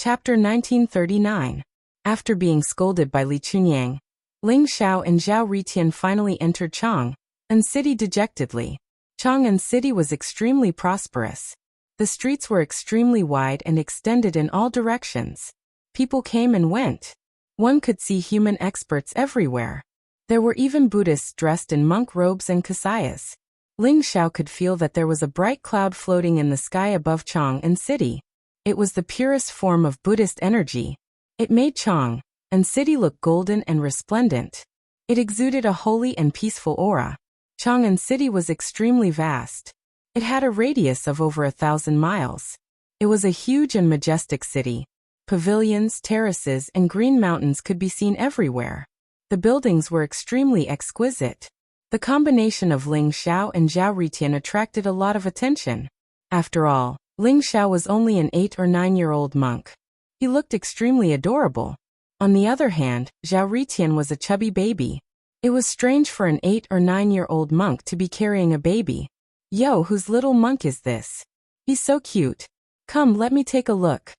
Chapter 1939. After being scolded by Li Chunyang, Ling Xiao and Zhao Ritian finally entered Chang'an City dejectedly. Chang'an City was extremely prosperous. The streets were extremely wide and extended in all directions. People came and went. One could see human experts everywhere. There were even Buddhists dressed in monk robes and kasayas. Ling Xiao could feel that there was a bright cloud floating in the sky above Chang'an City. It was the purest form of Buddhist energy. It made Chang'an City look golden and resplendent. It exuded a holy and peaceful aura. Chang'an City was extremely vast. It had a radius of over 1,000 miles. It was a huge and majestic city. Pavilions, terraces, and green mountains could be seen everywhere. The buildings were extremely exquisite. The combination of Ling Xiao and Zhao Ritian attracted a lot of attention. After all, Ling Xiao was only an 8 or 9-year-old monk. He looked extremely adorable. On the other hand, Zhao Ritian was a chubby baby. It was strange for an 8 or 9-year-old monk to be carrying a baby. Yo, whose little monk is this? He's so cute. Come, let me take a look.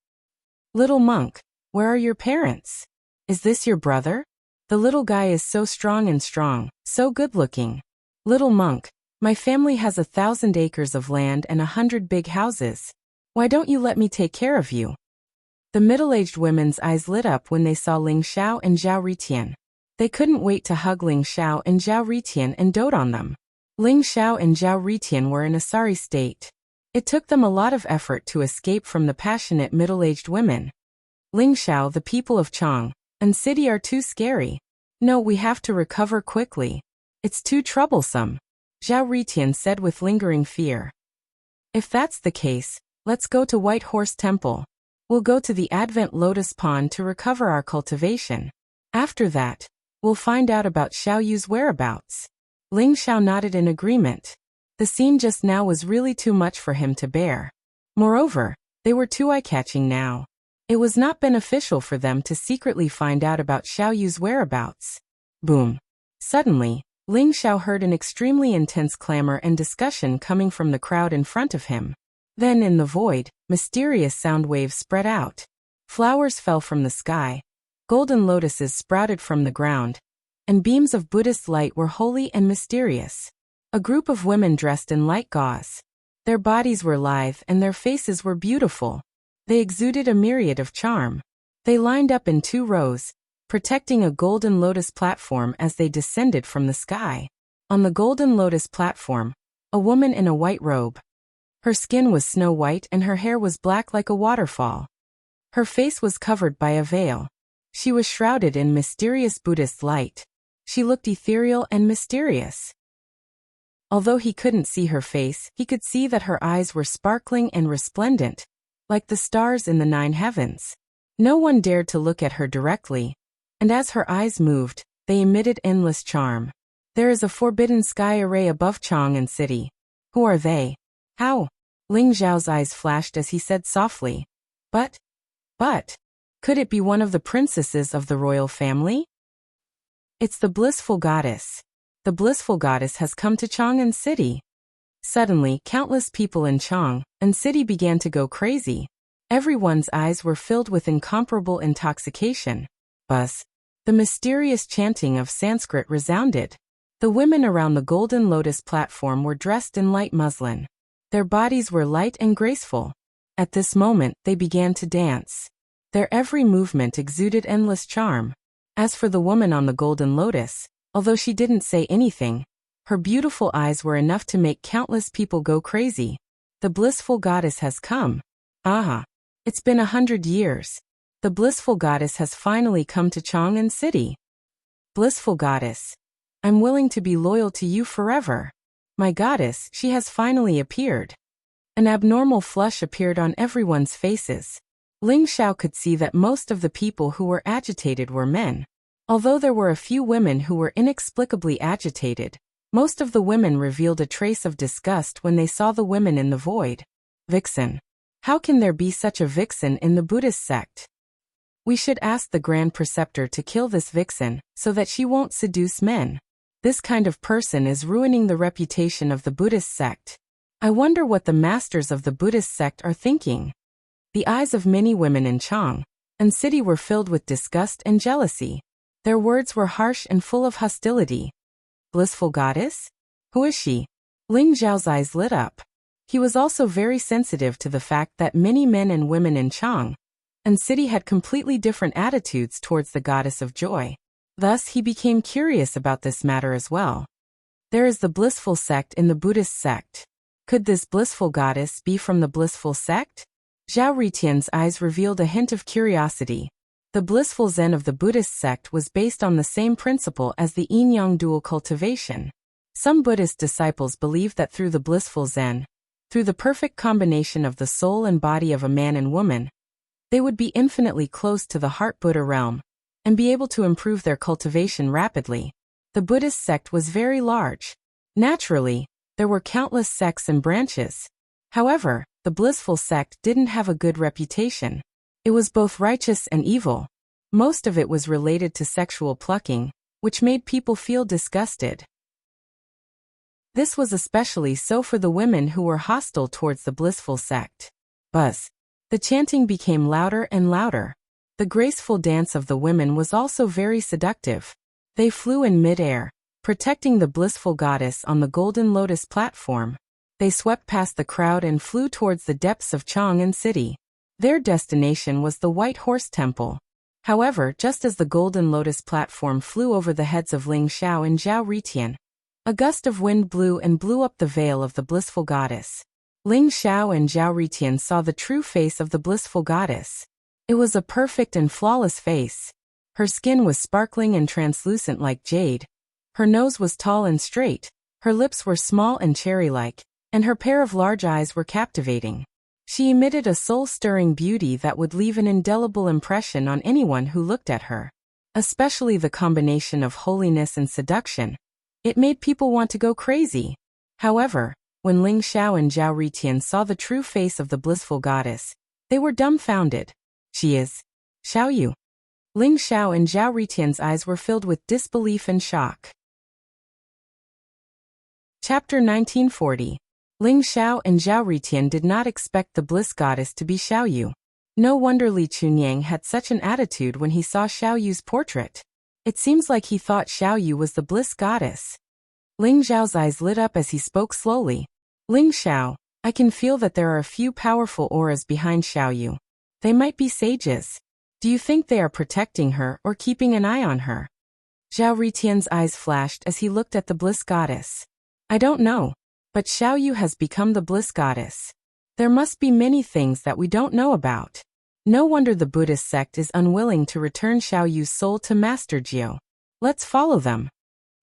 Little monk, where are your parents? Is this your brother? The little guy is so strong, so good-looking. Little monk, my family has 1,000 acres of land and 100 big houses. Why don't you let me take care of you? The middle-aged women's eyes lit up when they saw Ling Xiao and Zhao Ritian. They couldn't wait to hug Ling Xiao and Zhao Ritian and dote on them. Ling Xiao and Zhao Ritian were in a sorry state. It took them a lot of effort to escape from the passionate middle-aged women. Ling Xiao, the people of Chang'an City are too scary. No, we have to recover quickly. It's too troublesome, Zhao Ritian said with lingering fear. If that's the case, let's go to White Horse Temple. We'll go to the Advent Lotus Pond to recover our cultivation. After that, we'll find out about Xiao Yu's whereabouts. Ling Xiao nodded in agreement. The scene just now was really too much for him to bear. Moreover, they were too eye-catching now. It was not beneficial for them to secretly find out about Xiao Yu's whereabouts. Boom. Suddenly, Ling Xiao heard an extremely intense clamor and discussion coming from the crowd in front of him. Then in the void, mysterious sound waves spread out. Flowers fell from the sky. Golden lotuses sprouted from the ground. And beams of Buddhist light were holy and mysterious. A group of women dressed in light gauze. Their bodies were lithe and their faces were beautiful. They exuded a myriad of charm. They lined up in 2 rows, protecting a golden lotus platform as they descended from the sky. On the golden lotus platform, a woman in a white robe. Her skin was snow white and her hair was black like a waterfall. Her face was covered by a veil. She was shrouded in mysterious Buddhist light. She looked ethereal and mysterious. Although he couldn't see her face, he could see that her eyes were sparkling and resplendent, like the stars in the 9 heavens. No one dared to look at her directly, and as her eyes moved, they emitted endless charm. There is a forbidden sky array above Chang'an City. Who are they? How? Ling Xiao's eyes flashed as he said softly. But, could it be one of the princesses of the royal family? It's the blissful goddess. The blissful goddess has come to Chang'an City. Suddenly, countless people in Chang'an City began to go crazy. Everyone's eyes were filled with incomparable intoxication. Buzz. The mysterious chanting of Sanskrit resounded. The women around the golden lotus platform were dressed in light muslin. Their bodies were light and graceful. At this moment, they began to dance. Their every movement exuded endless charm. As for the woman on the golden lotus, although she didn't say anything, her beautiful eyes were enough to make countless people go crazy. The blissful goddess has come. Aha! It's been 100 years. The blissful goddess has finally come to Chang'an City. Blissful goddess, I'm willing to be loyal to you forever. My goddess, she has finally appeared. An abnormal flush appeared on everyone's faces. Ling Xiao could see that most of the people who were agitated were men. Although there were a few women who were inexplicably agitated, most of the women revealed a trace of disgust when they saw the women in the void. Vixen. How can there be such a vixen in the Buddhist sect? We should ask the Grand Preceptor to kill this vixen, so that she won't seduce men. This kind of person is ruining the reputation of the Buddhist sect. I wonder what the masters of the Buddhist sect are thinking. The eyes of many women in Chang and city were filled with disgust and jealousy. Their words were harsh and full of hostility. Blissful goddess? Who is she? Ling Zhao's eyes lit up. He was also very sensitive to the fact that many men and women in Chang and city had completely different attitudes towards the goddess of joy. Thus, he became curious about this matter as well. There is the blissful sect in the Buddhist sect. Could this blissful goddess be from the blissful sect? Zhao Ritian's eyes revealed a hint of curiosity. The blissful Zen of the Buddhist sect was based on the same principle as the yin-yang dual cultivation. Some Buddhist disciples believe that through the blissful Zen, through the perfect combination of the soul and body of a man and woman, they would be infinitely close to the heart Buddha realm and be able to improve their cultivation rapidly. The Buddhist sect was very large. Naturally, there were countless sects and branches. However, the blissful sect didn't have a good reputation. It was both righteous and evil. Most of it was related to sexual plucking, which made people feel disgusted. This was especially so for the women who were hostile towards the blissful sect. Buzz. The chanting became louder and louder. The graceful dance of the women was also very seductive. They flew in mid-air, protecting the blissful goddess on the golden lotus platform. They swept past the crowd and flew towards the depths of Chang'an City. Their destination was the White Horse Temple. However, just as the golden lotus platform flew over the heads of Ling Xiao and Zhao Ritian, a gust of wind blew and blew up the veil of the blissful goddess. Ling Xiao and Zhao Ritian saw the true face of the blissful goddess. It was a perfect and flawless face. Her skin was sparkling and translucent like jade. Her nose was tall and straight. Her lips were small and cherry-like, and her pair of large eyes were captivating. She emitted a soul-stirring beauty that would leave an indelible impression on anyone who looked at her. Especially the combination of holiness and seduction. It made people want to go crazy. However, when Ling Xiao and Zhao Ritian saw the true face of the blissful goddess, they were dumbfounded. She is Xiao Yu. Ling Xiao and Zhao Ritian's eyes were filled with disbelief and shock. Chapter 1940. Ling Xiao and Zhao Ritian did not expect the bliss goddess to be Xiao Yu. No wonder Li Chunyang had such an attitude when he saw Xiao Yu's portrait. It seems like he thought Xiao Yu was the bliss goddess. Ling Zhao's eyes lit up as he spoke slowly. Ling Xiao, I can feel that there are a few powerful auras behind Xiao Yu. They might be sages. Do you think they are protecting her or keeping an eye on her? Zhao Ritian's eyes flashed as he looked at the bliss goddess. I don't know, but Xiao Yu has become the bliss goddess. There must be many things that we don't know about. No wonder the Buddhist sect is unwilling to return Xiao Yu's soul to Master Jiao. Let's follow them.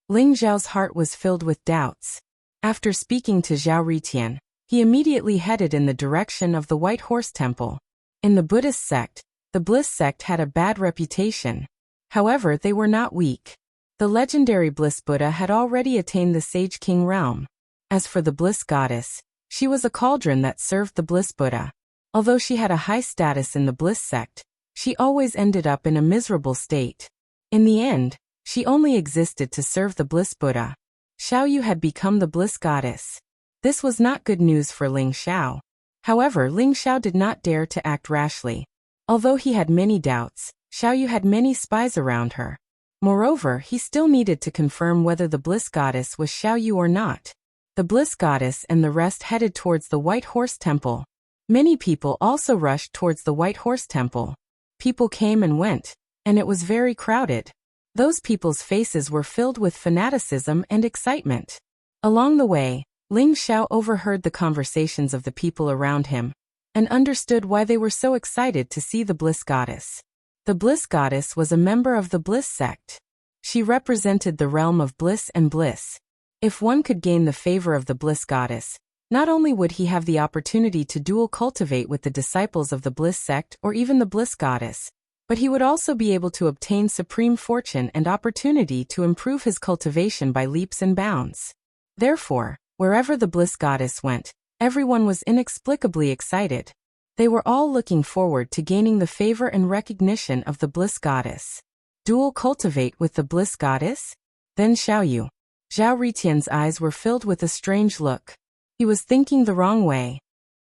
Ling Zhao's heart was filled with doubts. After speaking to Zhao Ritian, he immediately headed in the direction of the White Horse Temple. In the Buddhist sect, the Bliss sect had a bad reputation. However, they were not weak. The legendary Bliss Buddha had already attained the Sage King realm. As for the Bliss goddess, she was a cauldron that served the Bliss Buddha. Although she had a high status in the Bliss sect, she always ended up in a miserable state. In the end, she only existed to serve the Bliss Buddha. Xiao Yu had become the Bliss goddess. This was not good news for Ling Xiao. However, Ling Xiao did not dare to act rashly. Although he had many doubts, Xiao Yu had many spies around her. Moreover, he still needed to confirm whether the Bliss goddess was Xiao Yu or not. The Bliss goddess and the rest headed towards the White Horse Temple. Many people also rushed towards the White Horse Temple. People came and went, and it was very crowded. Those people's faces were filled with fanaticism and excitement. Along the way, Ling Xiao overheard the conversations of the people around him and understood why they were so excited to see the Bliss goddess. The Bliss goddess was a member of the Bliss sect. She represented the realm of bliss and bliss. If one could gain the favor of the Bliss goddess, not only would he have the opportunity to dual cultivate with the disciples of the Bliss sect or even the Bliss goddess, but he would also be able to obtain supreme fortune and opportunity to improve his cultivation by leaps and bounds. Therefore, wherever the Bliss goddess went, everyone was inexplicably excited. They were all looking forward to gaining the favor and recognition of the Bliss goddess. Dual cultivate with the Bliss goddess? Then Xiao Yu. Zhao Ritian's eyes were filled with a strange look. He was thinking the wrong way.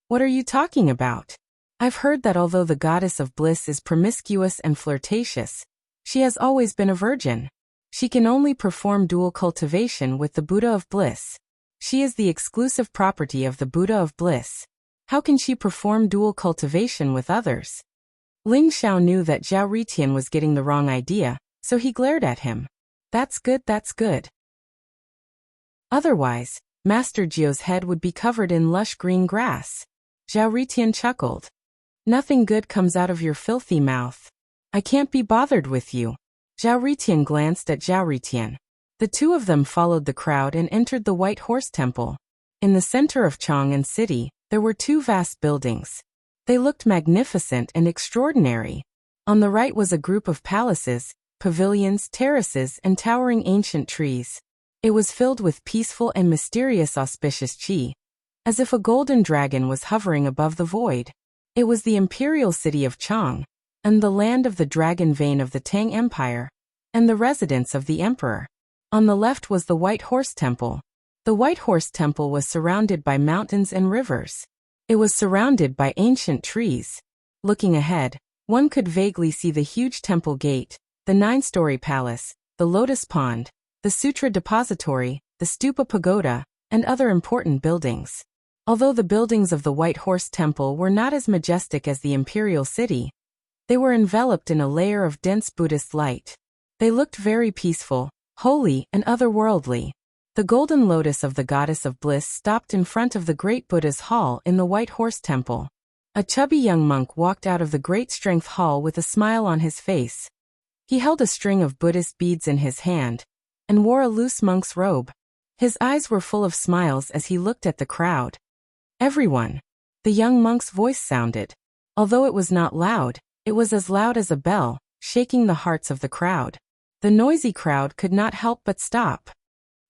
What are you talking about? I've heard that although the goddess of bliss is promiscuous and flirtatious, she has always been a virgin. She can only perform dual cultivation with the Buddha of bliss. She is the exclusive property of the Buddha of bliss. How can she perform dual cultivation with others? Ling Xiao knew that Zhao Ritian was getting the wrong idea, so he glared at him. That's good, that's good. Otherwise, Master Jiu's head would be covered in lush green grass. Zhao Ritian chuckled. Nothing good comes out of your filthy mouth. I can't be bothered with you. Zhao Ritian glanced at Zhao Ritian. The two of them followed the crowd and entered the White Horse Temple. In the center of Chang'an City, there were two vast buildings. They looked magnificent and extraordinary. On the right was a group of palaces, pavilions, terraces, and towering ancient trees. It was filled with peaceful and mysterious auspicious qi, as if a golden dragon was hovering above the void. It was the imperial city of Chang, and the land of the dragon vein of the Tang Empire, and the residence of the emperor. On the left was the White Horse Temple. The White Horse Temple was surrounded by mountains and rivers. It was surrounded by ancient trees. Looking ahead, one could vaguely see the huge temple gate, the 9-story palace, the lotus pond, the sutra depository, the stupa pagoda, and other important buildings. Although the buildings of the White Horse Temple were not as majestic as the imperial city, they were enveloped in a layer of dense Buddhist light. They looked very peaceful, holy, and otherworldly. The golden lotus of the goddess of bliss stopped in front of the great Buddha's hall in the White Horse Temple. A chubby young monk walked out of the Great Strength Hall with a smile on his face. He held a string of Buddhist beads in his hand and wore a loose monk's robe. His eyes were full of smiles as he looked at the crowd. Everyone. The young monk's voice sounded. Although it was not loud, it was as loud as a bell, shaking the hearts of the crowd. The noisy crowd could not help but stop.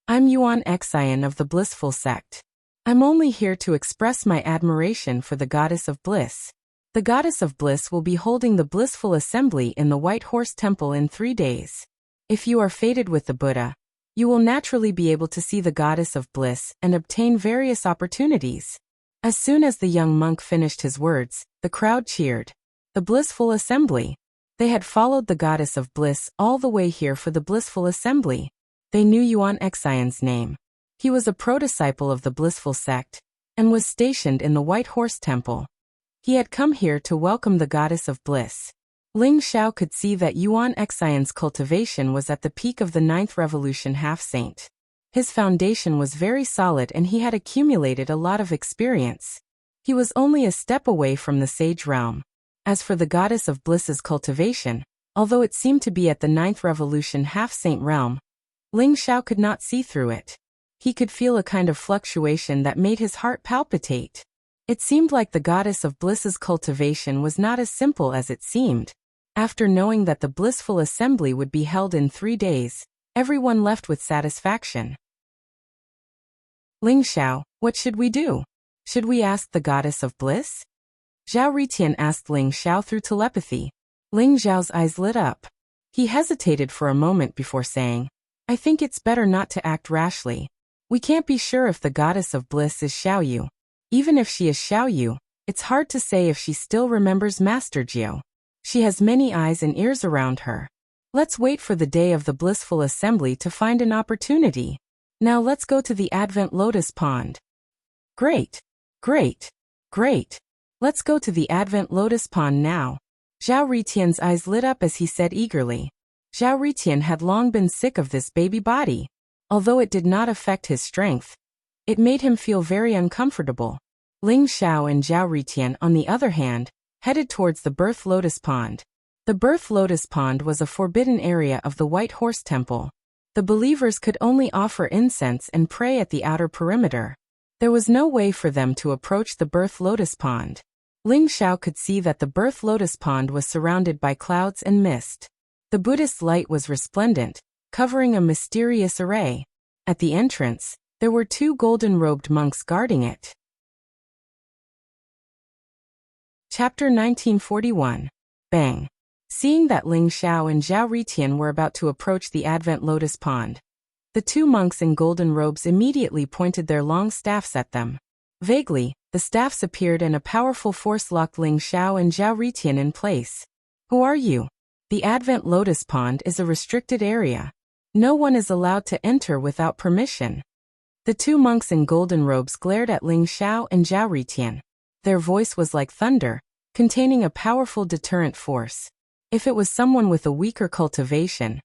I'm Yuan Xian of the Blissful Sect. I'm only here to express my admiration for the Goddess of Bliss. The Goddess of Bliss will be holding the Blissful Assembly in the White Horse Temple in 3 days. If you are fated with the Buddha, you will naturally be able to see the Goddess of Bliss and obtain various opportunities. As soon as the young monk finished his words, the crowd cheered. The Blissful Assembly. They had followed the Goddess of Bliss all the way here for the Blissful Assembly. They knew Yuan Xian's name. He was a pro-disciple of the Blissful Sect, and was stationed in the White Horse Temple. He had come here to welcome the Goddess of Bliss. Ling Xiao could see that Yuan Xian's cultivation was at the peak of the 9th Revolution half-saint. His foundation was very solid and he had accumulated a lot of experience. He was only a step away from the sage realm. As for the Goddess of Bliss's cultivation, although it seemed to be at the 9th Revolution half-saint realm, Ling Xiao could not see through it. He could feel a kind of fluctuation that made his heart palpitate. It seemed like the Goddess of Bliss's cultivation was not as simple as it seemed. After knowing that the Blissful Assembly would be held in 3 days, everyone left with satisfaction. Ling Xiao, what should we do? Should we ask the Goddess of Bliss? Zhao Ritian asked Ling Xiao through telepathy. Ling Xiao's eyes lit up. He hesitated for a moment before saying, I think it's better not to act rashly. We can't be sure if the Goddess of Bliss is Xiaoyu. Even if she is Xiaoyu, it's hard to say if she still remembers Master Jiu. She has many eyes and ears around her. Let's wait for the day of the Blissful Assembly to find an opportunity. Now let's go to the Advent Lotus Pond. Great. Great. Great. Let's go to the Advent Lotus Pond now. Zhao Ritian's eyes lit up as he said eagerly. Zhao Ritian had long been sick of this baby body. Although it did not affect his strength, it made him feel very uncomfortable. Ling Xiao and Zhao Ritian, on the other hand, headed towards the Birth Lotus Pond. The Birth Lotus Pond was a forbidden area of the White Horse Temple. The believers could only offer incense and pray at the outer perimeter. There was no way for them to approach the Birth Lotus Pond. Ling Xiao could see that the Birth Lotus Pond was surrounded by clouds and mist. The Buddhist light was resplendent, covering a mysterious array. At the entrance, there were 2 golden-robed monks guarding it. Chapter 1941. Bang. Seeing that Ling Xiao and Zhao Ritian were about to approach the Advent Lotus Pond, the 2 monks in golden robes immediately pointed their long staffs at them. Vaguely, the staffs appeared and a powerful force locked Ling Xiao and Zhao Ritian in place. Who are you? The Advent Lotus Pond is a restricted area. No one is allowed to enter without permission. The two monks in golden robes glared at Ling Xiao and Zhao Ritian. Their voice was like thunder, containing a powerful deterrent force. If it was someone with a weaker cultivation,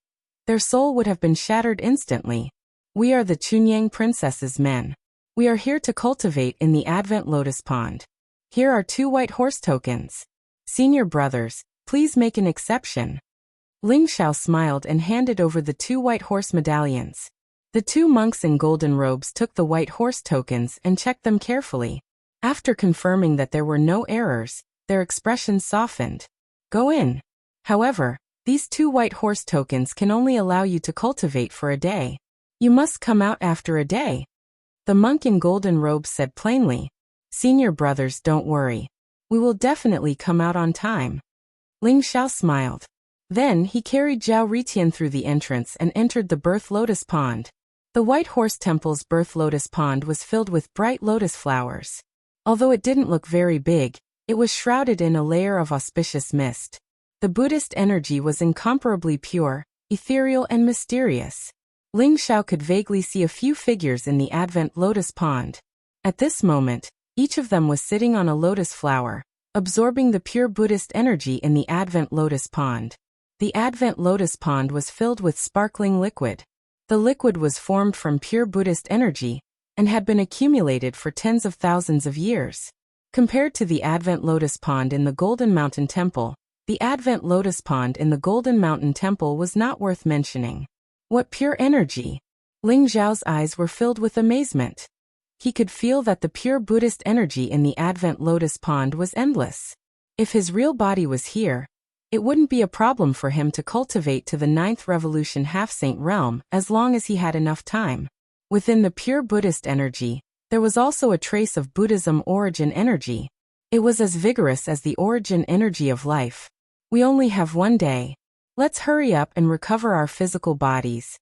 their soul would have been shattered instantly. We are the Chunyang Princess's men. We are here to cultivate in the Advent Lotus Pond. Here are 2 white horse tokens. Senior brothers, please make an exception. Ling Xiao smiled and handed over the 2 white horse medallions. The 2 monks in golden robes took the white horse tokens and checked them carefully. After confirming that there were no errors, their expressions softened. Go in. However, these 2 white horse tokens can only allow you to cultivate for a day. You must come out after a day. The monk in golden robes said plainly. Senior brothers, don't worry. We will definitely come out on time. Ling Xiao smiled. Then he carried Zhao Ritian through the entrance and entered the Birth Lotus Pond. The White Horse Temple's Birth Lotus Pond was filled with bright lotus flowers. Although it didn't look very big, it was shrouded in a layer of auspicious mist. The Buddhist energy was incomparably pure, ethereal and mysterious. Ling Xiao could vaguely see a few figures in the Advent Lotus Pond. At this moment, each of them was sitting on a lotus flower, absorbing the pure Buddhist energy in the Advent Lotus Pond. The Advent Lotus Pond was filled with sparkling liquid. The liquid was formed from pure Buddhist energy and had been accumulated for tens of thousands of years. Compared to the Advent Lotus Pond in the Golden Mountain Temple, the Advent Lotus Pond in the Golden Mountain Temple was not worth mentioning. What pure energy! Ling Xiao's eyes were filled with amazement. He could feel that the pure Buddhist energy in the Advent Lotus Pond was endless. If his real body was here, it wouldn't be a problem for him to cultivate to the 9th Revolution half-saint realm as long as he had enough time. Within the pure Buddhist energy, there was also a trace of Buddhism origin energy. It was as vigorous as the origin energy of life. We only have one day. Let's hurry up and recover our physical bodies.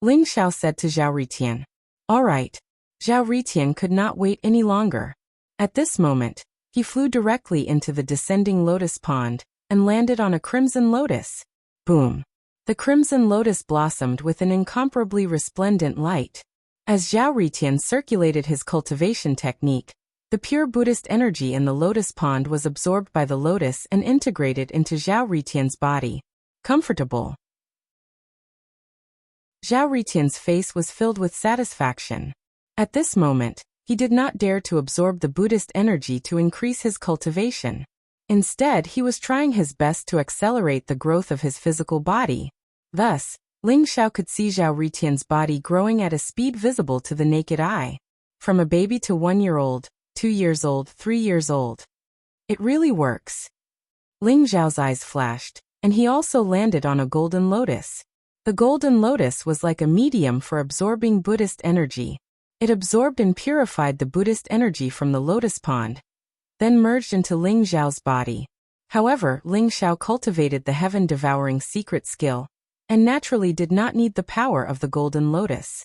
Ling Xiao said to Zhao Ritian. All right. Zhao Ritian could not wait any longer. At this moment, he flew directly into the descending lotus pond and landed on a crimson lotus. Boom! The crimson lotus blossomed with an incomparably resplendent light. As Zhao Ritian circulated his cultivation technique, the pure Buddhist energy in the lotus pond was absorbed by the lotus and integrated into Zhao Ritian's body. Comfortable. Zhao Ritian's face was filled with satisfaction. At this moment, he did not dare to absorb the Buddhist energy to increase his cultivation. Instead, he was trying his best to accelerate the growth of his physical body. Thus, Ling Xiao could see Zhao Ritian's body growing at a speed visible to the naked eye. From a baby to 1 year old, 2 years old, 3 years old. It really works. Ling Xiao's eyes flashed, and he also landed on a golden lotus. The golden lotus was like a medium for absorbing Buddhist energy. It absorbed and purified the Buddhist energy from the lotus pond, then merged into Ling Xiao's body. However, Ling Xiao cultivated the heaven-devouring secret skill, and naturally did not need the power of the golden lotus.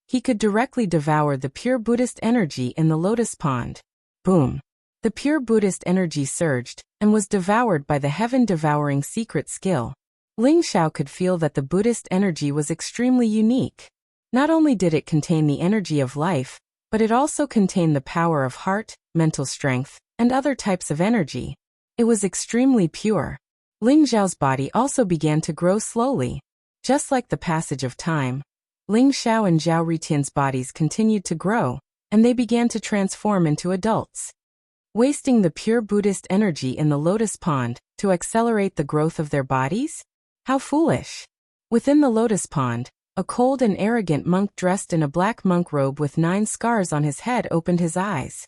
He could directly devour the pure Buddhist energy in the lotus pond. Boom! The pure Buddhist energy surged, and was devoured by the heaven-devouring secret skill. Ling Xiao could feel that the Buddhist energy was extremely unique. Not only did it contain the energy of life, but it also contained the power of heart, mental strength, and other types of energy. It was extremely pure. Ling Xiao's body also began to grow slowly. Just like the passage of time, Ling Xiao and Zhao Ritian's bodies continued to grow, and they began to transform into adults. Wasting the pure Buddhist energy in the lotus pond to accelerate the growth of their bodies? How foolish! Within the lotus pond, a cold and arrogant monk dressed in a black monk robe with 9 scars on his head opened his eyes.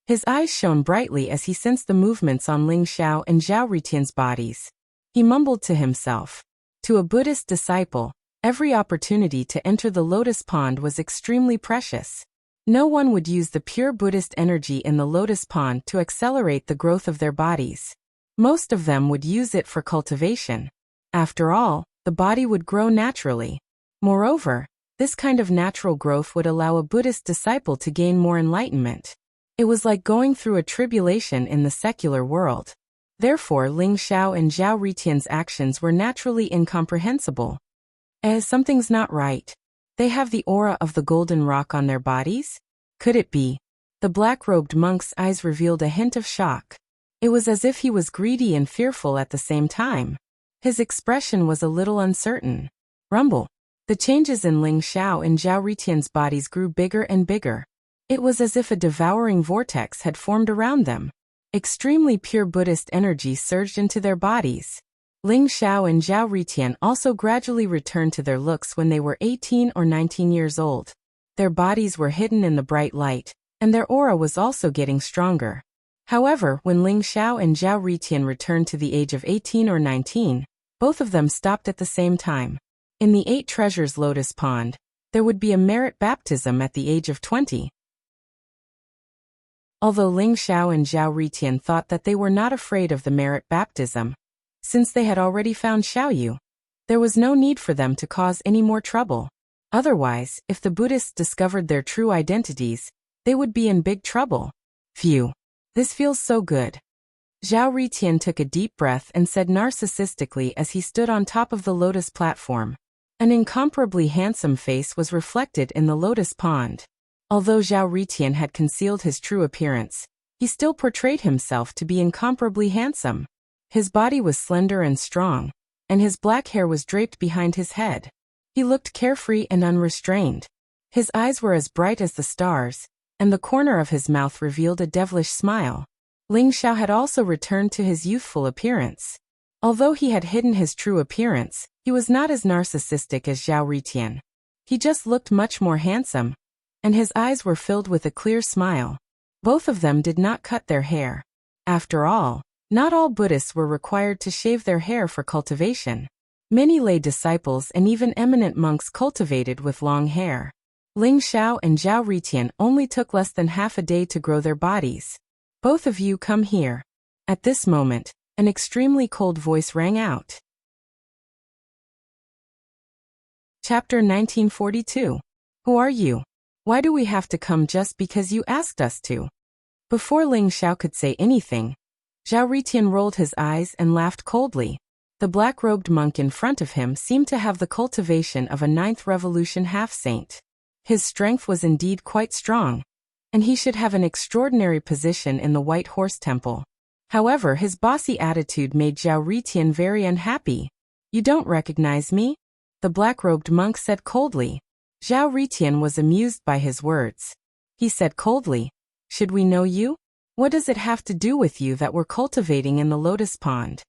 His eyes shone brightly as he sensed the movements on Ling Xiao and Zhao Ritian's bodies. He mumbled to himself. To a Buddhist disciple, every opportunity to enter the lotus pond was extremely precious. No one would use the pure Buddhist energy in the lotus pond to accelerate the growth of their bodies. Most of them would use it for cultivation. After all, the body would grow naturally. Moreover, this kind of natural growth would allow a Buddhist disciple to gain more enlightenment. It was like going through a tribulation in the secular world. Therefore, Ling Xiao and Zhao Ritian's actions were naturally incomprehensible. Something's not right. They have the aura of the golden rock on their bodies? Could it be? The black-robed monk's eyes revealed a hint of shock. It was as if he was greedy and fearful at the same time. His expression was a little uncertain. Rumble. The changes in Ling Xiao and Zhao Ritian's bodies grew bigger and bigger. It was as if a devouring vortex had formed around them. Extremely pure Buddhist energy surged into their bodies. Ling Xiao and Zhao Ritian also gradually returned to their looks when they were 18 or 19 years old. Their bodies were hidden in the bright light, and their aura was also getting stronger. However, when Ling Xiao and Zhao Ritian returned to the age of 18 or 19, both of them stopped at the same time. In the 8 Treasures Lotus Pond, there would be a merit baptism at the age of 20. Although Ling Xiao and Zhao Ritian thought that they were not afraid of the merit baptism, since they had already found Xiaoyu, there was no need for them to cause any more trouble. Otherwise, if the Buddhists discovered their true identities, they would be in big trouble. Phew. This feels so good. Zhao Ritian took a deep breath and said narcissistically as he stood on top of the lotus platform. An incomparably handsome face was reflected in the lotus pond. Although Zhao Ritian had concealed his true appearance, he still portrayed himself to be incomparably handsome. His body was slender and strong, and his black hair was draped behind his head. He looked carefree and unrestrained. His eyes were as bright as the stars, and the corner of his mouth revealed a devilish smile. Ling Xiao had also returned to his youthful appearance. Although he had hidden his true appearance, he was not as narcissistic as Zhao Ritian. He just looked much more handsome, and his eyes were filled with a clear smile. Both of them did not cut their hair. After all, not all Buddhists were required to shave their hair for cultivation. Many lay disciples and even eminent monks cultivated with long hair. Ling Xiao and Zhao Ritian only took less than half a day to grow their bodies. Both of you come here. At this moment, an extremely cold voice rang out. Chapter 1942. Who are you? Why do we have to come just because you asked us to? Before Ling Xiao could say anything, Zhao Ritian rolled his eyes and laughed coldly. The black-robed monk in front of him seemed to have the cultivation of a 9th Revolution half-saint. His strength was indeed quite strong, and he should have an extraordinary position in the White Horse Temple. However, his bossy attitude made Zhao Ritian very unhappy. You don't recognize me? The black-robed monk said coldly. Zhao Ritian was amused by his words. He said coldly, should we know you? What does it have to do with you that we're cultivating in the lotus pond?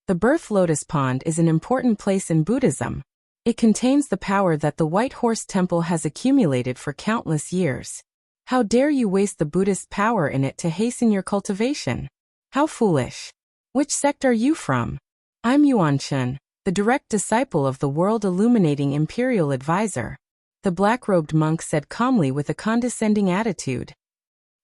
The birth lotus pond is an important place in Buddhism. It contains the power that the White Horse Temple has accumulated for countless years. How dare you waste the Buddhist power in it to hasten your cultivation? How foolish. Which sect are you from? I'm Yuan Chen, the direct disciple of the world illuminating imperial advisor. The black-robed monk said calmly with a condescending attitude.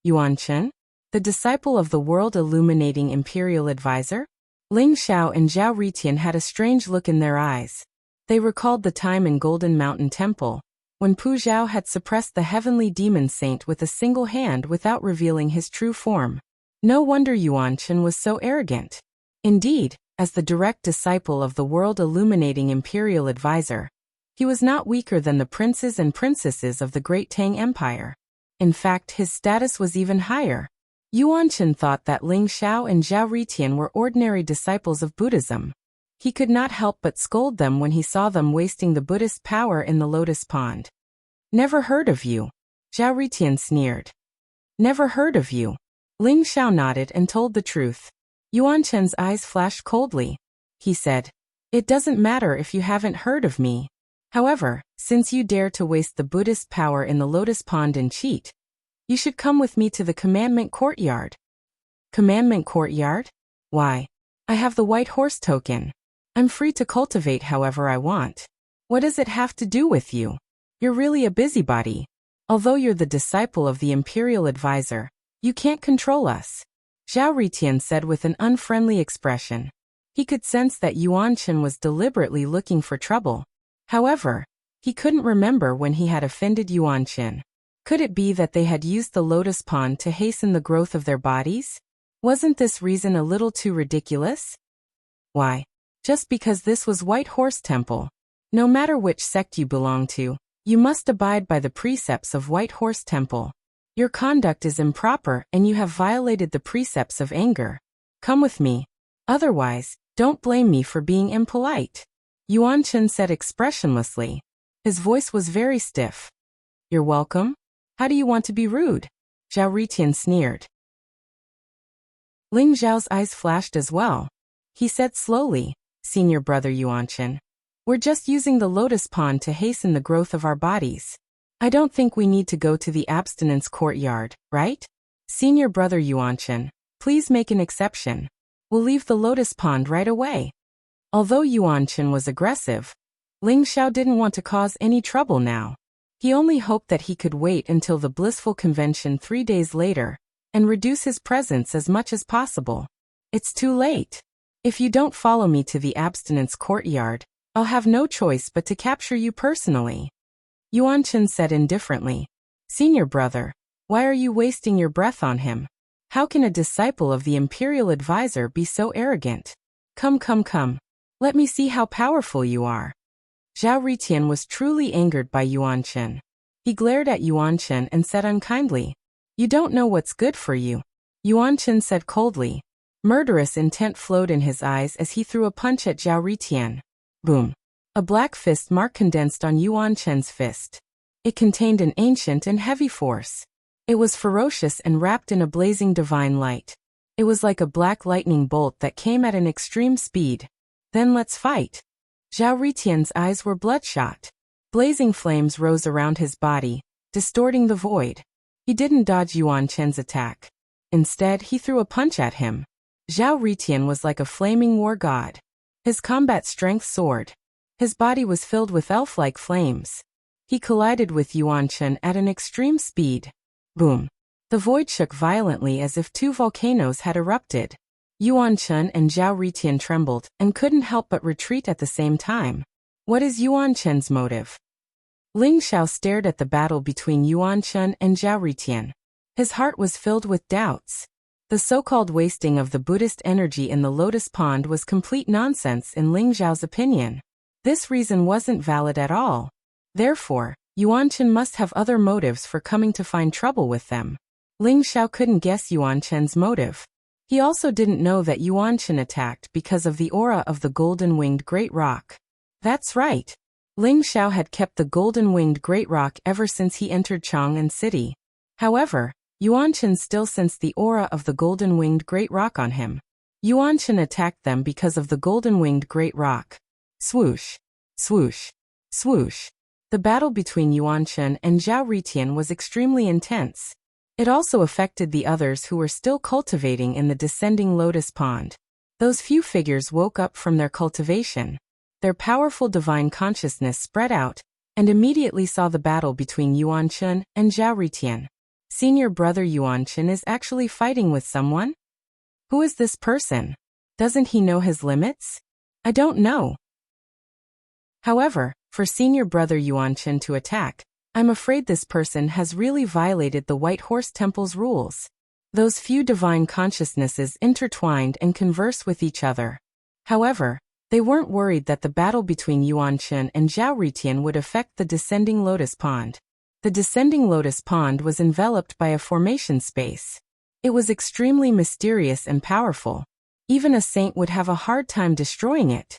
Yuan Chen? The disciple of the world illuminating imperial advisor? Ling Xiao and Zhao Ritian had a strange look in their eyes. They recalled the time in Golden Mountain Temple, when Pu Zhao had suppressed the heavenly demon saint with a single hand without revealing his true form. No wonder Yuan Chen was so arrogant. Indeed, as the direct disciple of the world illuminating imperial advisor, he was not weaker than the princes and princesses of the Great Tang Empire. In fact, his status was even higher. Yuan Chen thought that Ling Xiao and Zhao Ritian were ordinary disciples of Buddhism. He could not help but scold them when he saw them wasting the Buddhist power in the lotus pond. Never heard of you. Zhao Ritian sneered. Never heard of you. Ling Xiao nodded and told the truth. Yuan Chen's eyes flashed coldly. He said, it doesn't matter if you haven't heard of me. However, since you dare to waste the Buddhist power in the lotus pond and cheat, you should come with me to the commandment courtyard. Commandment courtyard? Why? I have the White Horse token. I'm free to cultivate however I want. What does it have to do with you? You're really a busybody. Although you're the disciple of the imperial advisor, you can't control us. Zhao Ritian said with an unfriendly expression. He could sense that Yuan Chen was deliberately looking for trouble. However, he couldn't remember when he had offended Yuan Chen. Could it be that they had used the lotus pond to hasten the growth of their bodies? Wasn't this reason a little too ridiculous? Why? Just because this was White Horse Temple. No matter which sect you belong to, you must abide by the precepts of White Horse Temple. Your conduct is improper and you have violated the precepts of anger. Come with me. Otherwise, don't blame me for being impolite. Yuan Chen said expressionlessly. His voice was very stiff. You're welcome? How do you want to be rude? Zhao Ritian sneered. Ling Zhao's eyes flashed as well. He said slowly, Senior Brother Yuan Chen, we're just using the lotus pond to hasten the growth of our bodies. I don't think we need to go to the abstinence courtyard, right? Senior Brother Yuan Chen, please make an exception. We'll leave the lotus pond right away. Although Yuan Chen was aggressive, Ling Xiao didn't want to cause any trouble now. He only hoped that he could wait until the blissful convention 3 days later and reduce his presence as much as possible. It's too late. If you don't follow me to the abstinence courtyard, I'll have no choice but to capture you personally. Yuan Chen said indifferently. Senior brother, why are you wasting your breath on him? How can a disciple of the imperial advisor be so arrogant? Come. Let me see how powerful you are. Zhao Ritian was truly angered by Yuan Chen. He glared at Yuan Chen and said unkindly, You don't know what's good for you. Yuan Chen said coldly. Murderous intent flowed in his eyes as he threw a punch at Zhao Ritian. Boom. A black fist mark condensed on Yuan Chen's fist. It contained an ancient and heavy force. It was ferocious and wrapped in a blazing divine light. It was like a black lightning bolt that came at an extreme speed. Then let's fight. Zhao Ritian's eyes were bloodshot. Blazing flames rose around his body, distorting the void. He didn't dodge Yuan Chen's attack. Instead, he threw a punch at him. Zhao Ritian was like a flaming war god. His combat strength soared. His body was filled with elf-like flames. He collided with Yuan Chen at an extreme speed. Boom. The void shook violently as if 2 volcanoes had erupted. Yuan Chen and Zhao Ritian trembled and couldn't help but retreat at the same time. What is Yuan Chen's motive? Ling Xiao stared at the battle between Yuan Chen and Zhao Ritian. His heart was filled with doubts. The so-called wasting of the Buddhist energy in the lotus pond was complete nonsense in Ling Xiao's opinion. This reason wasn't valid at all. Therefore, Yuan Chen must have other motives for coming to find trouble with them. Ling Xiao couldn't guess Yuan Chen's motive. He also didn't know that Yuan Chen attacked because of the aura of the golden-winged great rock. That's right. Ling Xiao had kept the golden-winged great rock ever since he entered Chang'an City. However, Yuan Chen still sensed the aura of the golden-winged great rock on him. Yuan Chen attacked them because of the golden-winged great rock. Swoosh, swoosh, swoosh. The battle between Yuan Chen and Zhao Ritian was extremely intense. It also affected the others who were still cultivating in the descending lotus pond. Those few figures woke up from their cultivation. Their powerful divine consciousness spread out, and immediately saw the battle between Yuan Chen and Zhao Ritian. Senior brother Yuan Chen is actually fighting with someone? Who is this person? Doesn't he know his limits? I don't know. However, for senior brother Yuan Chen to attack, I'm afraid this person has really violated the White Horse Temple's rules. Those few divine consciousnesses intertwined and converse with each other. However, they weren't worried that the battle between Yuan Chen and Zhao Ritian would affect the descending lotus pond. The descending lotus pond was enveloped by a formation space. It was extremely mysterious and powerful. Even a saint would have a hard time destroying it.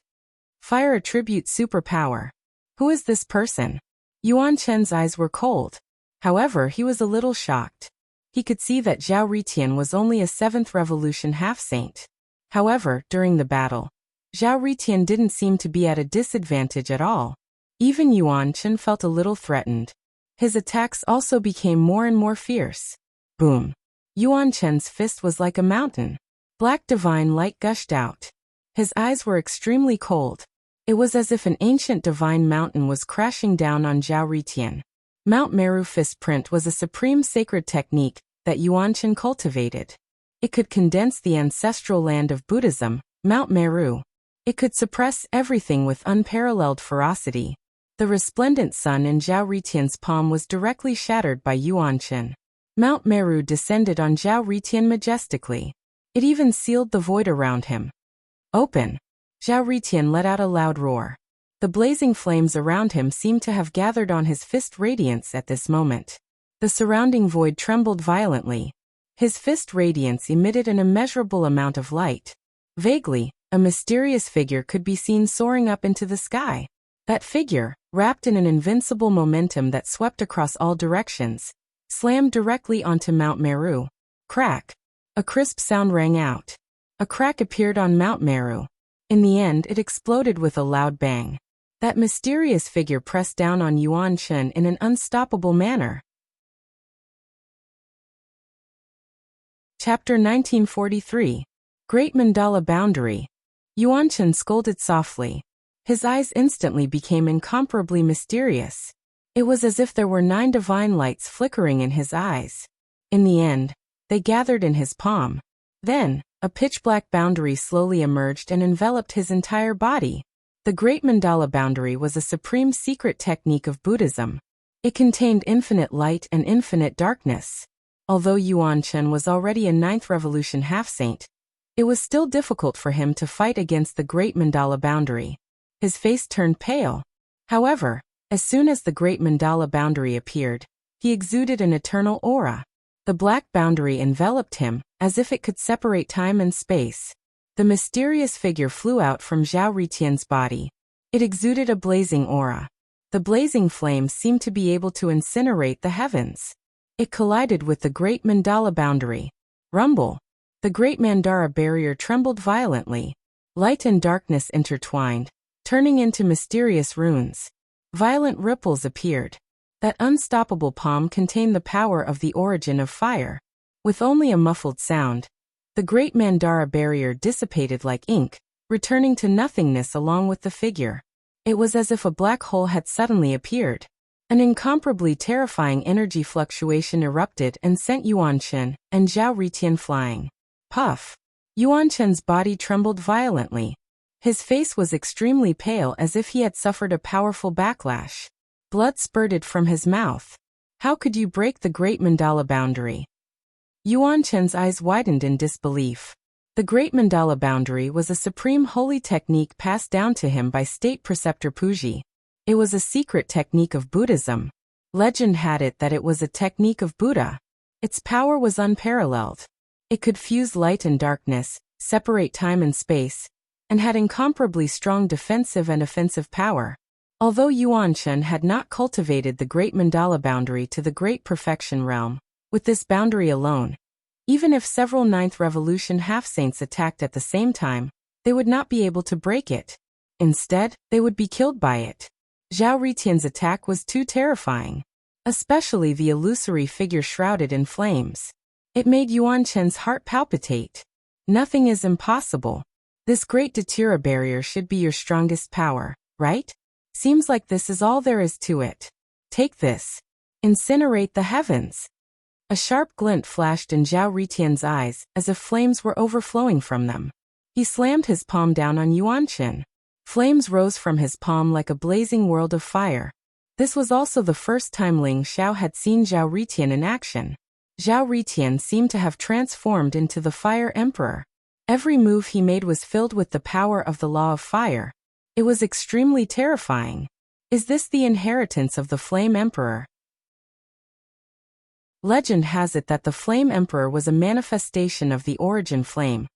Fire attribute superpower. Who is this person? Yuan Chen's eyes were cold. However, he was a little shocked. He could see that Zhao Ritian was only a 7th revolution half-saint. However, during the battle, Zhao Ritian didn't seem to be at a disadvantage at all. Even Yuan Chen felt a little threatened. His attacks also became more and more fierce. Boom. Yuan Chen's fist was like a mountain. Black divine light gushed out. His eyes were extremely cold. It was as if an ancient divine mountain was crashing down on Zhao Ritian. Mount Meru fist print was a supreme sacred technique that Yuan Chen cultivated. It could condense the ancestral land of Buddhism, Mount Meru. It could suppress everything with unparalleled ferocity. The resplendent sun in Zhao Ritian's palm was directly shattered by Yuanchen. Mount Meru descended on Zhao Ritian majestically. It even sealed the void around him. Open! Zhao Ritian let out a loud roar. The blazing flames around him seemed to have gathered on his fist radiance at this moment. The surrounding void trembled violently. His fist radiance emitted an immeasurable amount of light. Vaguely, a mysterious figure could be seen soaring up into the sky. That figure, wrapped in an invincible momentum that swept across all directions, slammed directly onto Mount Meru. Crack! A crisp sound rang out. A crack appeared on Mount Meru. In the end, it exploded with a loud bang. That mysterious figure pressed down on Yuanchen in an unstoppable manner. Chapter 1943. Great Mandala Boundary. Yuanchen scolded softly. His eyes instantly became incomparably mysterious. It was as if there were 9 divine lights flickering in his eyes. In the end, they gathered in his palm. Then, a pitch-black boundary slowly emerged and enveloped his entire body. The Great Mandala Boundary was a supreme secret technique of Buddhism. It contained infinite light and infinite darkness. Although Yuanchen was already a 9th Revolution half-saint, it was still difficult for him to fight against the Great Mandala Boundary. His face turned pale. However, as soon as the Great Mandala Boundary appeared, he exuded an eternal aura. The black boundary enveloped him, as if it could separate time and space. The mysterious figure flew out from Zhao Ritian's body. It exuded a blazing aura. The blazing flames seemed to be able to incinerate the heavens. It collided with the Great Mandala Boundary. Rumble! The Great Mandara Barrier trembled violently. Light and darkness intertwined, turning into mysterious runes. Violent ripples appeared. That unstoppable palm contained the power of the origin of fire. With only a muffled sound, the Great Mandara Barrier dissipated like ink, returning to nothingness along with the figure. It was as if a black hole had suddenly appeared. An incomparably terrifying energy fluctuation erupted and sent Yuanchen and Zhao Ritian flying. Puff! Yuanchen's body trembled violently. His face was extremely pale as if he had suffered a powerful backlash. Blood spurted from his mouth. How could you break the Great Mandala Boundary? Yuanchen's eyes widened in disbelief. The Great Mandala Boundary was a supreme holy technique passed down to him by state preceptor Puji. It was a secret technique of Buddhism. Legend had it that it was a technique of Buddha. Its power was unparalleled. It could fuse light and darkness, separate time and space, and had incomparably strong defensive and offensive power. Although Yuanchen had not cultivated the Great Mandala Boundary to the great perfection realm, with this boundary alone, even if several 9th Revolution half-saints attacked at the same time, they would not be able to break it. Instead, they would be killed by it. Zhao Ritian's attack was too terrifying, especially the illusory figure shrouded in flames. It made Yuanchen's heart palpitate. Nothing is impossible. This great Datura barrier should be your strongest power, right? Seems like this is all there is to it. Take this. Incinerate the heavens. A sharp glint flashed in Zhao Ritian's eyes, as if flames were overflowing from them. He slammed his palm down on Yuanchen. Flames rose from his palm like a blazing world of fire. This was also the first time Ling Xiao had seen Zhao Ritian in action. Zhao Ritian seemed to have transformed into the Fire Emperor. Every move he made was filled with the power of the law of fire. It was extremely terrifying. Is this the inheritance of the Flame Emperor? Legend has it that the Flame Emperor was a manifestation of the origin flame,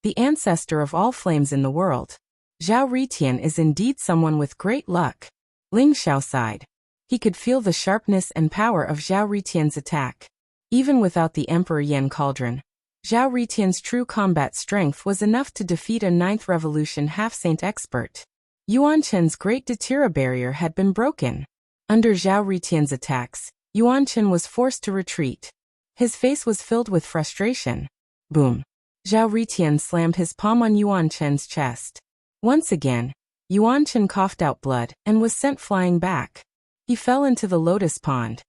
the ancestor of all flames in the world. Zhao Ritian is indeed someone with great luck. Ling Xiao sighed. He could feel the sharpness and power of Zhao Ritian's attack. Even without the Emperor Yan Cauldron, Zhao Ritian's true combat strength was enough to defeat a 9th Revolution half-saint expert. Yuanchen's Great Datura Barrier had been broken. Under Zhao Ritian's attacks, Yuanchen was forced to retreat. His face was filled with frustration. Boom! Zhao Ritian slammed his palm on Yuanchen's chest. Once again, Yuanchen coughed out blood and was sent flying back. He fell into the lotus pond.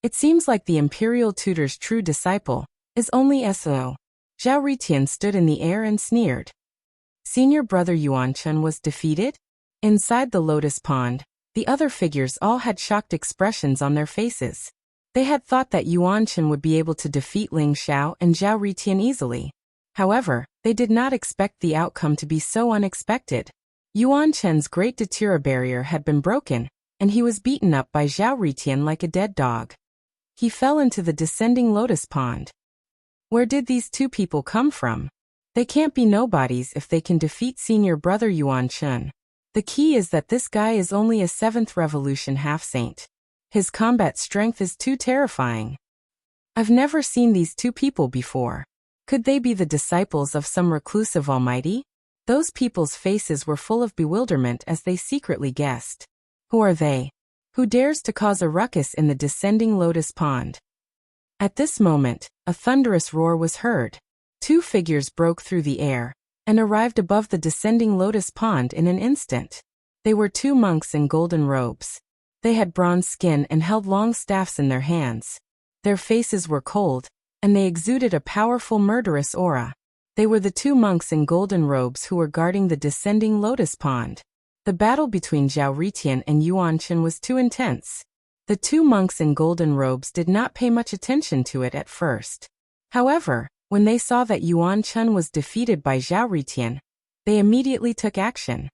It seems like the imperial tutor's true disciple is only SO. Zhao Ritian stood in the air and sneered. Senior brother Yuanchen was defeated? Inside the lotus pond, The other figures all had shocked expressions on their faces. They had thought that Yuan Chen would be able to defeat Ling Xiao and Zhao Ritian easily. However, they did not expect the outcome to be so unexpected. Yuan Chen's great datura barrier had been broken, and he was beaten up by Zhao Ritian like a dead dog. He fell into the descending lotus pond. Where did these two people come from? They can't be nobodies if they can defeat senior brother Yuan Chen. The key is that this guy is only a 7th revolution half-saint. His combat strength is too terrifying. I've never seen these two people before. Could they be the disciples of some reclusive almighty? Those people's faces were full of bewilderment as they secretly guessed. Who are they? Who dares to cause a ruckus in the descending lotus pond? At this moment, a thunderous roar was heard. Two figures broke through the air and arrived above the descending lotus pond in an instant. They were two monks in golden robes. They had bronze skin and held long staffs in their hands. Their faces were cold, and they exuded a powerful murderous aura. They were the two monks in golden robes who were guarding the descending lotus pond. The battle between Zhao Ritian and Yuan Chen was too intense. The two monks in golden robes did not pay much attention to it at first. However, when they saw that Yuan Chen was defeated by Zhao Ritian, they immediately took action.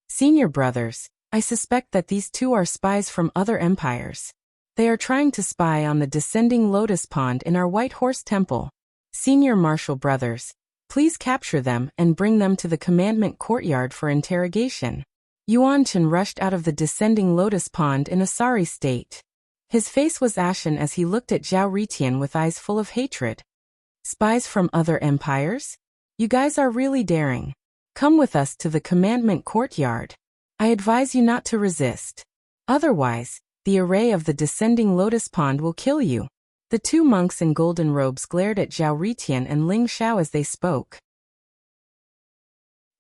Senior brothers, I suspect that these two are spies from other empires. They are trying to spy on the descending lotus pond in our White Horse Temple. Senior marshal brothers, please capture them and bring them to the commandment courtyard for interrogation. Yuan Chen rushed out of the descending lotus pond in a sorry state. His face was ashen as he looked at Zhao Ritian with eyes full of hatred. Spies from other empires? You guys are really daring. Come with us to the commandment courtyard. I advise you not to resist. Otherwise, the array of the descending lotus pond will kill you. The two monks in golden robes glared at Zhao Ritian and Ling Xiao as they spoke.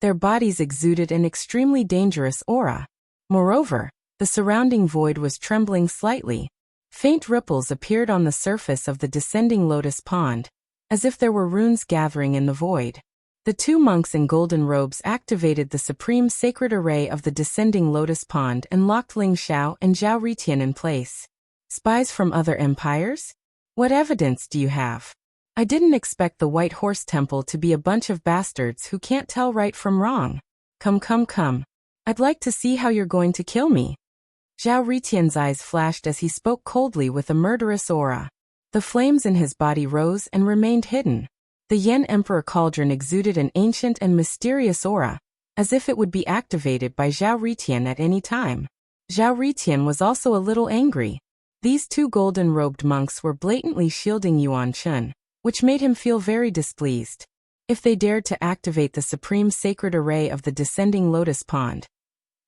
Their bodies exuded an extremely dangerous aura. Moreover, the surrounding void was trembling slightly. Faint ripples appeared on the surface of the descending lotus pond, as if there were runes gathering in the void. The two monks in golden robes activated the supreme sacred array of the descending lotus pond and locked Ling Xiao and Zhao Ritian in place. Spies from other empires? What evidence do you have? I didn't expect the White Horse Temple to be a bunch of bastards who can't tell right from wrong. Come. I'd like to see how you're going to kill me. Zhao Ritian's eyes flashed as he spoke coldly with a murderous aura. The flames in his body rose and remained hidden. The Yen Emperor Cauldron exuded an ancient and mysterious aura, as if it would be activated by Zhao Ritian at any time. Zhao Ritian was also a little angry. These two golden-robed monks were blatantly shielding Yuan Chen, which made him feel very displeased. If they dared to activate the supreme sacred array of the descending lotus pond,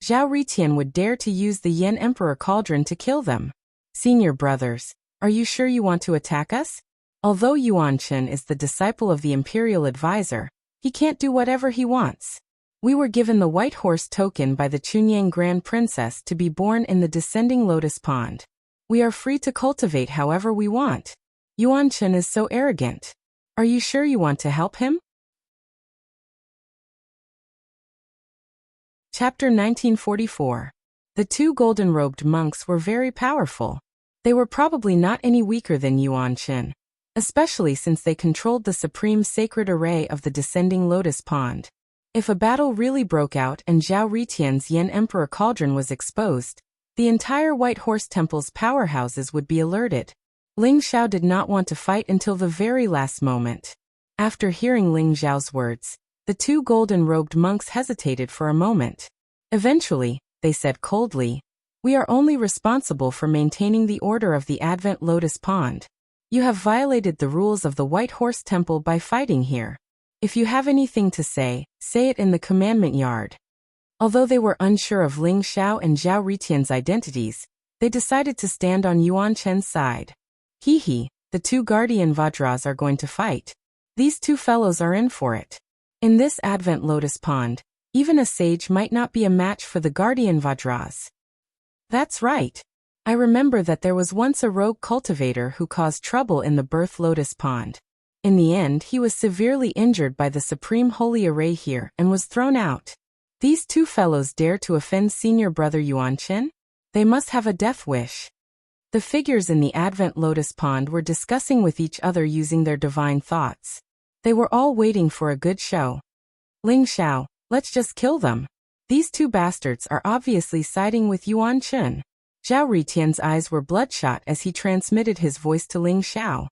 Zhao Ritian would dare to use the Yen Emperor Cauldron to kill them. Senior brothers, are you sure you want to attack us? Although Yuan Chen is the disciple of the imperial advisor, he can't do whatever he wants. We were given the White Horse token by the Chunyang Grand Princess to be born in the descending lotus pond. We are free to cultivate however we want. Yuan Chen is so arrogant. Are you sure you want to help him? Chapter 1944. The two golden-robed monks were very powerful. They were probably not any weaker than Yuan Chen, especially since they controlled the supreme sacred array of the descending lotus pond. If a battle really broke out and Zhao Ritian's Yen Emperor Cauldron was exposed, the entire White Horse Temple's powerhouses would be alerted. Ling Xiao did not want to fight until the very last moment. After hearing Ling Xiao's words, the two golden-robed monks hesitated for a moment. Eventually, they said coldly, "We are only responsible for maintaining the order of the Advent Lotus Pond. You have violated the rules of the White Horse Temple by fighting here. If you have anything to say it in the commandment yard." Although they were unsure of Ling Xiao and Zhao Ritian's identities, they decided to stand on Yuan Chen's side. The two guardian Vajras are going to fight. These two fellows are in for it. In this Advent Lotus Pond, even a sage might not be a match for the guardian Vajras. That's right. I remember that there was once a rogue cultivator who caused trouble in the Birth Lotus Pond. In the end, he was severely injured by the Supreme Holy Array here and was thrown out. These two fellows dare to offend senior brother Yuan Chen? They must have a death wish. The figures in the Advent Lotus Pond were discussing with each other using their divine thoughts. They were all waiting for a good show. Ling Xiao, let's just kill them. These two bastards are obviously siding with Yuan Chen. Zhao Ritian's eyes were bloodshot as he transmitted his voice to Ling Xiao.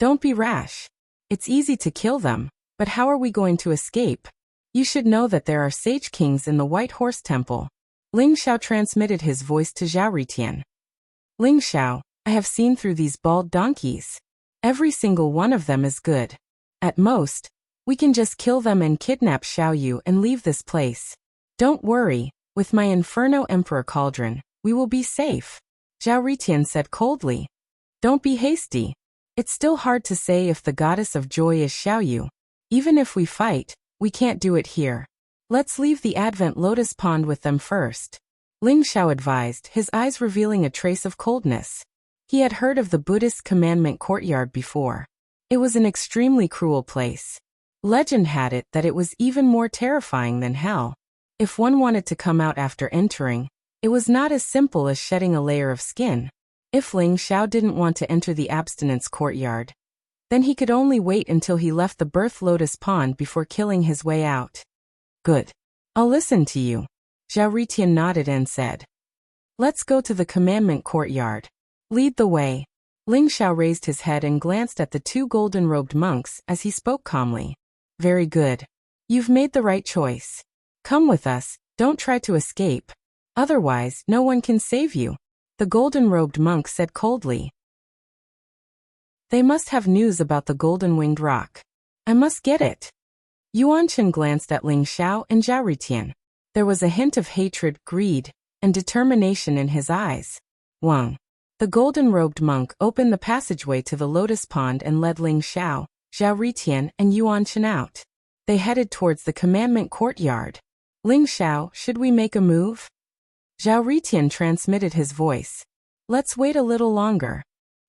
Don't be rash. It's easy to kill them, but how are we going to escape? You should know that there are sage kings in the White Horse Temple. Ling Xiao transmitted his voice to Zhao Ritian. Ling Xiao, I have seen through these bald donkeys. Every single one of them is good. At most, we can just kill them and kidnap Xiao Yu and leave this place. Don't worry, with my Inferno Emperor Cauldron, we will be safe. Zhao Ritian said coldly. Don't be hasty. It's still hard to say if the goddess of joy is Xiao Yu. Even if we fight, we can't do it here. Let's leave the Advent Lotus Pond with them first. Ling Xiao advised, his eyes revealing a trace of coldness. He had heard of the Buddhist commandment courtyard before. It was an extremely cruel place. Legend had it that it was even more terrifying than hell. If one wanted to come out after entering, it was not as simple as shedding a layer of skin. If Ling Xiao didn't want to enter the abstinence courtyard, then he could only wait until he left the Birth Lotus Pond before killing his way out. Good. I'll listen to you. Zhao Ritian nodded and said. Let's go to the commandment courtyard. Lead the way. Ling Xiao raised his head and glanced at the two golden-robed monks as he spoke calmly. Very good. You've made the right choice. Come with us, don't try to escape. Otherwise, no one can save you. The golden-robed monk said coldly. They must have news about the golden-winged rock. I must get it. Yuan Chen glanced at Ling Xiao and Zhao Ritian. There was a hint of hatred, greed, and determination in his eyes. Wang. The golden-robed monk opened the passageway to the lotus pond and led Ling Xiao, Zhao Ritian, and Yuan Chen out. They headed towards the commandment courtyard. Ling Xiao, should we make a move? Zhao Ritian transmitted his voice. Let's wait a little longer.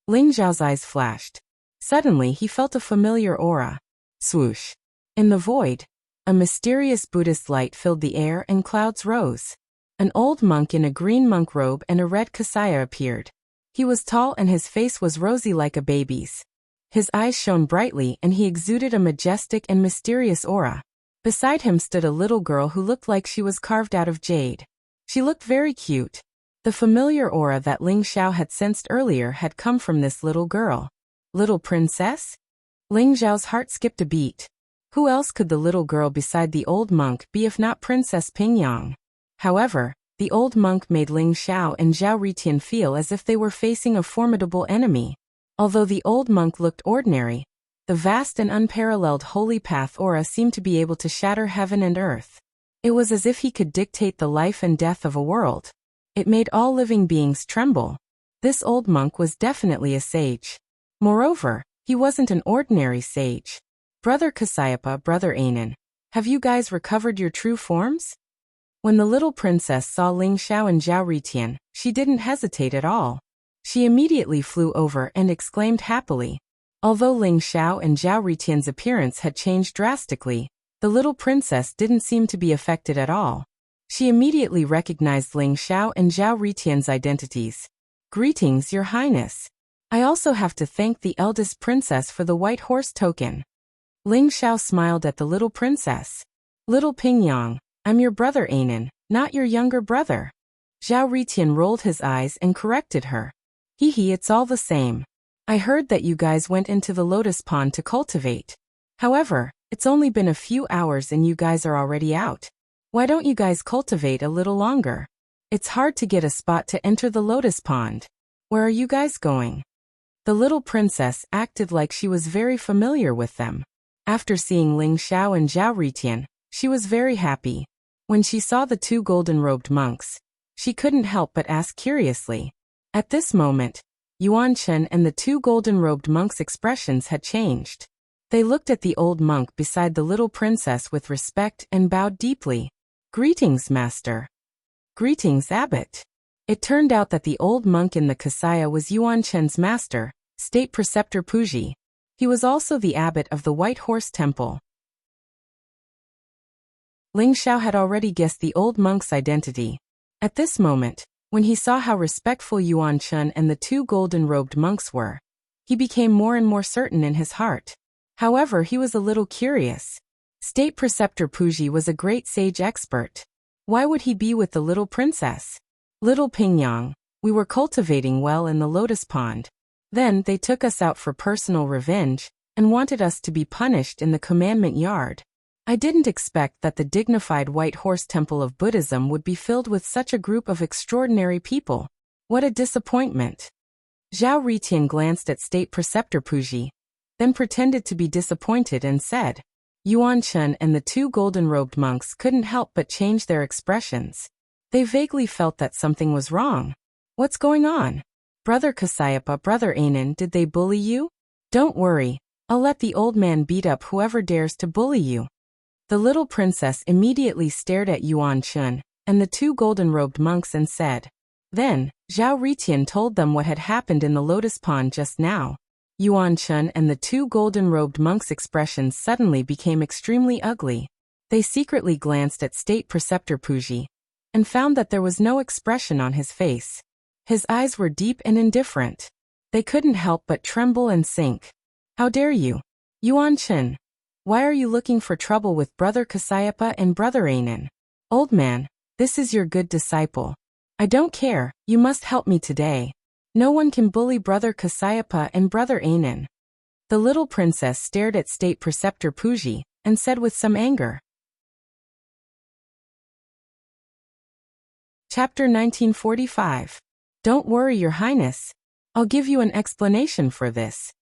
Ling Xiao's eyes flashed. Suddenly he felt a familiar aura. Swoosh. In the void, a mysterious Buddhist light filled the air and clouds rose. An old monk in a green monk robe and a red kasaya appeared. He was tall and his face was rosy like a baby's. His eyes shone brightly and he exuded a majestic and mysterious aura. Beside him stood a little girl who looked like she was carved out of jade. She looked very cute. The familiar aura that Ling Xiao had sensed earlier had come from this little girl. Little princess? Ling Xiao's heart skipped a beat. Who else could the little girl beside the old monk be if not Princess Pingyang? However, the old monk made Ling Xiao and Zhao Ritian feel as if they were facing a formidable enemy. Although the old monk looked ordinary, the vast and unparalleled holy path aura seemed to be able to shatter heaven and earth. It was as if he could dictate the life and death of a world. It made all living beings tremble. This old monk was definitely a sage. Moreover, he wasn't an ordinary sage. Brother Kasayapa, Brother Anan, have you guys recovered your true forms? When the little princess saw Ling Xiao and Zhao Ritian, she didn't hesitate at all. She immediately flew over and exclaimed happily. Although Ling Xiao and Zhao Ritian's appearance had changed drastically, the little princess didn't seem to be affected at all. She immediately recognized Ling Xiao and Zhao Ritian's identities. Greetings, Your Highness. I also have to thank the eldest princess for the white horse token. Ling Xiao smiled at the little princess. Little Pingyang, I'm your brother Anan, not your younger brother. Zhao Ritian rolled his eyes and corrected her. Hee, it's all the same. I heard that you guys went into the lotus pond to cultivate. However, it's only been a few hours and you guys are already out. Why don't you guys cultivate a little longer? It's hard to get a spot to enter the lotus pond. Where are you guys going? The little princess acted like she was very familiar with them. After seeing Ling Xiao and Zhao Ritian, she was very happy. When she saw the two golden-robed monks, she couldn't help but ask curiously. At this moment, Yuan Chen and the two golden-robed monks' expressions had changed. They looked at the old monk beside the little princess with respect and bowed deeply. Greetings, master. Greetings, abbot. It turned out that the old monk in the Kasaya was Yuan Chen's master, state preceptor Puji. He was also the abbot of the White Horse Temple. Ling Xiao had already guessed the old monk's identity. At this moment, When he saw how respectful Yuan Chun and the two golden-robed monks were, he became more and more certain in his heart. However, he was a little curious. State Preceptor Puji was a great sage expert. Why would he be with the little princess? Little Pingyang, we were cultivating well in the lotus pond. Then they took us out for personal revenge and wanted us to be punished in the commandment yard. I didn't expect that the dignified White Horse Temple of Buddhism would be filled with such a group of extraordinary people. What a disappointment. Zhao Ritian glanced at State Preceptor Puji, then pretended to be disappointed and said, Yuan Chun and the two golden-robed monks couldn't help but change their expressions. They vaguely felt that something was wrong. What's going on? Brother Kasayapa, Brother Anan, did they bully you? Don't worry, I'll let the old man beat up whoever dares to bully you. The little princess immediately stared at Yuan Chun and the two golden-robed monks and said. Then, Zhao Ritian told them what had happened in the lotus pond just now. Yuan Chun and the two golden-robed monks' expressions suddenly became extremely ugly. They secretly glanced at State Preceptor Puji and found that there was no expression on his face. His eyes were deep and indifferent. They couldn't help but tremble and sink. How dare you? Yuan Chun, why are you looking for trouble with Brother Kasayapa and Brother Anan? Old man, this is your good disciple. I don't care, you must help me today. No one can bully Brother Kasayapa and Brother Anan. The little princess stared at State Preceptor Puji and said with some anger. Chapter 1945. Don't worry, Your Highness. I'll give you an explanation for this.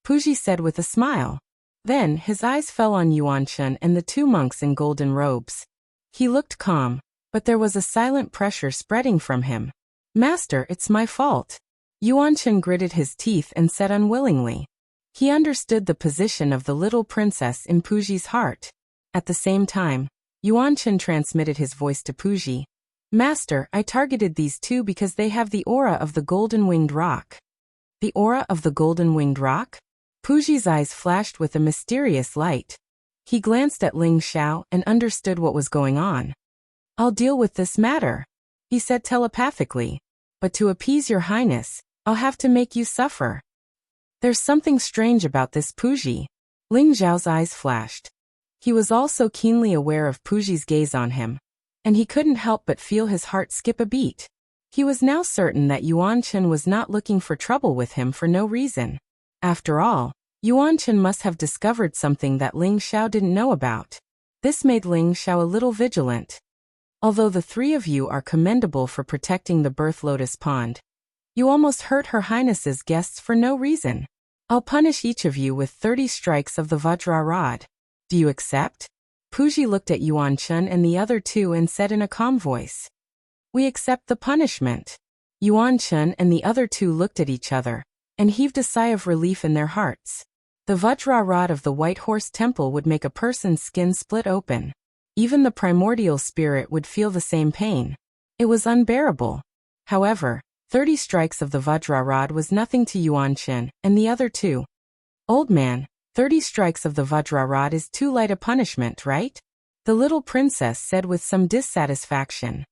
Puji said with a smile. Then his eyes fell on Yuan Chun and the two monks in golden robes. He looked calm, but there was a silent pressure spreading from him. Master, it's my fault. Yuan Chun gritted his teeth and said unwillingly. He understood the position of the little princess in Puji's heart. At the same time, Yuan Chun transmitted his voice to Puji. Master, I targeted these two because they have the aura of the golden-winged rock. The aura of the golden-winged rock? Puji's eyes flashed with a mysterious light. He glanced at Ling Xiao and understood what was going on. I'll deal with this matter, he said telepathically. But to appease Your Highness, I'll have to make you suffer. There's something strange about this Puji. Ling Xiao's eyes flashed. He was also keenly aware of Puji's gaze on him, and he couldn't help but feel his heart skip a beat. He was now certain that Yuan Chun was not looking for trouble with him for no reason. After all, Yuan Chun must have discovered something that Ling Xiao didn't know about. This made Ling Xiao a little vigilant. Although the three of you are commendable for protecting the Birth Lotus Pond, you almost hurt Her Highness's guests for no reason. I'll punish each of you with 30 strikes of the Vajra rod. Do you accept? Puji looked at Yuan Chun and the other two and said in a calm voice. We accept the punishment. Yuan Chun and the other two looked at each other and heaved a sigh of relief in their hearts. The Vajra rod of the White Horse Temple would make a person's skin split open. Even the primordial spirit would feel the same pain. It was unbearable. However, 30 strikes of the Vajra rod was nothing to Yuan Chun and the other two. Old man, 30 strikes of the Vajra rod is too light a punishment, right? The little princess said with some dissatisfaction.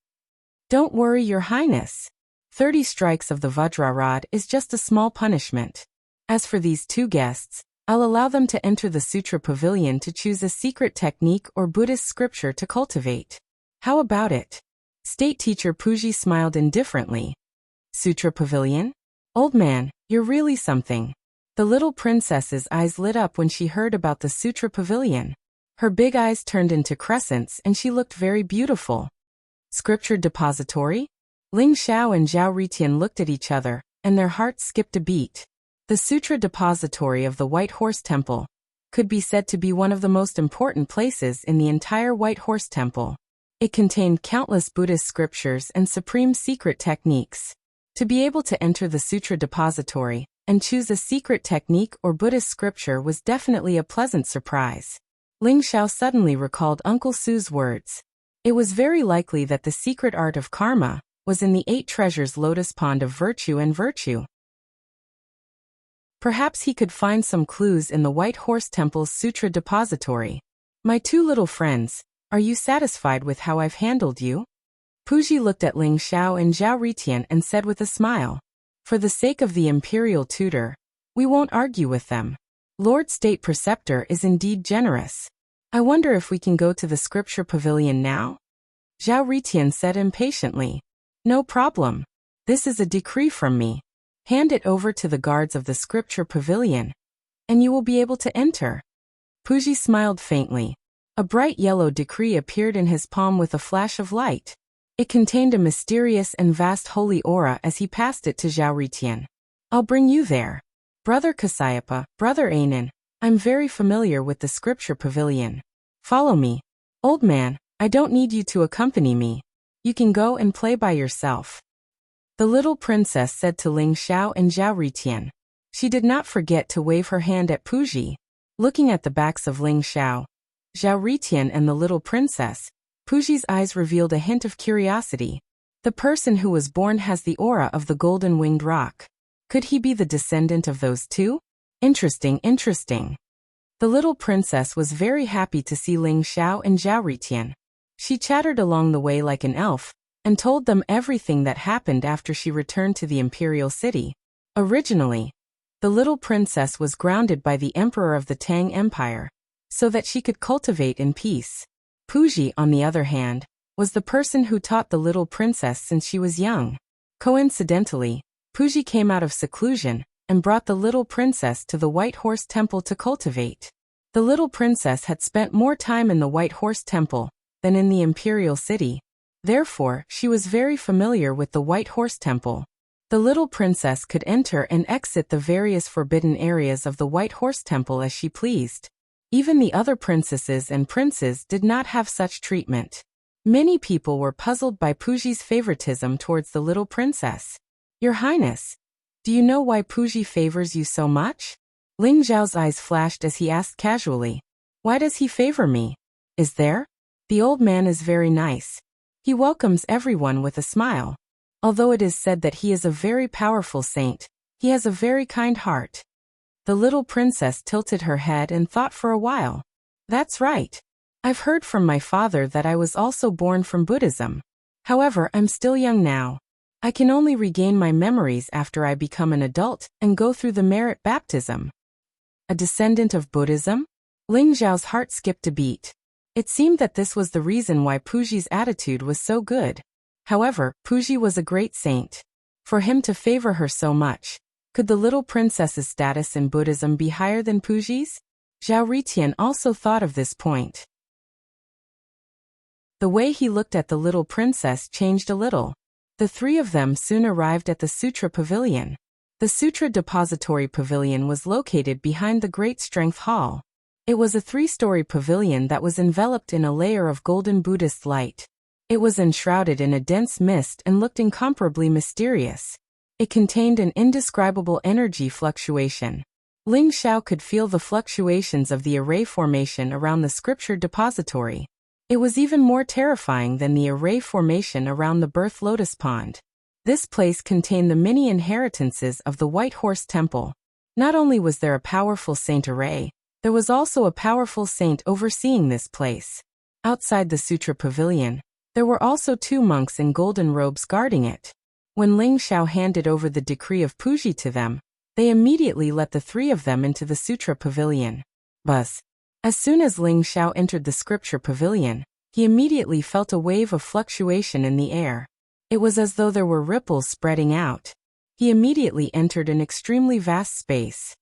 Don't worry, Your Highness. 30 strikes of the Vajra rod is just a small punishment. As for these two guests, I'll allow them to enter the Sutra Pavilion to choose a secret technique or Buddhist scripture to cultivate. How about it? State Teacher Puji smiled indifferently. Sutra Pavilion? Old man, you're really something. The little princess's eyes lit up when she heard about the Sutra Pavilion. Her big eyes turned into crescents and she looked very beautiful. Scripture depository? Ling Xiao and Zhao Ritian looked at each other, and their hearts skipped a beat. The Sutra Depository of the White Horse Temple could be said to be one of the most important places in the entire White Horse Temple. It contained countless Buddhist scriptures and supreme secret techniques. To be able to enter the Sutra Depository and choose a secret technique or Buddhist scripture was definitely a pleasant surprise. Ling Xiao suddenly recalled Uncle Su's words. It was very likely that the secret art of karma was in the 8 treasures lotus pond of virtue and virtue. Perhaps he could find some clues in the White Horse Temple's Sutra Depository. My two little friends, are you satisfied with how I've handled you? Puji looked at Ling Xiao and Zhao Ritian and said with a smile, "For the sake of the imperial tutor, we won't argue with them. Lord State Preceptor is indeed generous. I wonder if we can go to the scripture pavilion now?" Zhao Ritian said impatiently, "No problem. This is a decree from me. Hand it over to the guards of the scripture pavilion, and you will be able to enter." Puji smiled faintly. A bright yellow decree appeared in his palm with a flash of light. It contained a mysterious and vast holy aura as he passed it to Zhao Ritian. "I'll bring you there. Brother Kasayapa, Brother Anan, I'm very familiar with the scripture pavilion. Follow me." "Old man, I don't need you to accompany me. You can go and play by yourself," the little princess said to Ling Xiao and Zhao Ritian. She did not forget to wave her hand at Puji. Looking at the backs of Ling Xiao, Zhao Ritian and the little princess, Puji's eyes revealed a hint of curiosity. The person who was born has the aura of the golden-winged rock. Could he be the descendant of those two? Interesting. The little princess was very happy to see Ling Xiao and Zhao Ritian. She chattered along the way like an elf, and told them everything that happened after she returned to the imperial city. Originally, the little princess was grounded by the emperor of the Tang Empire, so that she could cultivate in peace. Puji, on the other hand, was the person who taught the little princess since she was young. Coincidentally, Puji came out of seclusion and brought the little princess to the White Horse Temple to cultivate. The little princess had spent more time in the White Horse Temple than in the imperial city. Therefore, she was very familiar with the White Horse Temple. The little princess could enter and exit the various forbidden areas of the White Horse Temple as she pleased. Even the other princesses and princes did not have such treatment. Many people were puzzled by Puji's favoritism towards the little princess. "Your Highness, do you know why Puji favors you so much?" Ling Zhao's eyes flashed as he asked casually. "Why does he favor me? Is there?" "The old man is very nice. He welcomes everyone with a smile. Although it is said that he is a very powerful saint, he has a very kind heart." The little princess tilted her head and thought for a while. "That's right. I've heard from my father that I was also born from Buddhism. However, I'm still young now. I can only regain my memories after I become an adult and go through the merit baptism." A descendant of Buddhism? Ling Zhao's heart skipped a beat. It seemed that this was the reason why Puji's attitude was so good. However, Puji was a great saint. For him to favor her so much, could the little princess's status in Buddhism be higher than Puji's? Zhao Ritian also thought of this point. The way he looked at the little princess changed a little. The three of them soon arrived at the Sutra Pavilion. The Sutra Depository Pavilion was located behind the Great Strength Hall. It was a 3-story pavilion that was enveloped in a layer of golden Buddhist light. It was enshrouded in a dense mist and looked incomparably mysterious. It contained an indescribable energy fluctuation. Ling Xiao could feel the fluctuations of the array formation around the scripture depository. It was even more terrifying than the array formation around the birth lotus pond. This place contained the many inheritances of the White Horse Temple. Not only was there a powerful saint array, there was also a powerful saint overseeing this place. Outside the Sutra Pavilion, there were also 2 monks in golden robes guarding it. When Ling Xiao handed over the decree of Puji to them, they immediately let the 3 of them into the Sutra Pavilion. Buzz. As soon as Ling Xiao entered the scripture pavilion, he immediately felt a wave of fluctuation in the air. It was as though there were ripples spreading out. He immediately entered an extremely vast space.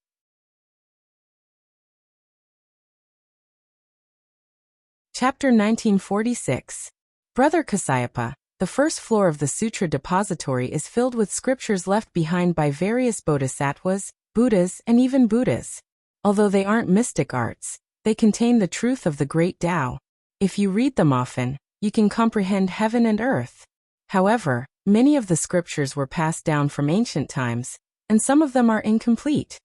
Chapter 1946. Brother Kasayapa, the first floor of the Sutra Depository is filled with scriptures left behind by various bodhisattvas, Buddhas, and even Buddhas. Although they aren't mystic arts, they contain the truth of the great Tao. If you read them often, you can comprehend heaven and earth. However, many of the scriptures were passed down from ancient times, and some of them are incomplete.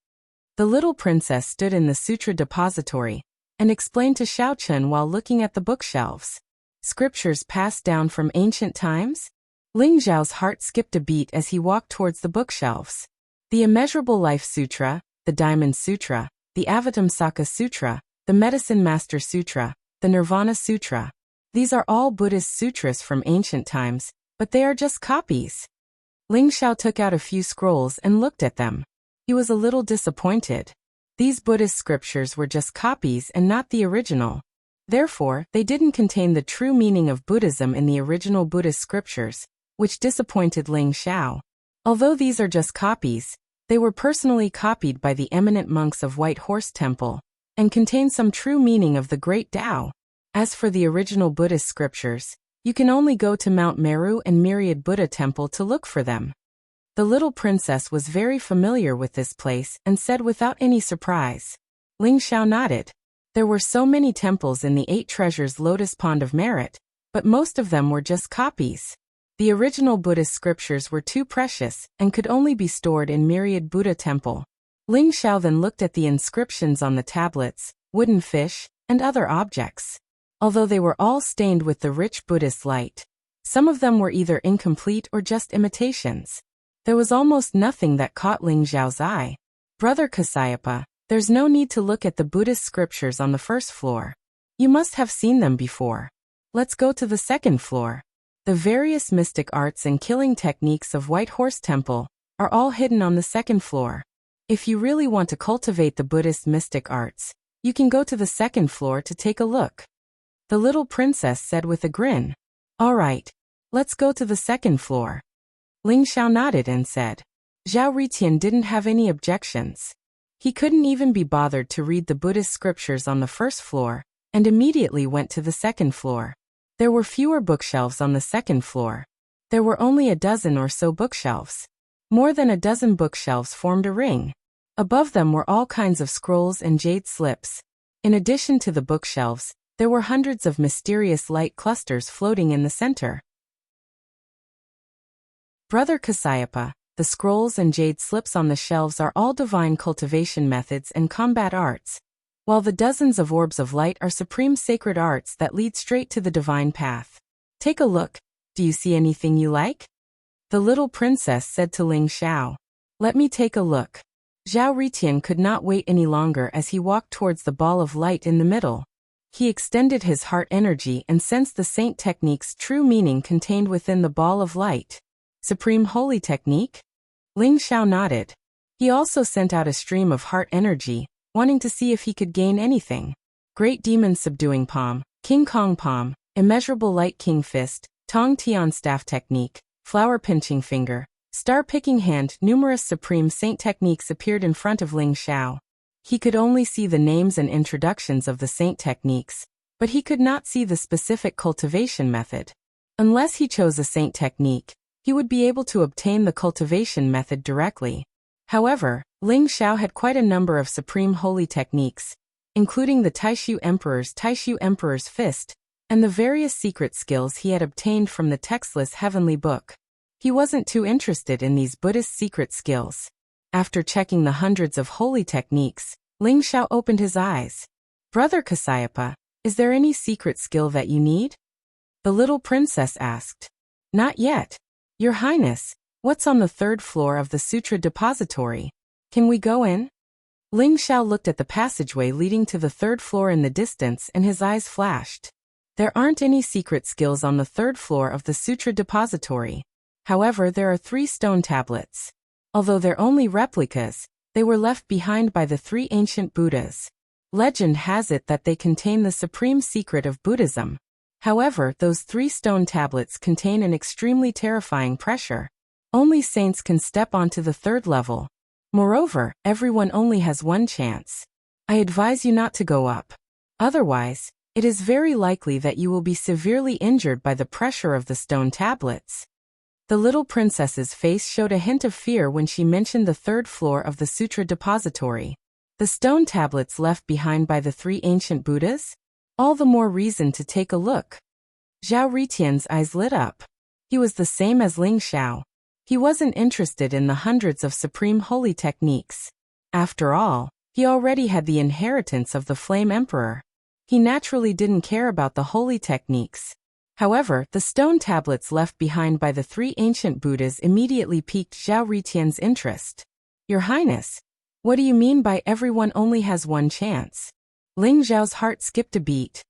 The little princess stood in the Sutra Depository and explained to Xiao Chun while looking at the bookshelves. Scriptures passed down from ancient times? Ling Zhao's heart skipped a beat as he walked towards the bookshelves. The Immeasurable Life Sutra, the Diamond Sutra, the Avatamsaka Sutra, the Medicine Master Sutra, the Nirvana Sutra. These are all Buddhist sutras from ancient times, but they are just copies. Ling Xiao took out a few scrolls and looked at them. He was a little disappointed. These Buddhist scriptures were just copies and not the original. Therefore, they didn't contain the true meaning of Buddhism in the original Buddhist scriptures, which disappointed Ling Xiao. Although these are just copies, they were personally copied by the eminent monks of White Horse Temple, and contain some true meaning of the Great Tao. As for the original Buddhist scriptures, you can only go to Mount Meru and Myriad Buddha Temple to look for them. The little princess was very familiar with this place and said without any surprise. Ling Xiao nodded. There were so many temples in the 8 Treasures Lotus Pond of Merit, but most of them were just copies. The original Buddhist scriptures were too precious and could only be stored in Myriad Buddha Temple. Ling Xiao then looked at the inscriptions on the tablets, wooden fish, and other objects. Although they were all stained with the rich Buddhist light, some of them were either incomplete or just imitations. There was almost nothing that caught Ling Xiao's eye. Brother Kasayapa, there's no need to look at the Buddhist scriptures on the first floor. You must have seen them before. Let's go to the second floor. The various mystic arts and killing techniques of White Horse Temple are all hidden on the second floor. If you really want to cultivate the Buddhist mystic arts, you can go to the second floor to take a look. The little princess said with a grin. All right, let's go to the second floor. Ling Xiao nodded and said. Zhao Ritian didn't have any objections. He couldn't even be bothered to read the Buddhist scriptures on the first floor, and immediately went to the second floor. There were fewer bookshelves on the second floor. There were only a dozen or so bookshelves. More than a dozen bookshelves formed a ring. Above them were all kinds of scrolls and jade slips. In addition to the bookshelves, there were hundreds of mysterious light clusters floating in the center. Brother Kasayapa, the scrolls and jade slips on the shelves are all divine cultivation methods and combat arts, while the dozens of orbs of light are supreme sacred arts that lead straight to the divine path. Take a look. Do you see anything you like? The little princess said to Ling Xiao. Let me take a look. Zhao Ritian could not wait any longer as he walked towards the ball of light in the middle. He extended his heart energy and sensed the saint technique's true meaning contained within the ball of light. Supreme Holy Technique? Ling Xiao nodded. He also sent out a stream of heart energy, wanting to see if he could gain anything. Great Demon Subduing Palm, King Kong Palm, Immeasurable Light King Fist, Tong Tian Staff Technique, Flower Pinching Finger, Star Picking Hand. Numerous Supreme Saint techniques appeared in front of Ling Xiao. He could only see the names and introductions of the saint techniques, but he could not see the specific cultivation method. Unless he chose a saint technique, he would be able to obtain the cultivation method directly. However, Ling Xiao had quite a number of supreme holy techniques, including the Taishu Emperor's Fist, and the various secret skills he had obtained from the textless heavenly book. He wasn't too interested in these Buddhist secret skills. After checking the hundreds of holy techniques, Ling Xiao opened his eyes. Brother Kasayapa, is there any secret skill that you need? The little princess asked. Not yet. Your Highness, what's on the third floor of the Sutra Depository? Can we go in? Ling Xiao looked at the passageway leading to the third floor in the distance and his eyes flashed. There aren't any secret skills on the third floor of the Sutra Depository. However, there are 3 stone tablets. Although they're only replicas, they were left behind by the 3 ancient Buddhas. Legend has it that they contain the supreme secret of Buddhism. However, those 3 stone tablets contain an extremely terrifying pressure. Only saints can step onto the 3rd level. Moreover, everyone only has one chance. I advise you not to go up. Otherwise, it is very likely that you will be severely injured by the pressure of the stone tablets. The little princess's face showed a hint of fear when she mentioned the 3rd floor of the Sutra Depository. The stone tablets left behind by the 3 ancient Buddhas? All the more reason to take a look. Zhao Ritian's eyes lit up. He was the same as Ling Xiao. He wasn't interested in the hundreds of supreme holy techniques. After all, he already had the inheritance of the Flame Emperor. He naturally didn't care about the holy techniques. However, the stone tablets left behind by the 3 ancient Buddhas immediately piqued Zhao Ritian's interest. Your Highness, what do you mean by everyone only has one chance? Ling Zhao's heart skipped a beat.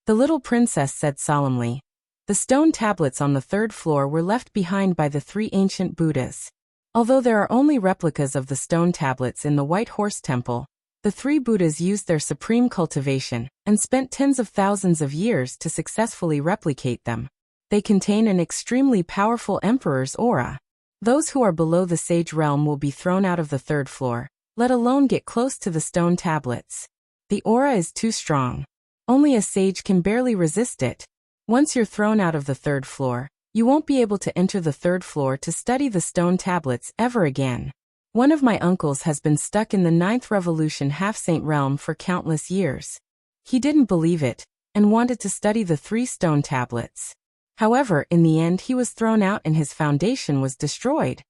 The little princess said solemnly. The stone tablets on the third floor were left behind by the 3 ancient Buddhas. Although there are only replicas of the stone tablets in the White Horse Temple, the 3 Buddhas used their supreme cultivation and spent tens of thousands of years to successfully replicate them. They contain an extremely powerful emperor's aura. Those who are below the sage realm will be thrown out of the third floor, let alone get close to the stone tablets. The aura is too strong. Only a sage can barely resist it. Once you're thrown out of the third floor, you won't be able to enter the third floor to study the stone tablets ever again. One of my uncles has been stuck in the 9th Revolution half-saint realm for countless years. He didn't believe it, and wanted to study the 3 stone tablets. However, in the end he was thrown out and his foundation was destroyed.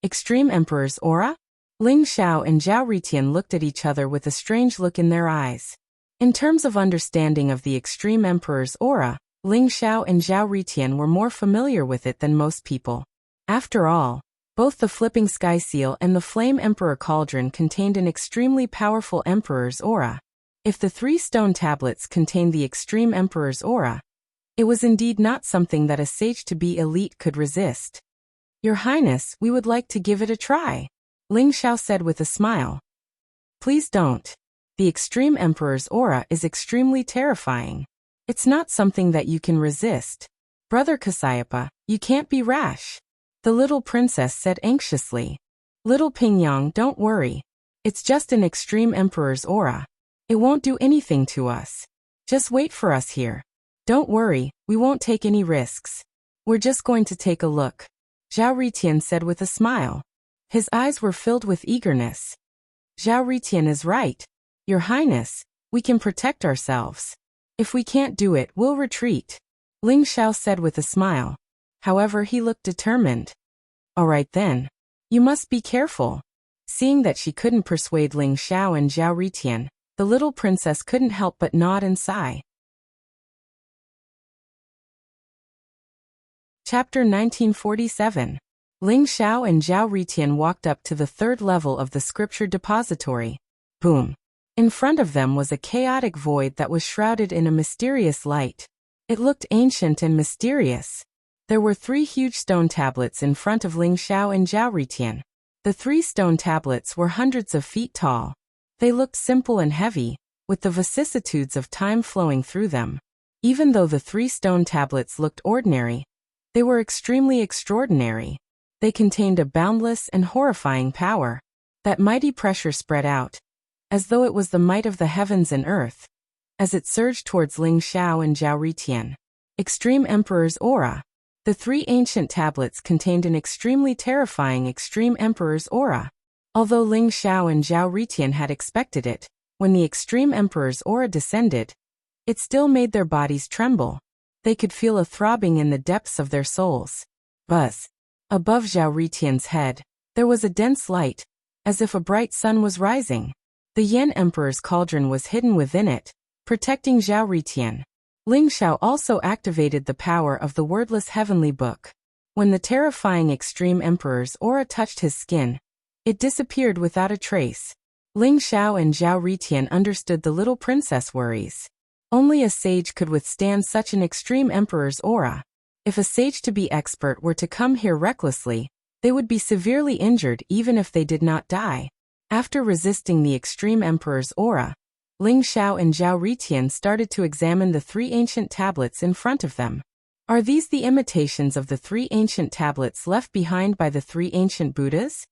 Extreme Emperor's aura? Ling Xiao and Zhao Ritian looked at each other with a strange look in their eyes. In terms of understanding of the Extreme Emperor's aura, Ling Xiao and Zhao Ritian were more familiar with it than most people. After all, both the Flipping Sky Seal and the Flame Emperor Cauldron contained an extremely powerful Emperor's aura. If the 3 stone tablets contained the Extreme Emperor's aura, it was indeed not something that a sage-to-be elite could resist. Your Highness, we would like to give it a try, Ling Xiao said with a smile. Please don't. The Extreme Emperor's aura is extremely terrifying. It's not something that you can resist. Brother Kasayapa, you can't be rash, the little princess said anxiously. Little Pingyang, don't worry. It's just an Extreme Emperor's aura. It won't do anything to us. Just wait for us here. Don't worry, we won't take any risks. We're just going to take a look, Zhao Ritian said with a smile. His eyes were filled with eagerness. Zhao Ritian is right. Your Highness, we can protect ourselves. If we can't do it, we'll retreat, Ling Xiao said with a smile. However, he looked determined. All right then. You must be careful. Seeing that she couldn't persuade Ling Xiao and Zhao Ritian, the little princess couldn't help but nod and sigh. Chapter 1947. Ling Xiao and Zhao Ritian walked up to the 3rd level of the scripture depository. Boom. In front of them was a chaotic void that was shrouded in a mysterious light. It looked ancient and mysterious. There were 3 huge stone tablets in front of Ling Xiao and Zhao Ritian. The 3 stone tablets were hundreds of feet tall. They looked simple and heavy, with the vicissitudes of time flowing through them. Even though the 3 stone tablets looked ordinary, they were extremely extraordinary. They contained a boundless and horrifying power. That mighty pressure spread out, as though it was the might of the heavens and earth, as it surged towards Ling Xiao and Zhao Ritian. Extreme Emperor's aura. The 3 ancient tablets contained an extremely terrifying Extreme Emperor's aura. Although Ling Xiao and Zhao Ritian had expected it, when the Extreme Emperor's aura descended, it still made their bodies tremble. They could feel a throbbing in the depths of their souls. Buzz. Above Zhao Ritian's head, there was a dense light, as if a bright sun was rising. The Yen Emperor's cauldron was hidden within it, protecting Zhao Ritian. Ling Xiao also activated the power of the wordless heavenly book. When the terrifying Extreme Emperor's aura touched his skin, it disappeared without a trace. Ling Xiao and Zhao Ritian understood the little princess' worries. Only a sage could withstand such an Extreme Emperor's aura. If a sage-to-be expert were to come here recklessly, they would be severely injured even if they did not die. After resisting the Extreme Emperor's aura, Ling Xiao and Zhao Ritian started to examine the 3 ancient tablets in front of them. Are these the imitations of the 3 ancient tablets left behind by the 3 ancient Buddhas?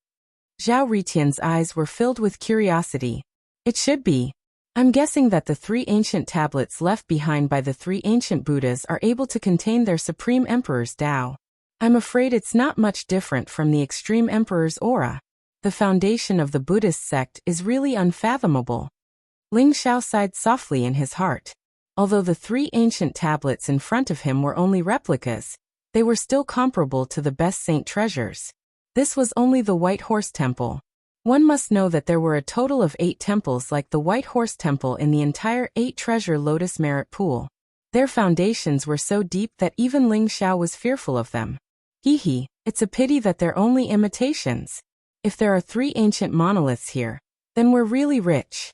Zhao Ritian's eyes were filled with curiosity. It should be. I'm guessing that the 3 ancient tablets left behind by the 3 ancient Buddhas are able to contain their Supreme Emperor's Tao. I'm afraid it's not much different from the Extreme Emperor's aura. The foundation of the Buddhist sect is really unfathomable. Ling Xiao sighed softly in his heart. Although the 3 ancient tablets in front of him were only replicas, they were still comparable to the best saint treasures. This was only the White Horse Temple. One must know that there were a total of 8 temples like the White Horse Temple in the entire 8 treasure lotus merit pool. Their foundations were so deep that even Ling Xiao was fearful of them. Hee, it's a pity that they're only imitations. If there are 3 ancient monoliths here, then we're really rich.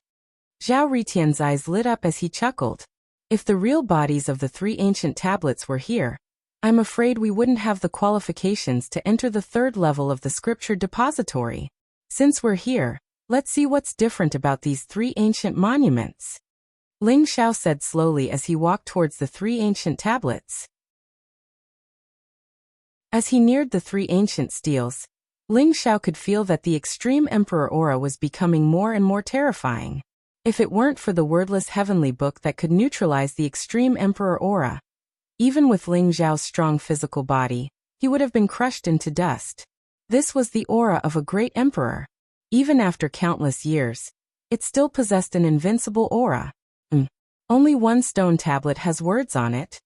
Zhao Ritian's eyes lit up as he chuckled. If the real bodies of the 3 ancient tablets were here, I'm afraid we wouldn't have the qualifications to enter the 3rd level of the scripture depository. Since we're here, let's see what's different about these 3 ancient monuments. Ling Xiao said slowly as he walked towards the 3 ancient tablets. As he neared the 3 ancient steles, Ling Xiao could feel that the extreme emperor aura was becoming more and more terrifying. If it weren't for the wordless heavenly book that could neutralize the extreme emperor aura, even with Ling Xiao's strong physical body, he would have been crushed into dust. This was the aura of a great emperor. Even after countless years, it still possessed an invincible aura. Only one stone tablet has words on it.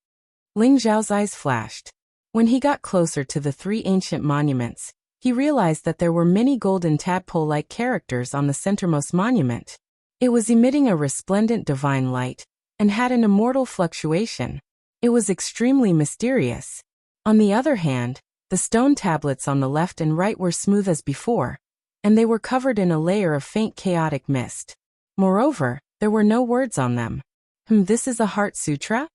Ling Xiao's eyes flashed. When he got closer to the 3 ancient monuments, he realized that there were many golden tadpole-like characters on the centermost monument. It was emitting a resplendent divine light, and had an immortal fluctuation. It was extremely mysterious. On the other hand, the stone tablets on the left and right were smooth as before, and they were covered in a layer of faint chaotic mist. Moreover, there were no words on them. This is a heart sutra?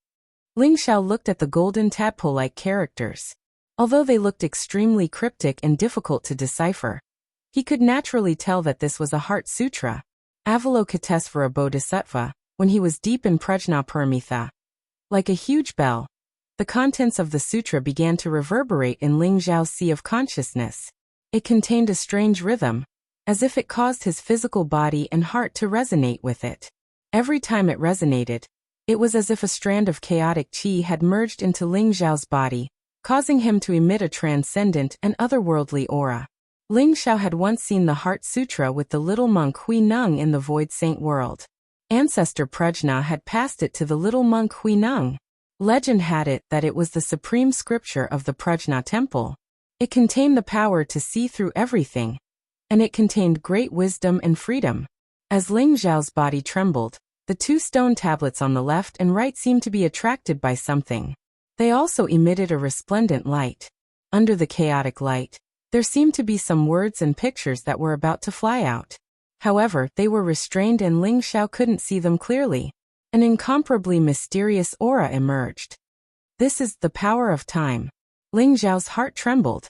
Ling Xiao looked at the golden tadpole-like characters. Although they looked extremely cryptic and difficult to decipher, he could naturally tell that this was a heart sutra. Avalokitesvara Bodhisattva, when he was deep in Prajnaparamita. Like a huge bell, the contents of the sutra began to reverberate in Ling Xiao's sea of consciousness. It contained a strange rhythm, as if it caused his physical body and heart to resonate with it. Every time it resonated, it was as if a strand of chaotic qi had merged into Ling Xiao's body, causing him to emit a transcendent and otherworldly aura. Ling Xiao had once seen the Heart Sutra with the little monk Hui Neng in the Void Saint world. Ancestor Prajna had passed it to the little monk Hui Neng. Legend had it that it was the supreme scripture of the Prajna temple. It contained the power to see through everything, and it contained great wisdom and freedom. As Ling Xiao's body trembled, the 2 stone tablets on the left and right seemed to be attracted by something. They also emitted a resplendent light. Under the chaotic light, there seemed to be some words and pictures that were about to fly out. However, they were restrained and Ling Xiao couldn't see them clearly. An incomparably mysterious aura emerged. This is the power of time. Ling Xiao's heart trembled.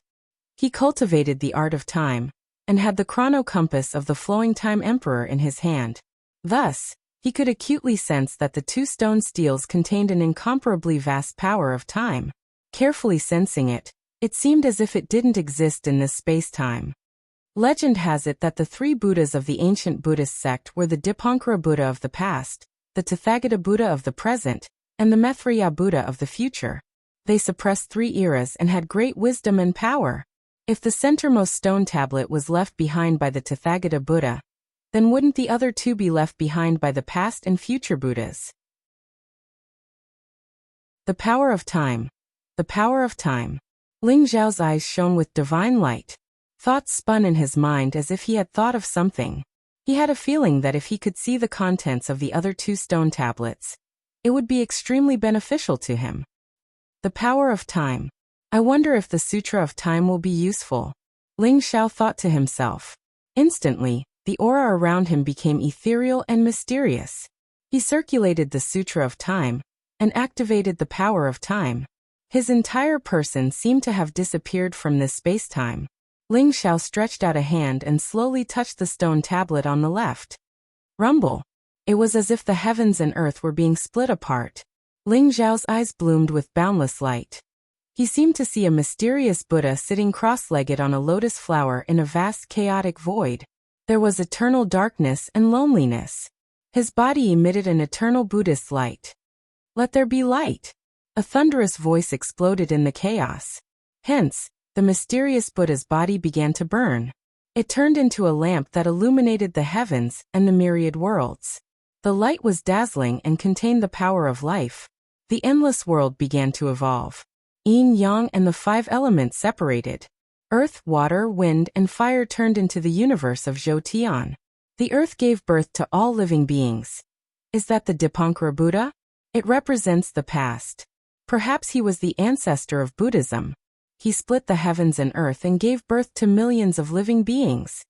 He cultivated the art of time, and had the chronocompass of the flowing time emperor in his hand. Thus, he could acutely sense that the 2 stone steles contained an incomparably vast power of time. Carefully sensing it, it seemed as if it didn't exist in this space-time. Legend has it that the 3 Buddhas of the ancient Buddhist sect were the Dipankara Buddha of the past, the Tathagata Buddha of the present, and the Maitreya Buddha of the future. They suppressed 3 eras and had great wisdom and power. If the centermost stone tablet was left behind by the Tathagata Buddha, then wouldn't the other 2 be left behind by the past and future Buddhas? The power of time. The power of time. Ling Xiao's eyes shone with divine light. Thoughts spun in his mind as if he had thought of something. He had a feeling that if he could see the contents of the other 2 stone tablets, it would be extremely beneficial to him. The power of time. I wonder if the Sutra of Time will be useful. Ling Xiao thought to himself. Instantly, the aura around him became ethereal and mysterious. He circulated the Sutra of Time, and activated the power of time. His entire person seemed to have disappeared from this space-time. Ling Xiao stretched out a hand and slowly touched the stone tablet on the left. Rumble. It was as if the heavens and earth were being split apart. Ling Xiao's eyes bloomed with boundless light. He seemed to see a mysterious Buddha sitting cross-legged on a lotus flower in a vast chaotic void. There was eternal darkness and loneliness. His body emitted an eternal Buddhist light. Let there be light. A thunderous voice exploded in the chaos. Hence, the mysterious Buddha's body began to burn. It turned into a lamp that illuminated the heavens and the myriad worlds. The light was dazzling and contained the power of life. The endless world began to evolve. Yin, Yang, and the 5 elements separated. Earth, water, wind, and fire turned into the universe of Zhoutian. The earth gave birth to all living beings. Is that the Dipankara Buddha? It represents the past. Perhaps he was the ancestor of Buddhism. He split the heavens and earth and gave birth to millions of living beings.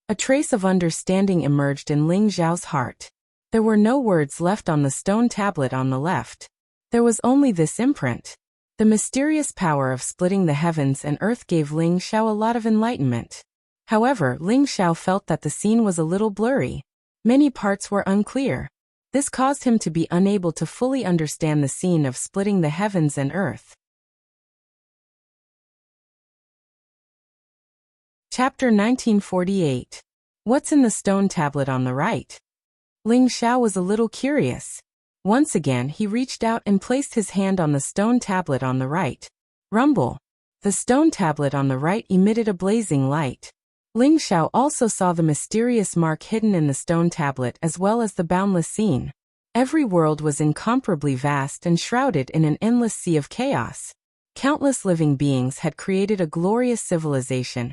A trace of understanding emerged in Ling Xiao's heart. There were no words left on the stone tablet on the left. There was only this imprint. The mysterious power of splitting the heavens and earth gave Ling Xiao a lot of enlightenment. However, Ling Xiao felt that the scene was a little blurry. Many parts were unclear. This caused him to be unable to fully understand the scene of splitting the heavens and earth. Chapter 1948. What's in the stone tablet on the right? Ling Xiao was a little curious. Once again he reached out and placed his hand on the stone tablet on the right. Rumble. The stone tablet on the right emitted a blazing light. Ling Xiao also saw the mysterious mark hidden in the stone tablet as well as the boundless scene. Every world was incomparably vast and shrouded in an endless sea of chaos. Countless living beings had created a glorious civilization,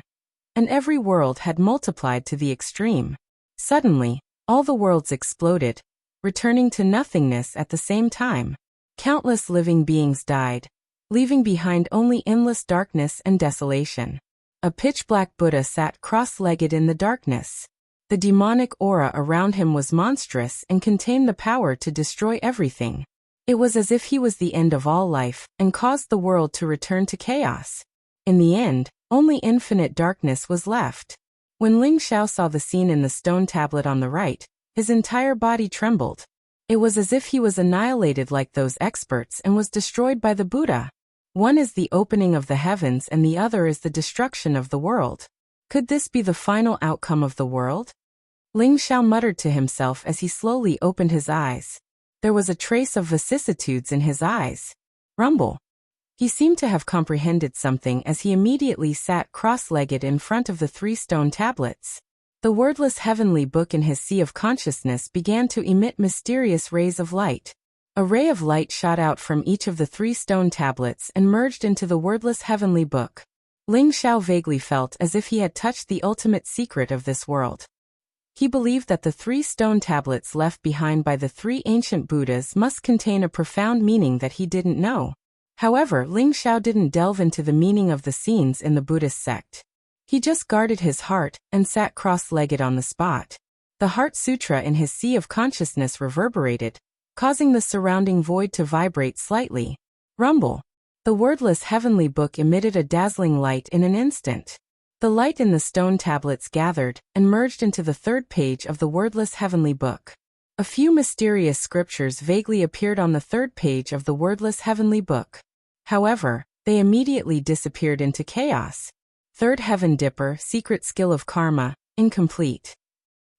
and every world had multiplied to the extreme. Suddenly, all the worlds exploded, returning to nothingness at the same time. Countless living beings died, leaving behind only endless darkness and desolation. A pitch-black Buddha sat cross-legged in the darkness. The demonic aura around him was monstrous and contained the power to destroy everything. It was as if he was the end of all life and caused the world to return to chaos. In the end, only infinite darkness was left. When Ling Xiao saw the scene in the stone tablet on the right, his entire body trembled. It was as if he was annihilated like those experts and was destroyed by the Buddha. One is the opening of the heavens and the other is the destruction of the world. Could this be the final outcome of the world? Ling Xiao muttered to himself as he slowly opened his eyes. There was a trace of vicissitudes in his eyes. Rumble. He seemed to have comprehended something as he immediately sat cross-legged in front of the 3 stone tablets. The wordless heavenly book in his sea of consciousness began to emit mysterious rays of light. A ray of light shot out from each of the 3 stone tablets and merged into the wordless heavenly book. Ling Xiao vaguely felt as if he had touched the ultimate secret of this world. He believed that the 3 stone tablets left behind by the 3 ancient Buddhas must contain a profound meaning that he didn't know. However, Ling Xiao didn't delve into the meaning of the scenes in the Buddhist sect. He just guarded his heart and sat cross-legged on the spot. The Heart Sutra in his sea of consciousness reverberated, causing the surrounding void to vibrate slightly. Rumble. The wordless heavenly book emitted a dazzling light in an instant. The light in the stone tablets gathered and merged into the 3rd page of the wordless heavenly book. A few mysterious scriptures vaguely appeared on the 3rd page of the wordless heavenly book. However, they immediately disappeared into chaos. 3rd Heaven Dipper, Secret Skill of Karma, incomplete.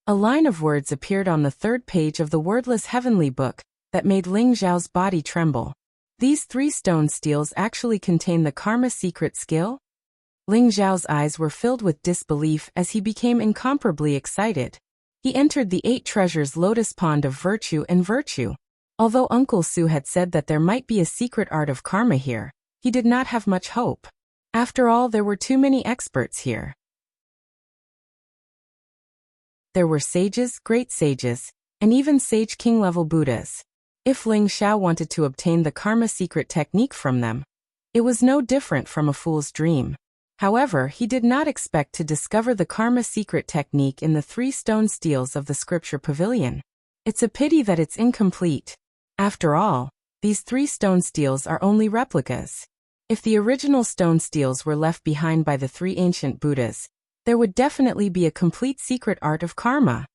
A line of words appeared on the 3rd page of the wordless heavenly book that made Ling Xiao's body tremble. These 3 stone steels actually contain the Karma secret skill? Ling Xiao's eyes were filled with disbelief as he became incomparably excited. He entered the 8 treasures lotus pond of virtue and virtue. Although Uncle Su had said that there might be a secret art of karma here, he did not have much hope. After all, there were too many experts here. There were sages, great sages, and even sage king-level Buddhas. If Ling Xiao wanted to obtain the karma secret technique from them, it was no different from a fool's dream. However, he did not expect to discover the karma secret technique in the 3 stone steels of the scripture pavilion. It's a pity that it's incomplete. After all, these 3 stone steels are only replicas. If the original stone steels were left behind by the 3 ancient Buddhas, there would definitely be a complete secret art of karma.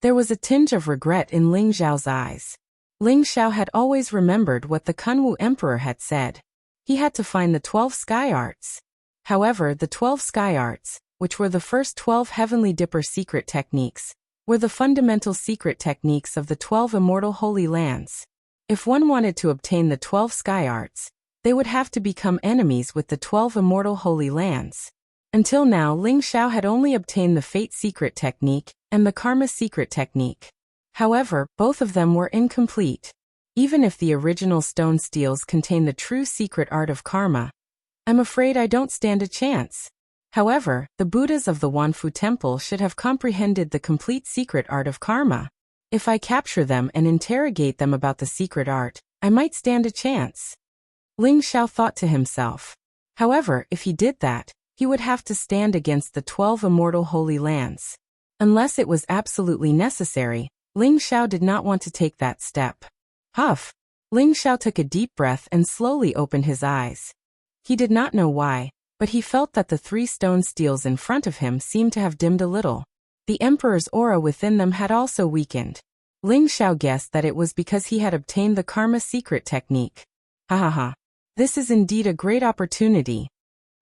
There was a tinge of regret in Ling Xiao's eyes. Ling Xiao had always remembered what the Kunwu Emperor had said. He had to find the 12 sky arts. However, the 12 sky arts, which were the first 12 heavenly dipper secret techniques, were the fundamental secret techniques of the 12 immortal holy lands. If one wanted to obtain the 12 sky arts, they would have to become enemies with the 12 immortal holy lands. Until now, Ling Xiao had only obtained the fate secret technique and the karma secret technique. However, both of them were incomplete. Even if the original stone steels contain the true secret art of karma, I'm afraid I don't stand a chance. However, the Buddhas of the Wanfu Temple should have comprehended the complete secret art of karma. If I capture them and interrogate them about the secret art, I might stand a chance. Ling Xiao thought to himself. However, if he did that, he would have to stand against the 12 immortal holy lands. Unless it was absolutely necessary, Ling Xiao did not want to take that step. Huff! Ling Xiao took a deep breath and slowly opened his eyes. He did not know why, but he felt that the 3 stone steels in front of him seemed to have dimmed a little. The Emperor's aura within them had also weakened. Ling Xiao guessed that it was because he had obtained the Karma secret technique. Ha ha ha. This is indeed a great opportunity.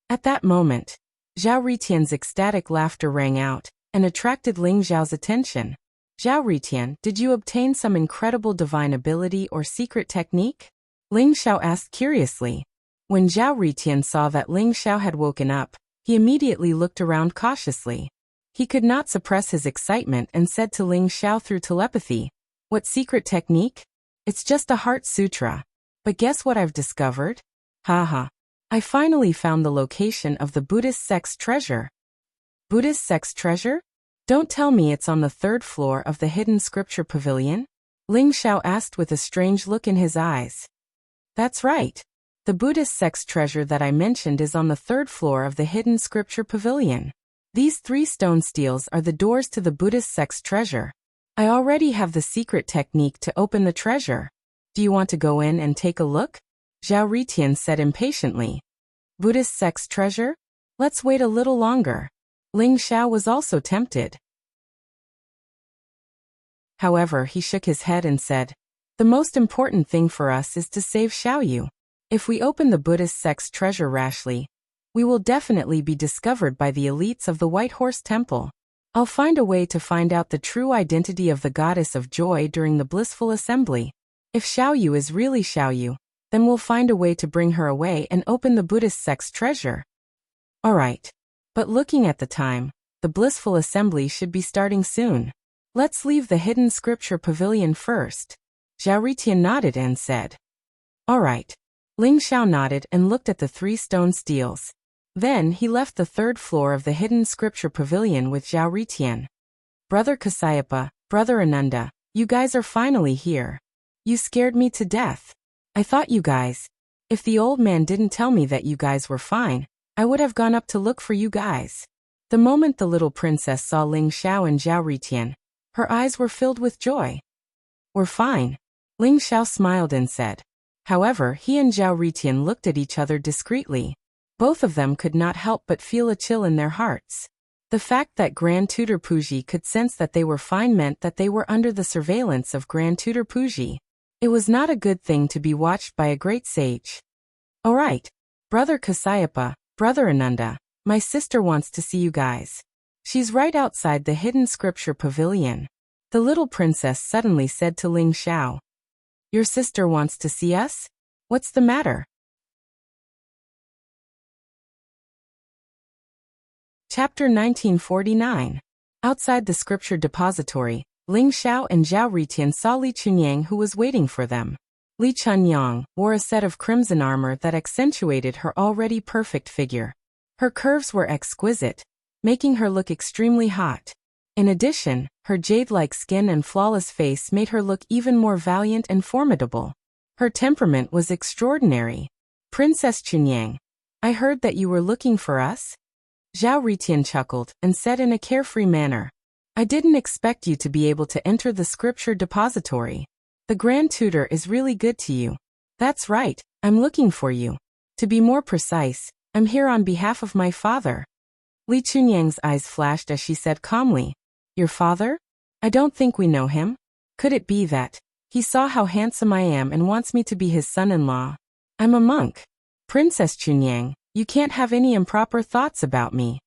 At that moment, Zhao Ritian's ecstatic laughter rang out and attracted Ling Xiao's attention. Zhao Ritian, did you obtain some incredible divine ability or secret technique? Ling Xiao asked curiously. When Zhao Ritian saw that Ling Xiao had woken up, he immediately looked around cautiously. He could not suppress his excitement and said to Ling Xiao through telepathy, "What secret technique? It's just a heart sutra. But guess what I've discovered? Haha. I finally found the location of the Buddhist sex treasure." Buddhist sex treasure? Don't tell me it's on the 3rd floor of the hidden scripture pavilion? Ling Xiao asked with a strange look in his eyes. That's right. The Buddhist sex treasure that I mentioned is on the 3rd floor of the hidden scripture pavilion. These 3 stone steels are the doors to the Buddhist sex treasure. I already have the secret technique to open the treasure. Do you want to go in and take a look? Zhao Ritian said impatiently. Buddhist sex treasure? Let's wait a little longer. Ling Xiao was also tempted. However, he shook his head and said, the most important thing for us is to save Xiaoyu. If we open the Buddhist sex treasure rashly, we will definitely be discovered by the elites of the White Horse Temple. I'll find a way to find out the true identity of the goddess of joy during the blissful assembly. If Xiaoyu is really Xiaoyu, then we'll find a way to bring her away and open the Buddhist sex treasure. Alright. But looking at the time, the blissful assembly should be starting soon. Let's leave the hidden scripture pavilion first. Zhao Ritian nodded and said. Alright. Ling Xiao nodded and looked at the 3 stone steels. Then he left the 3rd floor of the hidden scripture pavilion with Zhao Ritian. Brother Kasayapa, Brother Ananda, you guys are finally here. You scared me to death. I thought you guys. If the old man didn't tell me that you guys were fine, I would have gone up to look for you guys. The moment the little princess saw Ling Xiao and Zhao Ritian, her eyes were filled with joy. We're fine. Ling Xiao smiled and said. However, he and Zhao Ritian looked at each other discreetly. Both of them could not help but feel a chill in their hearts. The fact that Grand Tutor Puji could sense that they were fine meant that they were under the surveillance of Grand Tutor Puji. It was not a good thing to be watched by a great sage. Alright. Brother Kasayapa, Brother Ananda, my sister wants to see you guys. She's right outside the hidden scripture pavilion. The little princess suddenly said to Ling Xiao. Your sister wants to see us? What's the matter? Chapter 1949. Outside the scripture depository, Ling Xiao and Zhao Ritian saw Li Chunyang who was waiting for them. Li Chunyang wore a set of crimson armor that accentuated her already perfect figure. Her curves were exquisite, making her look extremely hot. In addition, her jade-like skin and flawless face made her look even more valiant and formidable. Her temperament was extraordinary. Princess Chunyang, I heard that you were looking for us? Zhao Ritian chuckled and said in a carefree manner. I didn't expect you to be able to enter the scripture depository. The Grand Tutor is really good to you. That's right, I'm looking for you. To be more precise, I'm here on behalf of my father. Li Chunyang's eyes flashed as she said calmly, Your father? I don't think we know him. Could it be that he saw how handsome I am and wants me to be his son-in-law? I'm a monk. Princess Chunyang, you can't have any improper thoughts about me.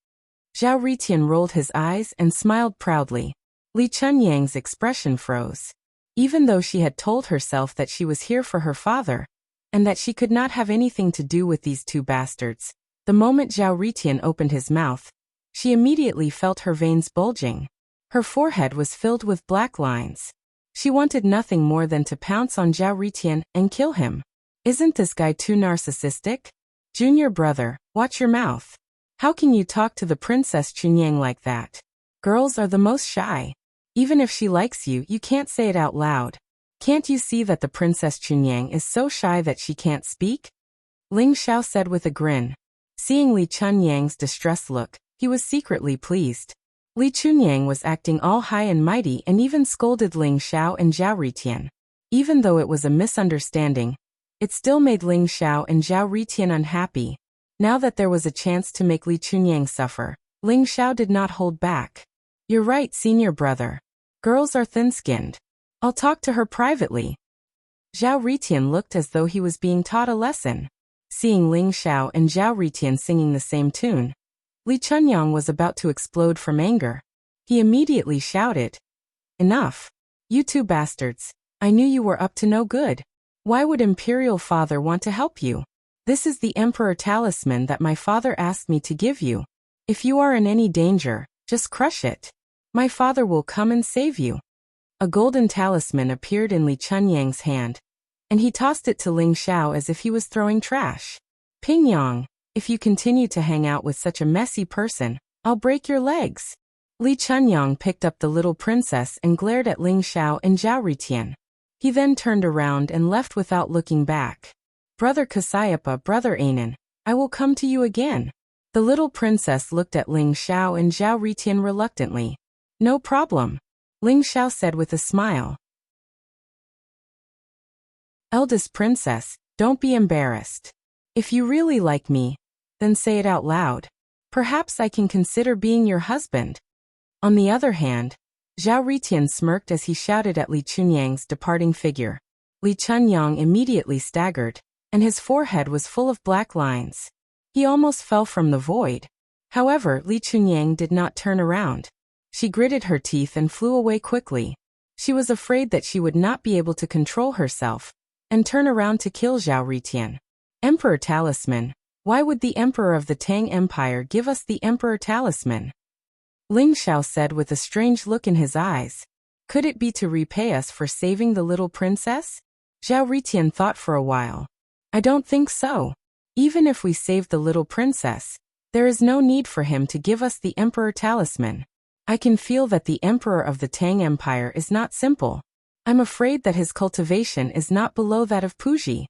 Zhao Ritian rolled his eyes and smiled proudly. Li Chunyang's expression froze. Even though she had told herself that she was here for her father, and that she could not have anything to do with these 2 bastards, the moment Zhao Ritian opened his mouth, she immediately felt her veins bulging. Her forehead was filled with black lines. She wanted nothing more than to pounce on Zhao Ritian and kill him. Isn't this guy too narcissistic? Junior brother, watch your mouth. How can you talk to the Princess Chunyang like that? Girls are the most shy. Even if she likes you, you can't say it out loud. Can't you see that the Princess Chunyang is so shy that she can't speak? Ling Xiao said with a grin. Seeing Li Chunyang's distressed look, he was secretly pleased. Li Chunyang was acting all high and mighty and even scolded Ling Xiao and Zhao Ritian. Even though it was a misunderstanding, it still made Ling Xiao and Zhao Ritian unhappy. Now that there was a chance to make Li Chunyang suffer, Ling Xiao did not hold back. You're right, senior brother. Girls are thin-skinned. I'll talk to her privately. Zhao Ritian looked as though he was being taught a lesson. Seeing Ling Xiao and Zhao Ritian singing the same tune, Li Chunyang was about to explode from anger. He immediately shouted, "Enough! You two bastards! I knew you were up to no good. Why would Imperial Father want to help you? This is the Emperor Talisman that my father asked me to give you. If you are in any danger, just crush it. My father will come and save you." A golden talisman appeared in Li Chunyang's hand, and he tossed it to Ling Xiao as if he was throwing trash. "Pingyang, if you continue to hang out with such a messy person, I'll break your legs." Li Chunyang picked up the little princess and glared at Ling Xiao and Zhao Ritian. He then turned around and left without looking back. "Brother Kasayapa, Brother Anan, I will come to you again." The little princess looked at Ling Xiao and Zhao Ritian reluctantly. "No problem," Ling Xiao said with a smile. "Eldest princess, don't be embarrassed. If you really like me, then say it out loud. Perhaps I can consider being your husband." On the other hand, Zhao Ritian smirked as he shouted at Li Chunyang's departing figure. Li Chunyang immediately staggered, and his forehead was full of black lines. He almost fell from the void. However, Li Chunyang did not turn around. She gritted her teeth and flew away quickly. She was afraid that she would not be able to control herself and turn around to kill Zhao Ritian. Emperor Talisman. Why would the Emperor of the Tang Empire give us the Emperor Talisman? Ling Xiao said with a strange look in his eyes. Could it be to repay us for saving the little princess? Zhao Ritian thought for a while. I don't think so. Even if we saved the little princess, there is no need for him to give us the Emperor Talisman. I can feel that the Emperor of the Tang Empire is not simple. I'm afraid that his cultivation is not below that of Puji.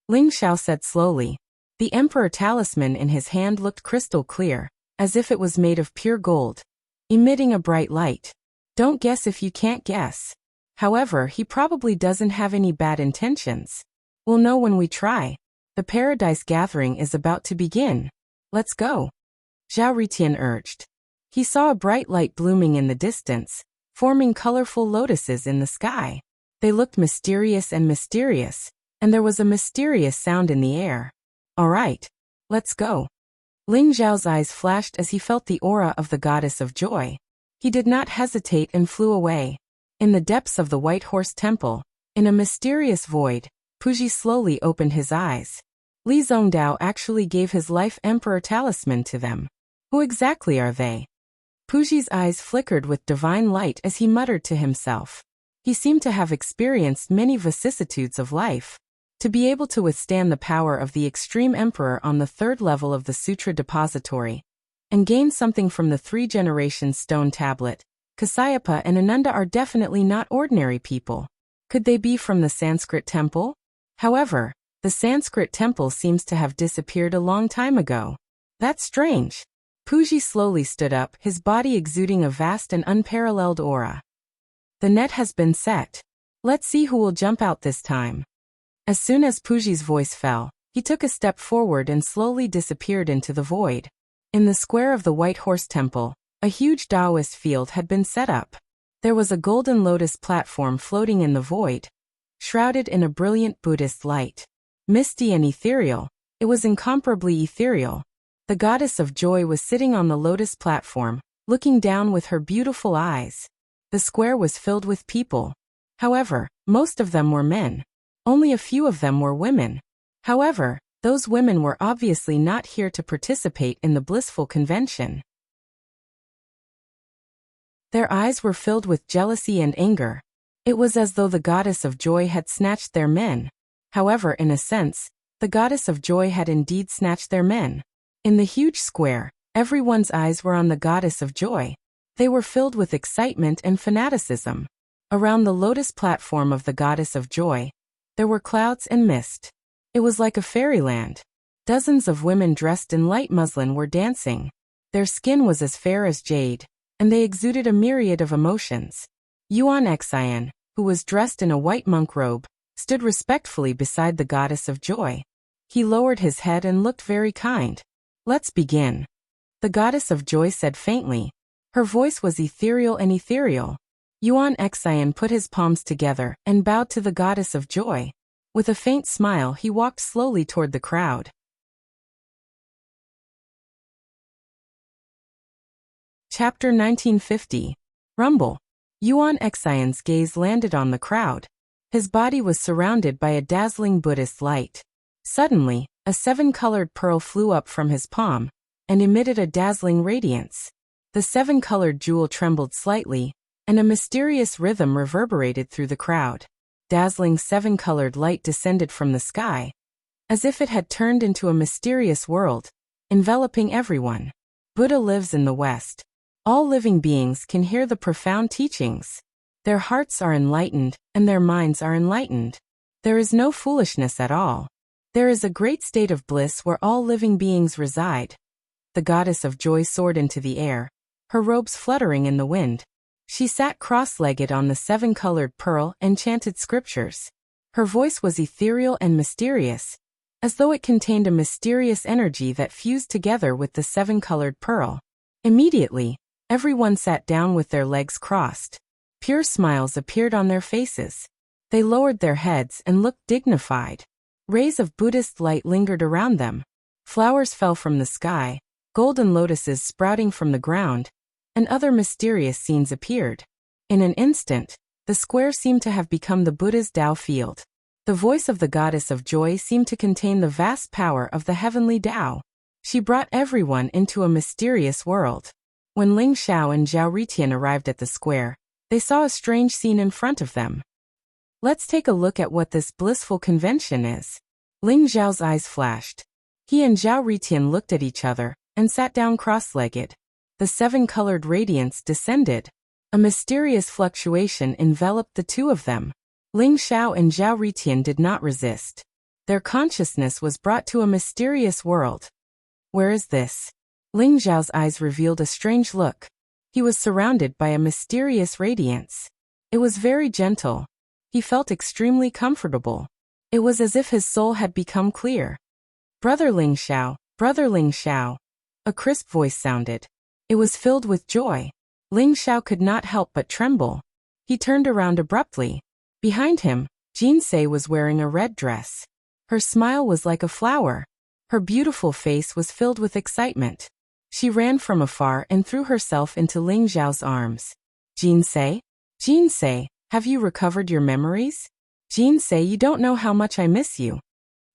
Ling Xiao said slowly. The Emperor Talisman in his hand looked crystal clear, as if it was made of pure gold, emitting a bright light. Don't guess if you can't guess. However, he probably doesn't have any bad intentions. We'll know when we try. The Paradise Gathering is about to begin. Let's go. Zhao Ritian urged. He saw a bright light blooming in the distance, forming colorful lotuses in the sky. They looked mysterious, and there was a mysterious sound in the air. All right, let's go. Ling Zhao's eyes flashed as he felt the aura of the goddess of joy. He did not hesitate and flew away. In the depths of the White Horse Temple, in a mysterious void, Puji slowly opened his eyes. Li Zhongdao actually gave his life Emperor Talisman to them. Who exactly are they? Puji's eyes flickered with divine light as he muttered to himself. He seemed to have experienced many vicissitudes of life. To be able to withstand the power of the Extreme Emperor on the third level of the Sutra Depository, and gain something from the 3 generations stone tablet, Kasayapa and Ananda are definitely not ordinary people. Could they be from the Sanskrit temple? However, the Sanskrit temple seems to have disappeared a long time ago. That's strange. Puji slowly stood up, his body exuding a vast and unparalleled aura. The net has been set. Let's see who will jump out this time. As soon as Puji's voice fell, he took a step forward and slowly disappeared into the void. In the square of the White Horse Temple, a huge Taoist field had been set up. There was a golden lotus platform floating in the void, shrouded in a brilliant Buddhist light. Misty and ethereal, it was incomparably ethereal. The goddess of joy was sitting on the lotus platform, looking down with her beautiful eyes. The square was filled with people. However, most of them were men. Only a few of them were women. However, those women were obviously not here to participate in the blissful convention. Their eyes were filled with jealousy and anger. It was as though the goddess of joy had snatched their men. However, in a sense, the goddess of joy had indeed snatched their men. In the huge square, everyone's eyes were on the goddess of joy. They were filled with excitement and fanaticism. Around the lotus platform of the goddess of joy, there were clouds and mist. It was like a fairyland. Dozens of women dressed in light muslin were dancing. Their skin was as fair as jade, and they exuded a myriad of emotions. Yuan Xian, who was dressed in a white monk robe, stood respectfully beside the goddess of joy. He lowered his head and looked very kind. "Let's begin," the goddess of joy said faintly. Her voice was ethereal and ethereal. Yuan Xian put his palms together and bowed to the goddess of joy. With a faint smile, he walked slowly toward the crowd. Chapter 1950. Rumble. Yuan Xian's gaze landed on the crowd. His body was surrounded by a dazzling Buddhist light. Suddenly, a seven-colored pearl flew up from his palm and emitted a dazzling radiance. The seven-colored jewel trembled slightly, and a mysterious rhythm reverberated through the crowd. Dazzling seven-colored light descended from the sky, as if it had turned into a mysterious world, enveloping everyone. Buddha lives in the West. All living beings can hear the profound teachings. Their hearts are enlightened, and their minds are enlightened. There is no foolishness at all. There is a great state of bliss where all living beings reside. The goddess of joy soared into the air, her robes fluttering in the wind. She sat cross-legged on the seven-colored pearl and chanted scriptures. Her voice was ethereal and mysterious, as though it contained a mysterious energy that fused together with the seven-colored pearl. Immediately, everyone sat down with their legs crossed. Pure smiles appeared on their faces. They lowered their heads and looked dignified. Rays of Buddhist light lingered around them. Flowers fell from the sky, golden lotuses sprouting from the ground, and other mysterious scenes appeared. In an instant, the square seemed to have become the Buddha's Tao field. The voice of the goddess of joy seemed to contain the vast power of the heavenly Tao. She brought everyone into a mysterious world. When Ling Xiao and Zhao Ritian arrived at the square, they saw a strange scene in front of them. "Let's take a look at what this blissful convention is." Ling Xiao's eyes flashed. He and Zhao Ritian looked at each other and sat down cross-legged. The seven-colored radiance descended. A mysterious fluctuation enveloped the two of them. Ling Xiao and Zhao Ritian did not resist. Their consciousness was brought to a mysterious world. "Where is this?" Ling Xiao's eyes revealed a strange look. He was surrounded by a mysterious radiance. It was very gentle. He felt extremely comfortable. It was as if his soul had become clear. "Brother Ling Xiao, Brother Ling Xiao," a crisp voice sounded. It was filled with joy. Ling Xiao could not help but tremble. He turned around abruptly. Behind him, Jinsei was wearing a red dress. Her smile was like a flower. Her beautiful face was filled with excitement. She ran from afar and threw herself into Ling Xiao's arms. "Jinsei? Jinsei, have you recovered your memories? Jinsei, you don't know how much I miss you."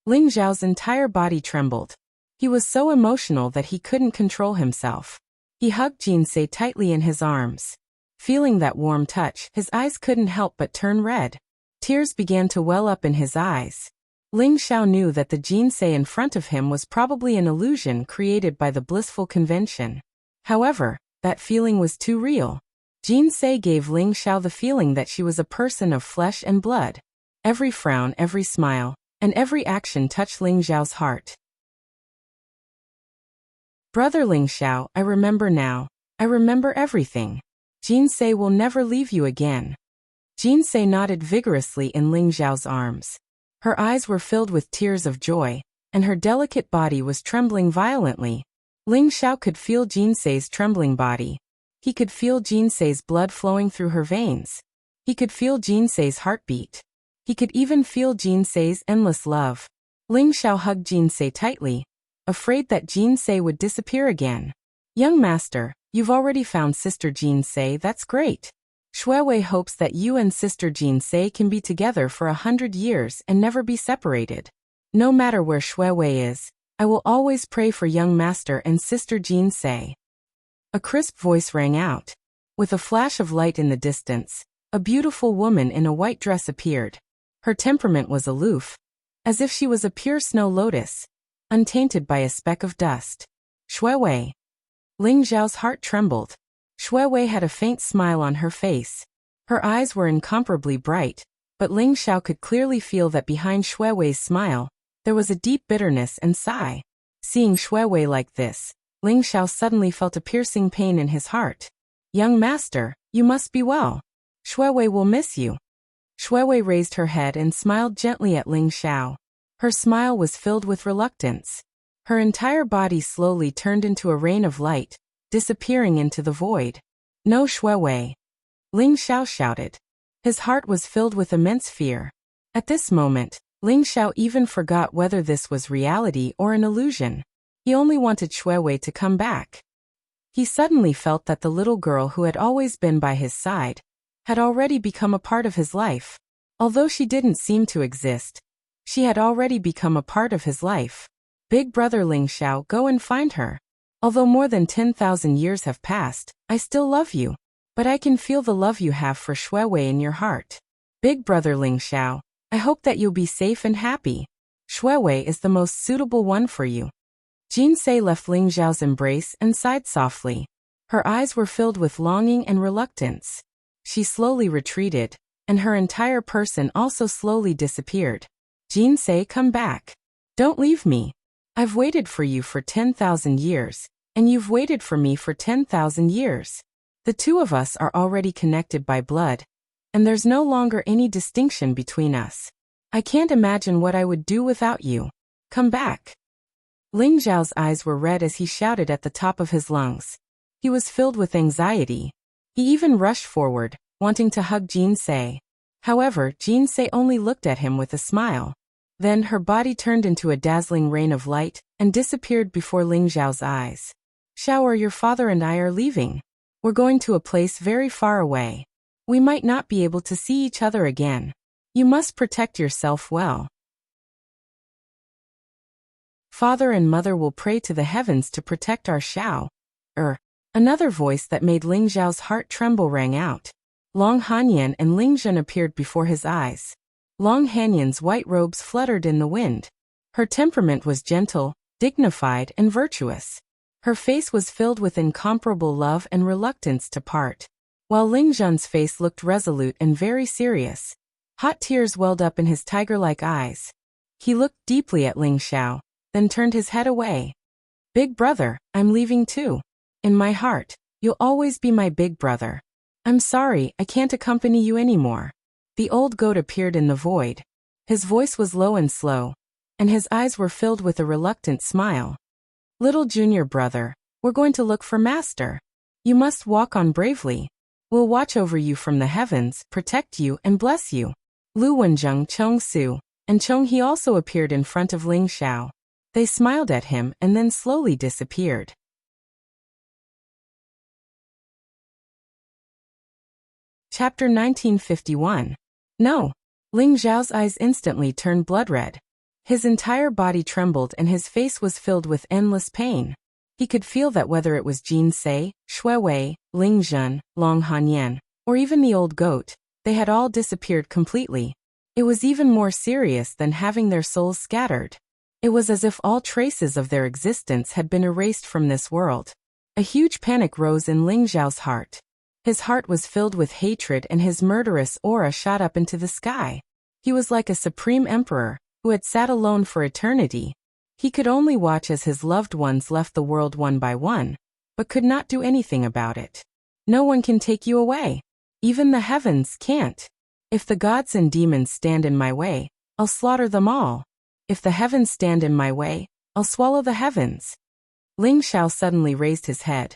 Ling Xiao's entire body trembled. He was so emotional that he couldn't control himself. He hugged Jinsei tightly in his arms. Feeling that warm touch, his eyes couldn't help but turn red. Tears began to well up in his eyes. Ling Xiao knew that the Jinsei in front of him was probably an illusion created by the blissful convention. However, that feeling was too real. Jinsei gave Ling Xiao the feeling that she was a person of flesh and blood. Every frown, every smile, and every action touched Ling Xiao's heart. "Brother Ling Xiao, I remember now. I remember everything. Jinsei will never leave you again." Jinsei nodded vigorously in Ling Xiao's arms. Her eyes were filled with tears of joy, and her delicate body was trembling violently. Ling Xiao could feel Jinsei's trembling body. He could feel Jinsei's blood flowing through her veins. He could feel Jinsei's heartbeat. He could even feel Jinsei's endless love. Ling Xiao hugged Jinsei tightly, afraid that Jinsei would disappear again. "Young master, you've already found Sister Jinsei, that's great. Shuewei hopes that you and Sister Jinsei can be together for 100 years and never be separated. No matter where Shuewei is, I will always pray for young master and Sister Jinsei." A crisp voice rang out. With a flash of light in the distance, a beautiful woman in a white dress appeared. Her temperament was aloof, as if she was a pure snow lotus, untainted by a speck of dust. "Shuewei." Ling Xiao's heart trembled. Shuewei had a faint smile on her face. Her eyes were incomparably bright, but Ling Xiao could clearly feel that behind Shuewei's smile, there was a deep bitterness and sigh. Seeing Shuewei like this, Ling Xiao suddenly felt a piercing pain in his heart. Young master, you must be well. Shuiwei will miss you. Shuiwei raised her head and smiled gently at Ling Xiao. Her smile was filled with reluctance. Her entire body slowly turned into a rain of light, disappearing into the void. No, Shuiwei. Ling Xiao shouted. His heart was filled with immense fear. At this moment, Ling Xiao even forgot whether this was reality or an illusion. He only wanted Shuiwei to come back. He suddenly felt that the little girl who had always been by his side had already become a part of his life. Although she didn't seem to exist, she had already become a part of his life. Big brother Ling Xiao, go and find her. Although more than 10,000 years have passed, I still love you. But I can feel the love you have for Shuiwei in your heart. Big brother Ling Xiao, I hope that you'll be safe and happy. Shuiwei is the most suitable one for you. Jinsei left Ling Xiao's embrace and sighed softly. Her eyes were filled with longing and reluctance. She slowly retreated, and her entire person also slowly disappeared. Jinsei, come back. Don't leave me. I've waited for you for 10,000 years, and you've waited for me for 10,000 years. The two of us are already connected by blood, and there's no longer any distinction between us. I can't imagine what I would do without you. Come back. Ling Xiao's eyes were red as he shouted at the top of his lungs. He was filled with anxiety. He even rushed forward, wanting to hug Jinsei. However, Jinsei only looked at him with a smile. Then her body turned into a dazzling rain of light and disappeared before Ling Xiao's eyes. Xiao, your father and I are leaving. We're going to a place very far away. We might not be able to see each other again. You must protect yourself well. Father and mother will pray to the heavens to protect our Xiao. Another voice that made Ling Xiao's heart tremble rang out. Long Hanyan and Ling Zhen appeared before his eyes. Long Hanyan's white robes fluttered in the wind. Her temperament was gentle, dignified, and virtuous. Her face was filled with incomparable love and reluctance to part, while Ling Zhen's face looked resolute and very serious. Hot tears welled up in his tiger-like eyes. He looked deeply at Ling Xiao, then turned his head away. Big brother, I'm leaving too. In my heart, you'll always be my big brother. I'm sorry, I can't accompany you anymore. The old goat appeared in the void. His voice was low and slow, and his eyes were filled with a reluctant smile. Little junior brother, we're going to look for master. You must walk on bravely. We'll watch over you from the heavens, protect you, and bless you. Lu Wenzheng, Chong Su, and Chong He also appeared in front of Ling Xiao. They smiled at him and then slowly disappeared. Chapter 1951. No. Ling Xiao's eyes instantly turned blood red. His entire body trembled and his face was filled with endless pain. He could feel that whether it was Jinsei, Shuiwei, Ling Zhen, Long Hanyan, or even the old goat, they had all disappeared completely. It was even more serious than having their souls scattered. It was as if all traces of their existence had been erased from this world. A huge panic rose in Ling Xiao's heart. His heart was filled with hatred and his murderous aura shot up into the sky. He was like a supreme emperor, who had sat alone for eternity. He could only watch as his loved ones left the world one by one, but could not do anything about it. No one can take you away. Even the heavens can't. If the gods and demons stand in my way, I'll slaughter them all. If the heavens stand in my way, I'll swallow the heavens. Ling Xiao suddenly raised his head,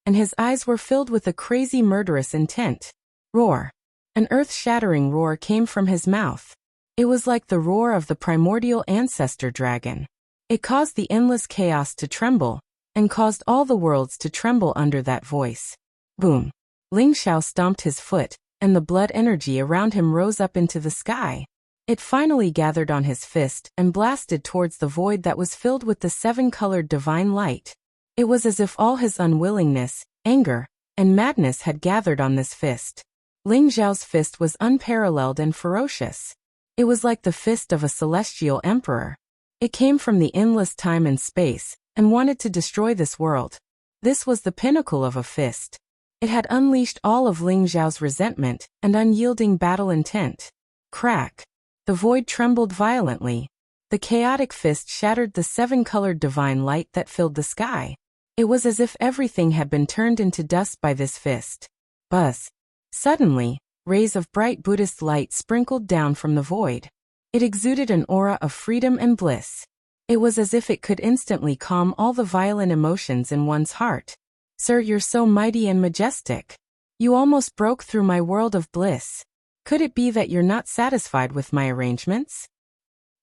and his eyes were filled with a crazy murderous intent. Roar. An earth-shattering roar came from his mouth. It was like the roar of the primordial ancestor dragon. It caused the endless chaos to tremble, and caused all the worlds to tremble under that voice. Boom. Ling Xiao stomped his foot, and the blood energy around him rose up into the sky. It finally gathered on his fist and blasted towards the void that was filled with the seven-colored divine light. It was as if all his unwillingness, anger, and madness had gathered on this fist. Ling Xiao's fist was unparalleled and ferocious. It was like the fist of a celestial emperor. It came from the endless time and space, and wanted to destroy this world. This was the pinnacle of a fist. It had unleashed all of Ling Xiao's resentment and unyielding battle intent. Crack. The void trembled violently. The chaotic fist shattered the seven-colored divine light that filled the sky. It was as if everything had been turned into dust by this fist. Buzz. Suddenly, rays of bright Buddhist light sprinkled down from the void. It exuded an aura of freedom and bliss. It was as if it could instantly calm all the violent emotions in one's heart. Sir, you're so mighty and majestic. You almost broke through my world of bliss. Could it be that you're not satisfied with my arrangements?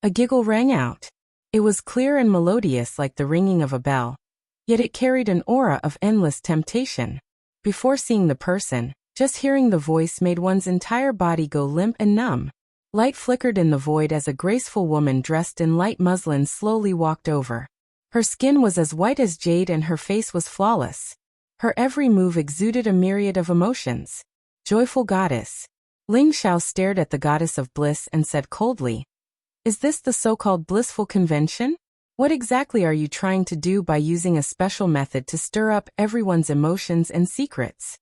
A giggle rang out. It was clear and melodious like the ringing of a bell. Yet it carried an aura of endless temptation. Before seeing the person, just hearing the voice made one's entire body go limp and numb. Light flickered in the void as a graceful woman dressed in light muslin slowly walked over. Her skin was as white as jade and her face was flawless. Her every move exuded a myriad of emotions. Joyful goddess. Ling Xiao stared at the goddess of bliss and said coldly, "Is this the so-called blissful convention? What exactly are you trying to do by using a special method to stir up everyone's emotions and secrets?"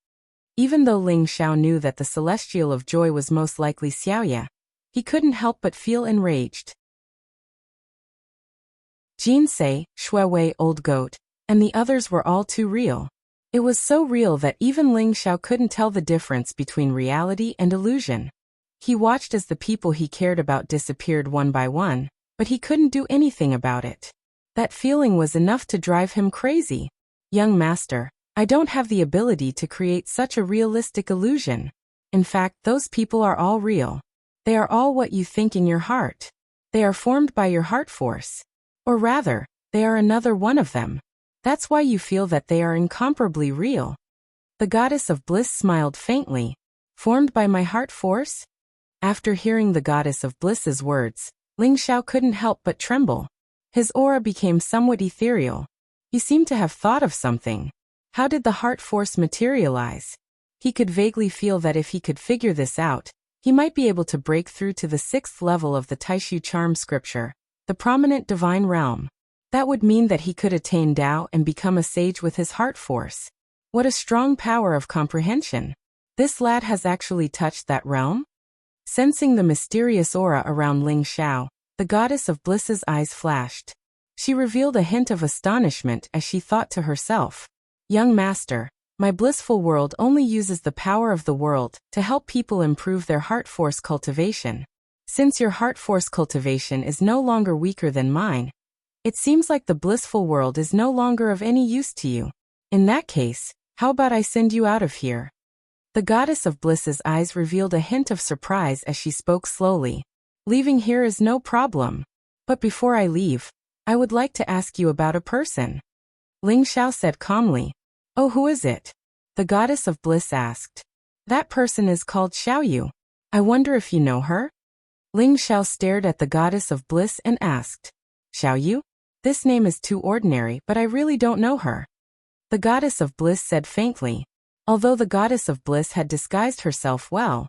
Even though Ling Xiao knew that the celestial of joy was most likely Xiaoya, he couldn't help but feel enraged. Jinsei, Shuewei, Old Goat, and the others were all too real. It was so real that even Ling Xiao couldn't tell the difference between reality and illusion. He watched as the people he cared about disappeared one by one, but he couldn't do anything about it. That feeling was enough to drive him crazy. "Young master, I don't have the ability to create such a realistic illusion. In fact, those people are all real. They are all what you think in your heart. They are formed by your heart force. Or rather, they are another one of them. That's why you feel that they are incomparably real." The goddess of bliss smiled faintly. "Formed by my heart force?" After hearing the goddess of bliss's words, Ling Xiao couldn't help but tremble. His aura became somewhat ethereal. He seemed to have thought of something. How did the heart force materialize? He could vaguely feel that if he could figure this out, he might be able to break through to the 6th level of the Taishu charm scripture, the prominent divine realm. That would mean that he could attain Tao and become a sage with his heart force. What a strong power of comprehension. This lad has actually touched that realm? Sensing the mysterious aura around Ling Xiao, the goddess of bliss's eyes flashed. She revealed a hint of astonishment as she thought to herself, "Young master, my blissful world only uses the power of the world to help people improve their heart force cultivation. Since your heart force cultivation is no longer weaker than mine, it seems like the blissful world is no longer of any use to you. In that case, how about I send you out of here?" The goddess of bliss's eyes revealed a hint of surprise as she spoke slowly. "Leaving here is no problem. But before I leave, I would like to ask you about a person." Ling Xiao said calmly. "Oh, who is it?" The goddess of bliss asked. "That person is called Xiaoyu. I wonder if you know her?" Ling Xiao stared at the goddess of bliss and asked, "Xiaoyu? This name is too ordinary, but I really don't know her." The goddess of bliss said faintly. Although the goddess of bliss had disguised herself well,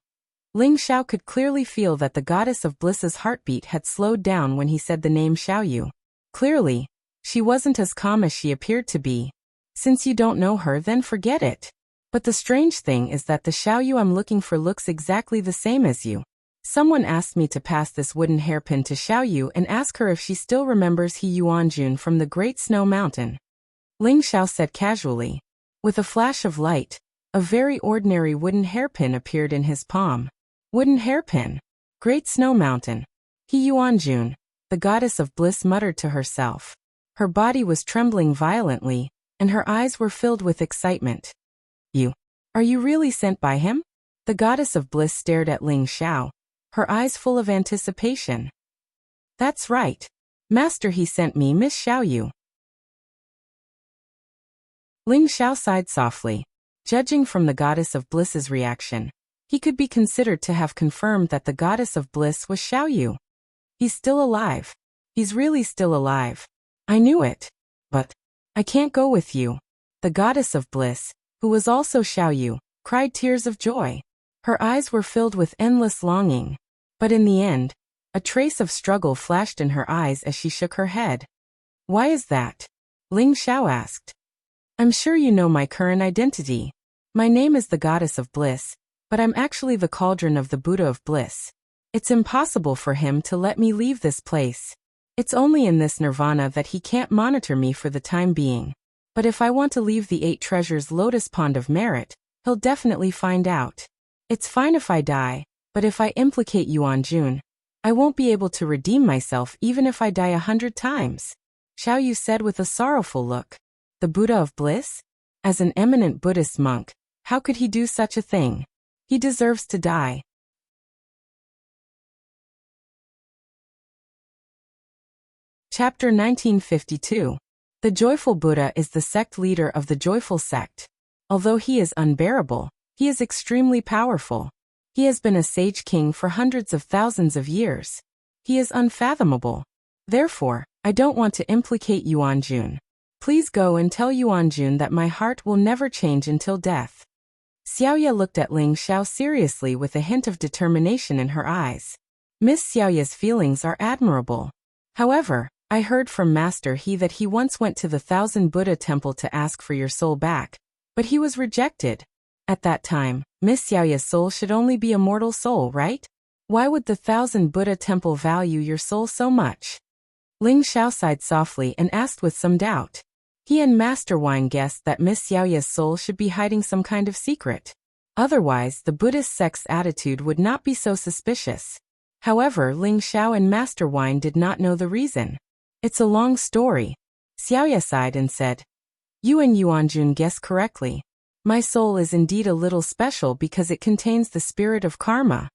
Ling Xiao could clearly feel that the goddess of bliss's heartbeat had slowed down when he said the name Xiaoyu. Clearly, she wasn't as calm as she appeared to be. "Since you don't know her, then forget it. But the strange thing is that the Xiaoyu I'm looking for looks exactly the same as you. Someone asked me to pass this wooden hairpin to Xiaoyu and ask her if she still remembers He Yuanjun from the Great Snow Mountain." Ling Xiao said casually. With a flash of light, a very ordinary wooden hairpin appeared in his palm. Wooden hairpin. Great Snow Mountain. He Yuanjun, the goddess of bliss muttered to herself. Her body was trembling violently, and her eyes were filled with excitement. Are you really sent by him?" The goddess of bliss stared at Ling Xiao, her eyes full of anticipation. "That's right. Master, he sent me Miss Xiaoyu." Ling Xiao sighed softly. Judging from the goddess of bliss's reaction, he could be considered to have confirmed that the goddess of bliss was Xiaoyu. He's still alive. He's really still alive. I knew it. But I can't go with you. The goddess of bliss, who was also Xiaoyu, cried tears of joy. Her eyes were filled with endless longing. But in the end, a trace of struggle flashed in her eyes as she shook her head. "Why is that?" Ling Xiao asked. "I'm sure you know my current identity. My name is the goddess of bliss, but I'm actually the cauldron of the Buddha of bliss. It's impossible for him to let me leave this place. It's only in this nirvana that he can't monitor me for the time being. But if I want to leave the 8 treasures lotus pond of merit, he'll definitely find out. It's fine if I die, but if I implicate Yuan Jun, I won't be able to redeem myself even if I die 100 times. Xiao Yu said with a sorrowful look. The Buddha of Bliss? As an eminent Buddhist monk, how could he do such a thing? He deserves to die. Chapter 1952. The Joyful Buddha is the sect leader of the Joyful Sect. Although he is unbearable, he is extremely powerful. He has been a sage king for hundreds of thousands of years. He is unfathomable. Therefore, I don't want to implicate Yuan Jun. Please go and tell Yuan Jun that my heart will never change until death. Xiaoya looked at Ling Xiao seriously with a hint of determination in her eyes. Miss Xiaoya's feelings are admirable. However, I heard from Master He that he once went to the Thousand Buddha Temple to ask for your soul back, but he was rejected. At that time, Miss Xiaoya's soul should only be a mortal soul, right? Why would the Thousand Buddha Temple value your soul so much? Ling Xiao sighed softly and asked with some doubt. He and Master Wine guessed that Miss Xiaoya's soul should be hiding some kind of secret. Otherwise, the Buddhist sect's attitude would not be so suspicious. However, Ling Xiao and Master Wine did not know the reason. It's a long story. Xiaoya sighed and said, You and Yuan Jun guessed correctly. My soul is indeed a little special because it contains the spirit of karma.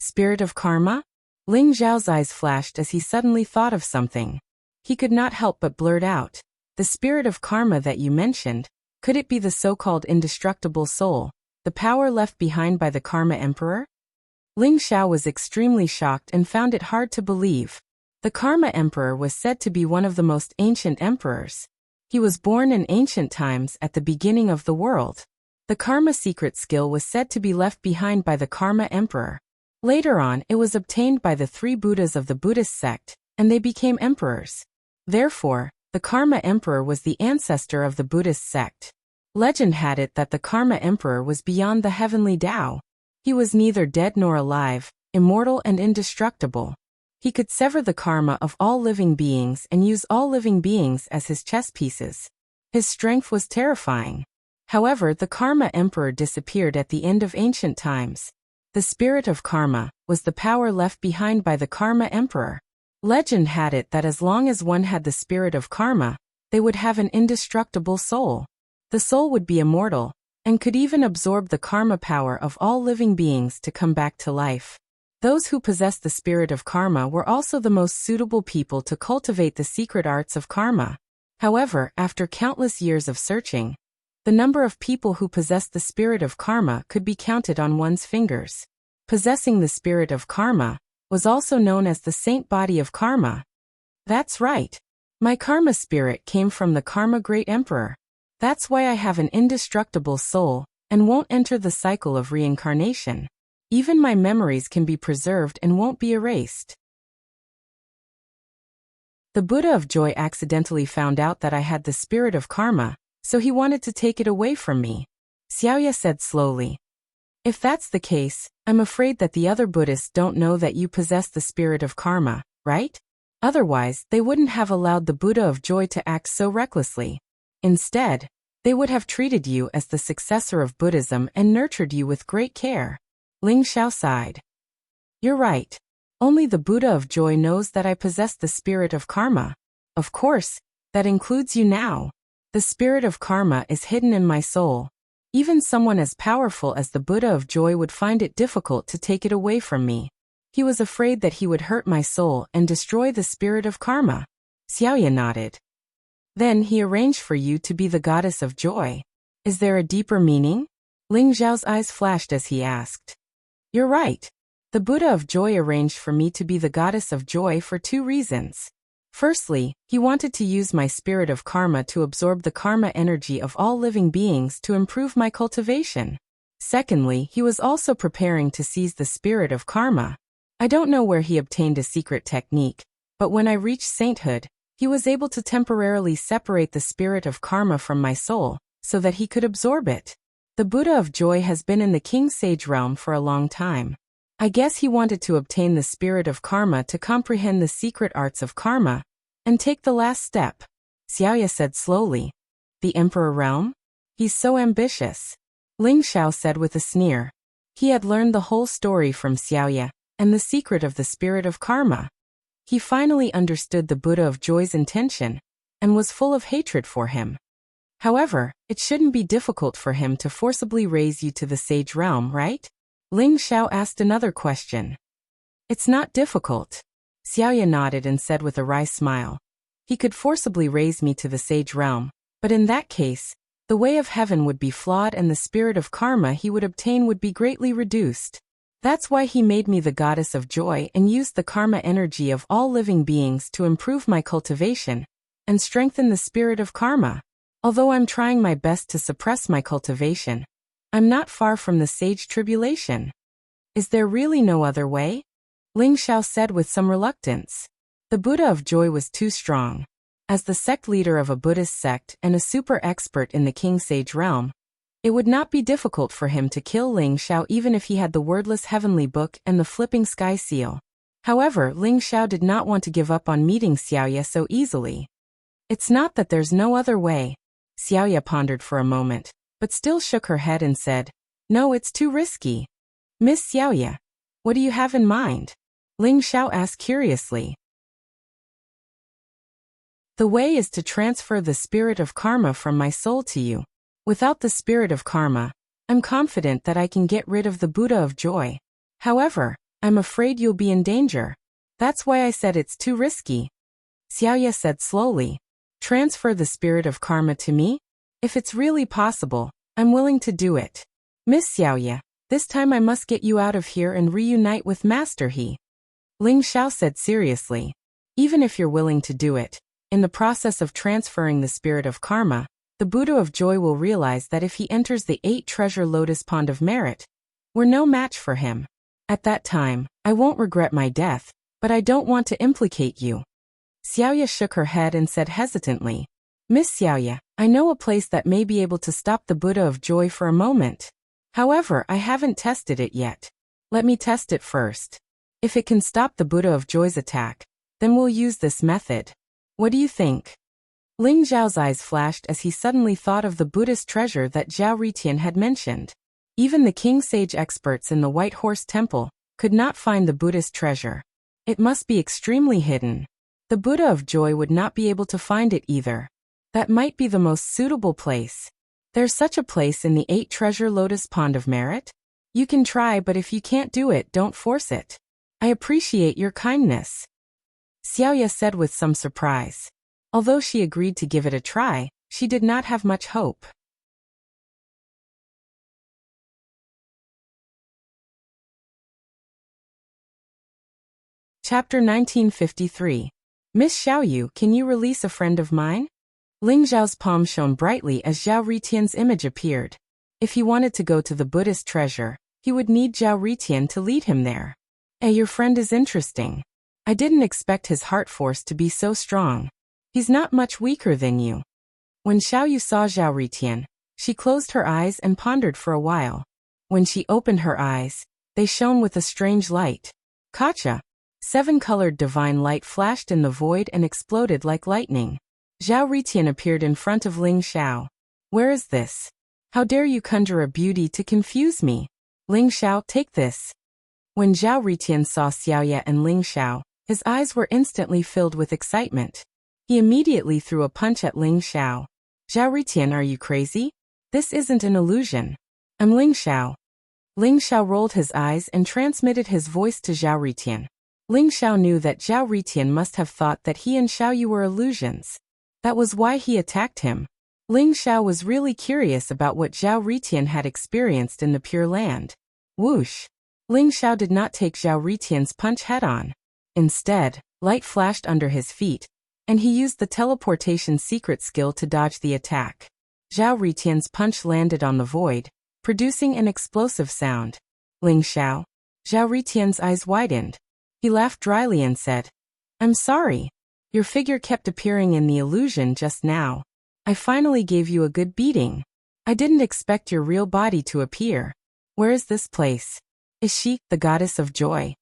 Spirit of karma? Ling Xiao's eyes flashed as he suddenly thought of something. He could not help but blurt out, The spirit of karma that you mentioned, could it be the so-called indestructible soul, the power left behind by the Karma Emperor? Ling Xiao was extremely shocked and found it hard to believe. The Karma Emperor was said to be one of the most ancient emperors. He was born in ancient times at the beginning of the world. The Karma secret skill was said to be left behind by the Karma Emperor. Later on, it was obtained by the 3 Buddhas of the Buddhist sect, and they became emperors. Therefore, the Karma Emperor was the ancestor of the Buddhist sect. Legend had it that the Karma Emperor was beyond the heavenly Tao. He was neither dead nor alive, immortal and indestructible. He could sever the karma of all living beings and use all living beings as his chess pieces. His strength was terrifying. However, the Karma Emperor disappeared at the end of ancient times. The spirit of karma was the power left behind by the Karma Emperor. Legend had it that as long as one had the spirit of karma, they would have an indestructible soul. The soul would be immortal, and could even absorb the karma power of all living beings to come back to life. Those who possessed the spirit of karma were also the most suitable people to cultivate the secret arts of karma. However, after countless years of searching, the number of people who possessed the spirit of karma could be counted on one's fingers. Possessing the spirit of karma was also known as the saint body of karma. That's right. My karma spirit came from the Karma Great Emperor. That's why I have an indestructible soul and won't enter the cycle of reincarnation. Even my memories can be preserved and won't be erased. The Buddha of Joy accidentally found out that I had the spirit of karma, so he wanted to take it away from me. Xiaoya said slowly. If that's the case, I'm afraid that the other Buddhists don't know that you possess the spirit of karma, right? Otherwise, they wouldn't have allowed the Buddha of Joy to act so recklessly. Instead, they would have treated you as the successor of Buddhism and nurtured you with great care. Ling Xiao sighed. You're right. Only the Buddha of Joy knows that I possess the spirit of karma. Of course, that includes you now. The spirit of karma is hidden in my soul. Even someone as powerful as the Buddha of Joy would find it difficult to take it away from me. He was afraid that he would hurt my soul and destroy the spirit of karma. Xiaoya nodded. Then he arranged for you to be the goddess of joy. Is there a deeper meaning? Ling Xiao's eyes flashed as he asked. You're right. The Buddha of Joy arranged for me to be the goddess of joy for 2 reasons. Firstly, he wanted to use my spirit of karma to absorb the karma energy of all living beings to improve my cultivation. Secondly, he was also preparing to seize the spirit of karma. I don't know where he obtained a secret technique, but when I reached sainthood, he was able to temporarily separate the spirit of karma from my soul, so that he could absorb it. The Buddha of Joy has been in the King Sage realm for a long time. I guess he wanted to obtain the spirit of karma to comprehend the secret arts of karma, and take the last step. Xiaoya said slowly. The Emperor realm? He's so ambitious. Ling Xiao said with a sneer. He had learned the whole story from Xiaoya, and the secret of the spirit of karma. He finally understood the Buddha of Joy's intention, and was full of hatred for him. However, it shouldn't be difficult for him to forcibly raise you to the sage realm, right? Ling Xiao asked another question. It's not difficult. Xiaoya nodded and said with a wry smile. He could forcibly raise me to the sage realm, but in that case, the way of heaven would be flawed and the spirit of karma he would obtain would be greatly reduced. That's why he made me the goddess of joy and used the karma energy of all living beings to improve my cultivation and strengthen the spirit of karma. Although I'm trying my best to suppress my cultivation, I'm not far from the sage tribulation. Is there really no other way? Ling Xiao said with some reluctance. The Buddha of Joy was too strong. As the sect leader of a Buddhist sect and a super expert in the King Sage realm, it would not be difficult for him to kill Ling Xiao even if he had the wordless heavenly book and the flipping sky seal. However, Ling Xiao did not want to give up on meeting Xiaoya so easily. It's not that there's no other way. Xiaoya pondered for a moment, but still shook her head and said, No, it's too risky. Miss Xiaoya, what do you have in mind? Ling Xiao asked curiously. The way is to transfer the spirit of karma from my soul to you. Without the spirit of karma, I'm confident that I can get rid of the Buddha of Joy. However, I'm afraid you'll be in danger. That's why I said it's too risky. Xiaoya said slowly. Transfer the spirit of karma to me? If it's really possible, I'm willing to do it. Miss Xiaoya, this time I must get you out of here and reunite with Master He. Ling Xiao said seriously. Even if you're willing to do it, in the process of transferring the spirit of karma, the Buddha of Joy will realize that if he enters the 8-treasure lotus pond of merit, we're no match for him. At that time, I won't regret my death, but I don't want to implicate you. Xiaoya shook her head and said hesitantly, Miss Xiaoya, I know a place that may be able to stop the Buddha of Joy for a moment. However, I haven't tested it yet. Let me test it first. If it can stop the Buddha of Joy's attack, then we'll use this method. What do you think? Ling Zhao's eyes flashed as he suddenly thought of the Buddhist treasure that Zhao Ritian had mentioned. Even the King Sage experts in the White Horse Temple could not find the Buddhist treasure. It must be extremely hidden. The Buddha of Joy would not be able to find it either. That might be the most suitable place. There's such a place in the 8-treasure lotus pond of merit? You can try, but if you can't do it, don't force it. I appreciate your kindness. Xiaoya said with some surprise. Although she agreed to give it a try, she did not have much hope. Chapter 1953. Miss Xiaoyu, can you release a friend of mine? Ling Zhao's palm shone brightly as Zhao Ritian's image appeared. If he wanted to go to the Buddhist treasure, he would need Zhao Ritian to lead him there. Your friend is interesting. I didn't expect his heart force to be so strong. He's not much weaker than you. When Xiaoyu saw Zhao Ritian, she closed her eyes and pondered for a while. When she opened her eyes, they shone with a strange light. Kacha! 7-colored divine light flashed in the void and exploded like lightning. Zhao Ritian appeared in front of Ling Xiao. Where is this? How dare you conjure a beauty to confuse me? Ling Xiao, take this. When Zhao Ritian saw Xiaoya and Ling Xiao, his eyes were instantly filled with excitement. He immediately threw a punch at Ling Xiao. Zhao Ritian, are you crazy? This isn't an illusion. I'm Ling Xiao. Ling Xiao rolled his eyes and transmitted his voice to Zhao Ritian. Ling Xiao knew that Zhao Ritian must have thought that he and Xiaoyu were illusions. That was why he attacked him. Ling Xiao was really curious about what Zhao Ritian had experienced in the Pure Land. Whoosh! Ling Xiao did not take Zhao Ritian's punch head-on. Instead, light flashed under his feet, and he used the teleportation secret skill to dodge the attack. Zhao Ritian's punch landed on the void, producing an explosive sound. Ling Xiao. Zhao Ritian's eyes widened. He laughed dryly and said, I'm sorry. Your figure kept appearing in the illusion just now. I finally gave you a good beating. I didn't expect your real body to appear. Where is this place? Is she, the goddess of joy?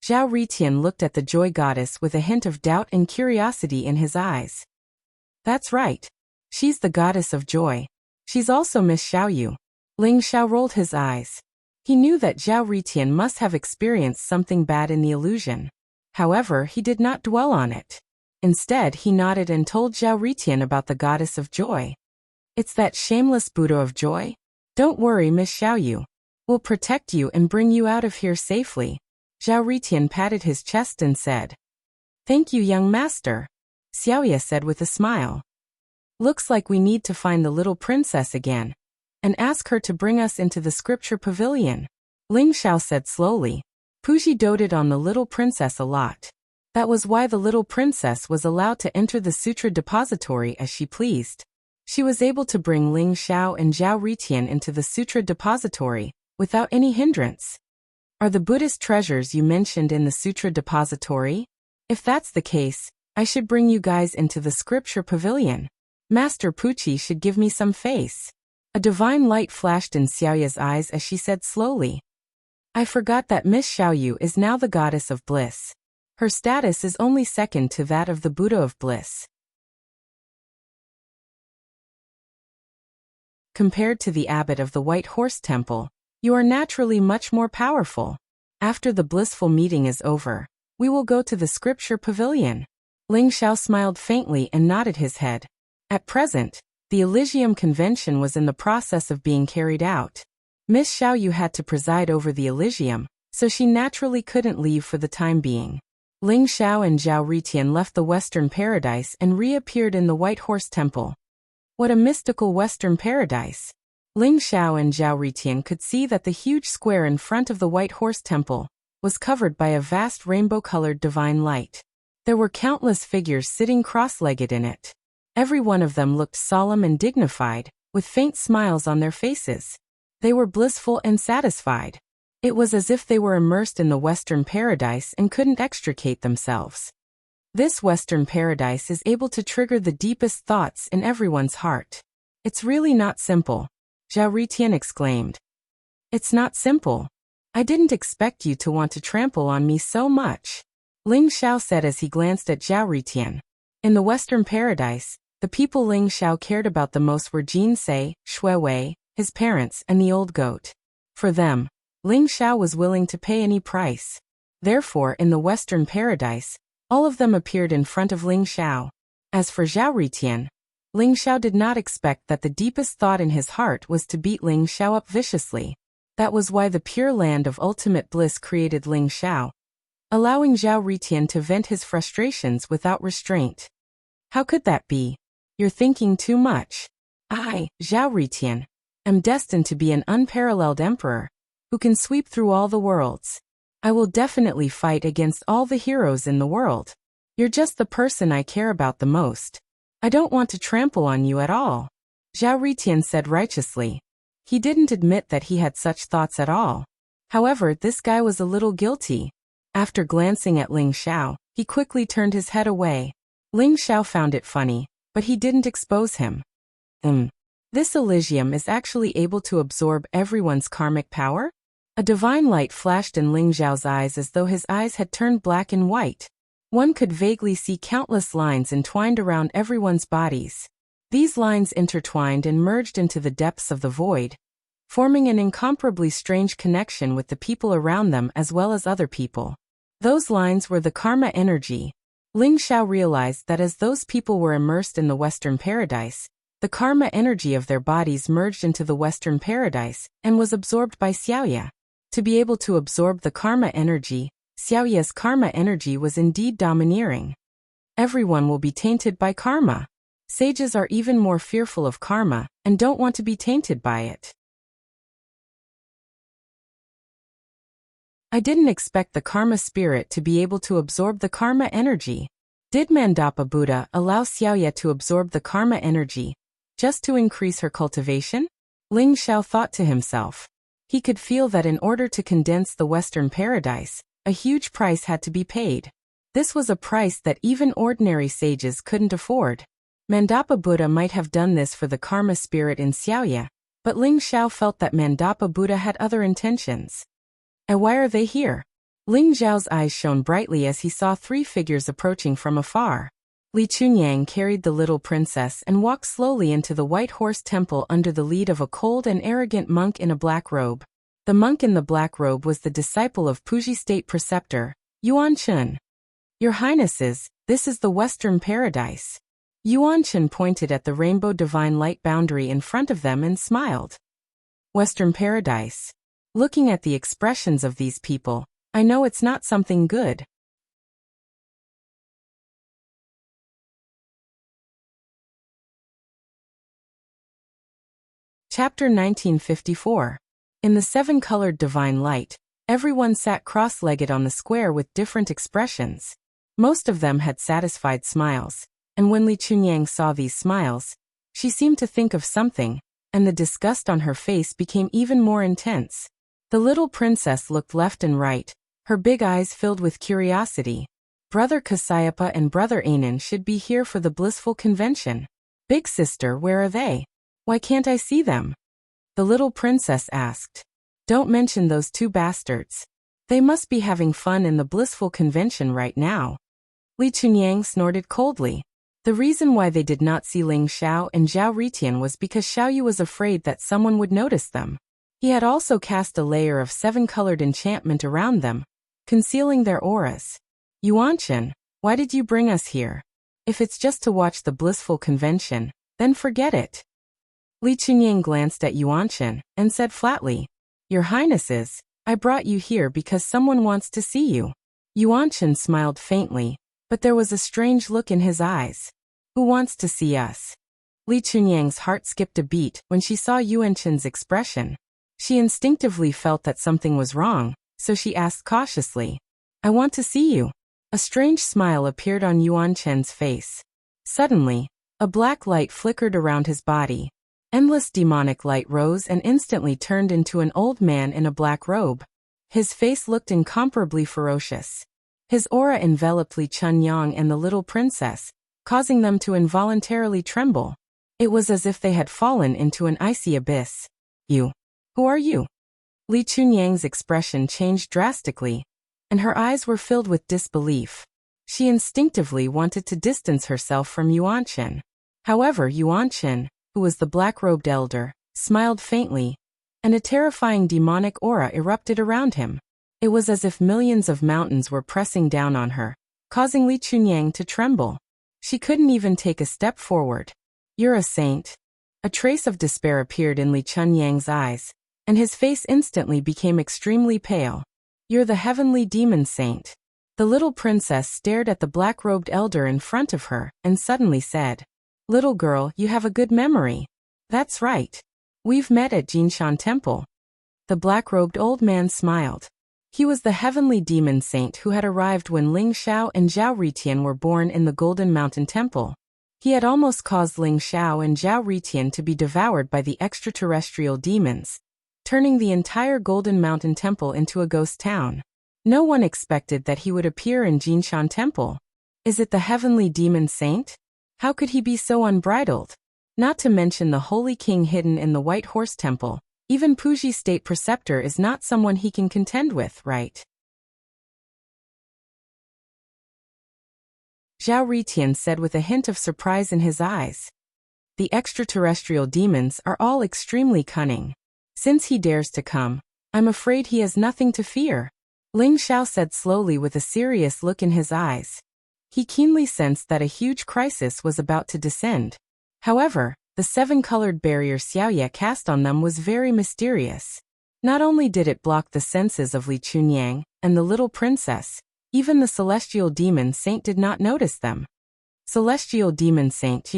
Zhao Ritian looked at the joy goddess with a hint of doubt and curiosity in his eyes. That's right. She's the goddess of joy. She's also Miss Xiaoyu. Ling Xiao rolled his eyes. He knew that Zhao Ritian must have experienced something bad in the illusion. However, he did not dwell on it. Instead, he nodded and told Zhao Ritian about the goddess of joy. It's that shameless Buddha of joy? Don't worry, Miss Xiaoyu. We'll protect you and bring you out of here safely. Zhao Ritian patted his chest and said. Thank you, young master. Xiaoya said with a smile. Looks like we need to find the little princess again and ask her to bring us into the scripture pavilion. Ling Xiao said slowly. Puji doted on the little princess a lot. That was why the little princess was allowed to enter the sutra depository as she pleased. She was able to bring Ling Xiao and Zhao Ritian into the sutra depository without any hindrance. Are the Buddhist treasures you mentioned in the sutra depository? If that's the case, I should bring you guys into the scripture pavilion. Master Puchi should give me some face. A divine light flashed in Xiaoya's eyes as she said slowly. I forgot that Miss Xiaoyu is now the goddess of bliss. Her status is only second to that of the Buddha of bliss. Compared to the abbot of the White Horse Temple, you are naturally much more powerful. After the blissful meeting is over, we will go to the scripture pavilion. Ling Xiao smiled faintly and nodded his head. At present, the Elysium Convention was in the process of being carried out. Miss Xiaoyu had to preside over the Elysium, so she naturally couldn't leave for the time being. Ling Xiao and Zhao Ritian left the Western Paradise and reappeared in the White Horse Temple. What a mystical Western Paradise! Ling Xiao and Zhao Ritian could see that the huge square in front of the White Horse Temple was covered by a vast rainbow-colored divine light. There were countless figures sitting cross-legged in it. Every one of them looked solemn and dignified, with faint smiles on their faces. They were blissful and satisfied. It was as if they were immersed in the Western Paradise and couldn't extricate themselves. This Western Paradise is able to trigger the deepest thoughts in everyone's heart. It's really not simple, Zhao Ritian exclaimed. It's not simple. I didn't expect you to want to trample on me so much, Ling Xiao said as he glanced at Zhao Ritian. In the Western Paradise, the people Ling Xiao cared about the most were Jin Sei, Shui Wei, his parents, and the old goat. For them, Ling Xiao was willing to pay any price. Therefore, in the Western Paradise, all of them appeared in front of Ling Xiao. As for Zhao Ritian, Ling Xiao did not expect that the deepest thought in his heart was to beat Ling Xiao up viciously. That was why the Pure Land of Ultimate Bliss created Ling Xiao, allowing Zhao Ritian to vent his frustrations without restraint. How could that be? You're thinking too much. I, Zhao Ritian, am destined to be an unparalleled emperor, who can sweep through all the worlds. I will definitely fight against all the heroes in the world. You're just the person I care about the most. I don't want to trample on you at all, Zhao Ritian said righteously. He didn't admit that he had such thoughts at all. However, this guy was a little guilty. After glancing at Ling Xiao, he quickly turned his head away. Ling Xiao found it funny, but he didn't expose him. This Elysium is actually able to absorb everyone's karmic power? A divine light flashed in Ling Xiao's eyes as though his eyes had turned black and white. One could vaguely see countless lines entwined around everyone's bodies. These lines intertwined and merged into the depths of the void, forming an incomparably strange connection with the people around them as well as other people. Those lines were the karma energy. Ling Xiao realized that as those people were immersed in the Western Paradise, the karma energy of their bodies merged into the Western Paradise and was absorbed by Xiaoya. To be able to absorb the karma energy, Xiaoya's karma energy was indeed domineering. Everyone will be tainted by karma. Sages are even more fearful of karma and don't want to be tainted by it. I didn't expect the karma spirit to be able to absorb the karma energy. Did Mandapa Buddha allow Xiaoya to absorb the karma energy just to increase her cultivation? Ling Xiao thought to himself. He could feel that in order to condense the Western Paradise, a huge price had to be paid. This was a price that even ordinary sages couldn't afford. Mandapa Buddha might have done this for the karma spirit in Xiaoya, but Ling Xiao felt that Mandapa Buddha had other intentions. And why are they here? Ling Xiao's eyes shone brightly as he saw three figures approaching from afar. Li Chunyang carried the little princess and walked slowly into the White Horse Temple under the lead of a cold and arrogant monk in a black robe. The monk in the black robe was the disciple of Puji State Preceptor, Yuan Chun. Your Highnesses, this is the Western Paradise. Yuan Chun pointed at the rainbow divine light boundary in front of them and smiled. Western Paradise. Looking at the expressions of these people, I know it's not something good. Chapter 1954. In the seven-colored divine light, everyone sat cross-legged on the square with different expressions. Most of them had satisfied smiles, and when Li Chunyang saw these smiles, she seemed to think of something, and the disgust on her face became even more intense. The little princess looked left and right, her big eyes filled with curiosity. Brother Kasayapa and Brother Anan should be here for the blissful convention. Big sister, where are they? Why can't I see them? The little princess asked. Don't mention those two bastards. They must be having fun in the blissful convention right now. Li Chunyang snorted coldly. The reason why they did not see Ling Xiao and Zhao Ritian was because Xiao Yu was afraid that someone would notice them. He had also cast a layer of seven-colored enchantment around them, concealing their auras. Yuanchen, why did you bring us here? If it's just to watch the blissful convention, then forget it. Li Chunyang glanced at Yuanchen and said flatly, Your Highnesses, I brought you here because someone wants to see you. Yuanchen smiled faintly, but there was a strange look in his eyes. Who wants to see us? Li Chunyang's heart skipped a beat when she saw Yuanchen's expression. She instinctively felt that something was wrong, so she asked cautiously, I want to see you. A strange smile appeared on Yuanchen's face. Suddenly, a black light flickered around his body. Endless demonic light rose and instantly turned into an old man in a black robe. His face looked incomparably ferocious. His aura enveloped Li Chunyang and the little princess, causing them to involuntarily tremble. It was as if they had fallen into an icy abyss. You. Who are you? Li Chunyang's expression changed drastically, and her eyes were filled with disbelief. She instinctively wanted to distance herself from Yuanchen. However, Yuanchen, who was the black-robed elder, smiled faintly, and a terrifying demonic aura erupted around him. It was as if millions of mountains were pressing down on her, causing Li Chunyang to tremble. She couldn't even take a step forward. You're a saint. A trace of despair appeared in Li Chunyang's eyes, and his face instantly became extremely pale. You're the heavenly demon saint. The little princess stared at the black-robed elder in front of her, and suddenly said, Little girl, you have a good memory. That's right. We've met at Jinshan Temple. The black-robed old man smiled. He was the heavenly demon saint who had arrived when Ling Xiao and Zhao Ritian were born in the Golden Mountain Temple. He had almost caused Ling Xiao and Zhao Ritian to be devoured by the extraterrestrial demons, turning the entire Golden Mountain Temple into a ghost town. No one expected that he would appear in Jinshan Temple. Is it the heavenly demon saint? How could he be so unbridled? Not to mention the Holy King hidden in the White Horse Temple. Even Puji State Preceptor is not someone he can contend with, right? Zhao Ritian said with a hint of surprise in his eyes. The extraterrestrial demons are all extremely cunning. Since he dares to come, I'm afraid he has nothing to fear. Ling Xiao said slowly with a serious look in his eyes. He keenly sensed that a huge crisis was about to descend. However, the seven-colored barrier Xiaoye cast on them was very mysterious. Not only did it block the senses of Li Chunyang and the little princess, even the celestial demon saint did not notice them. Celestial demon saint,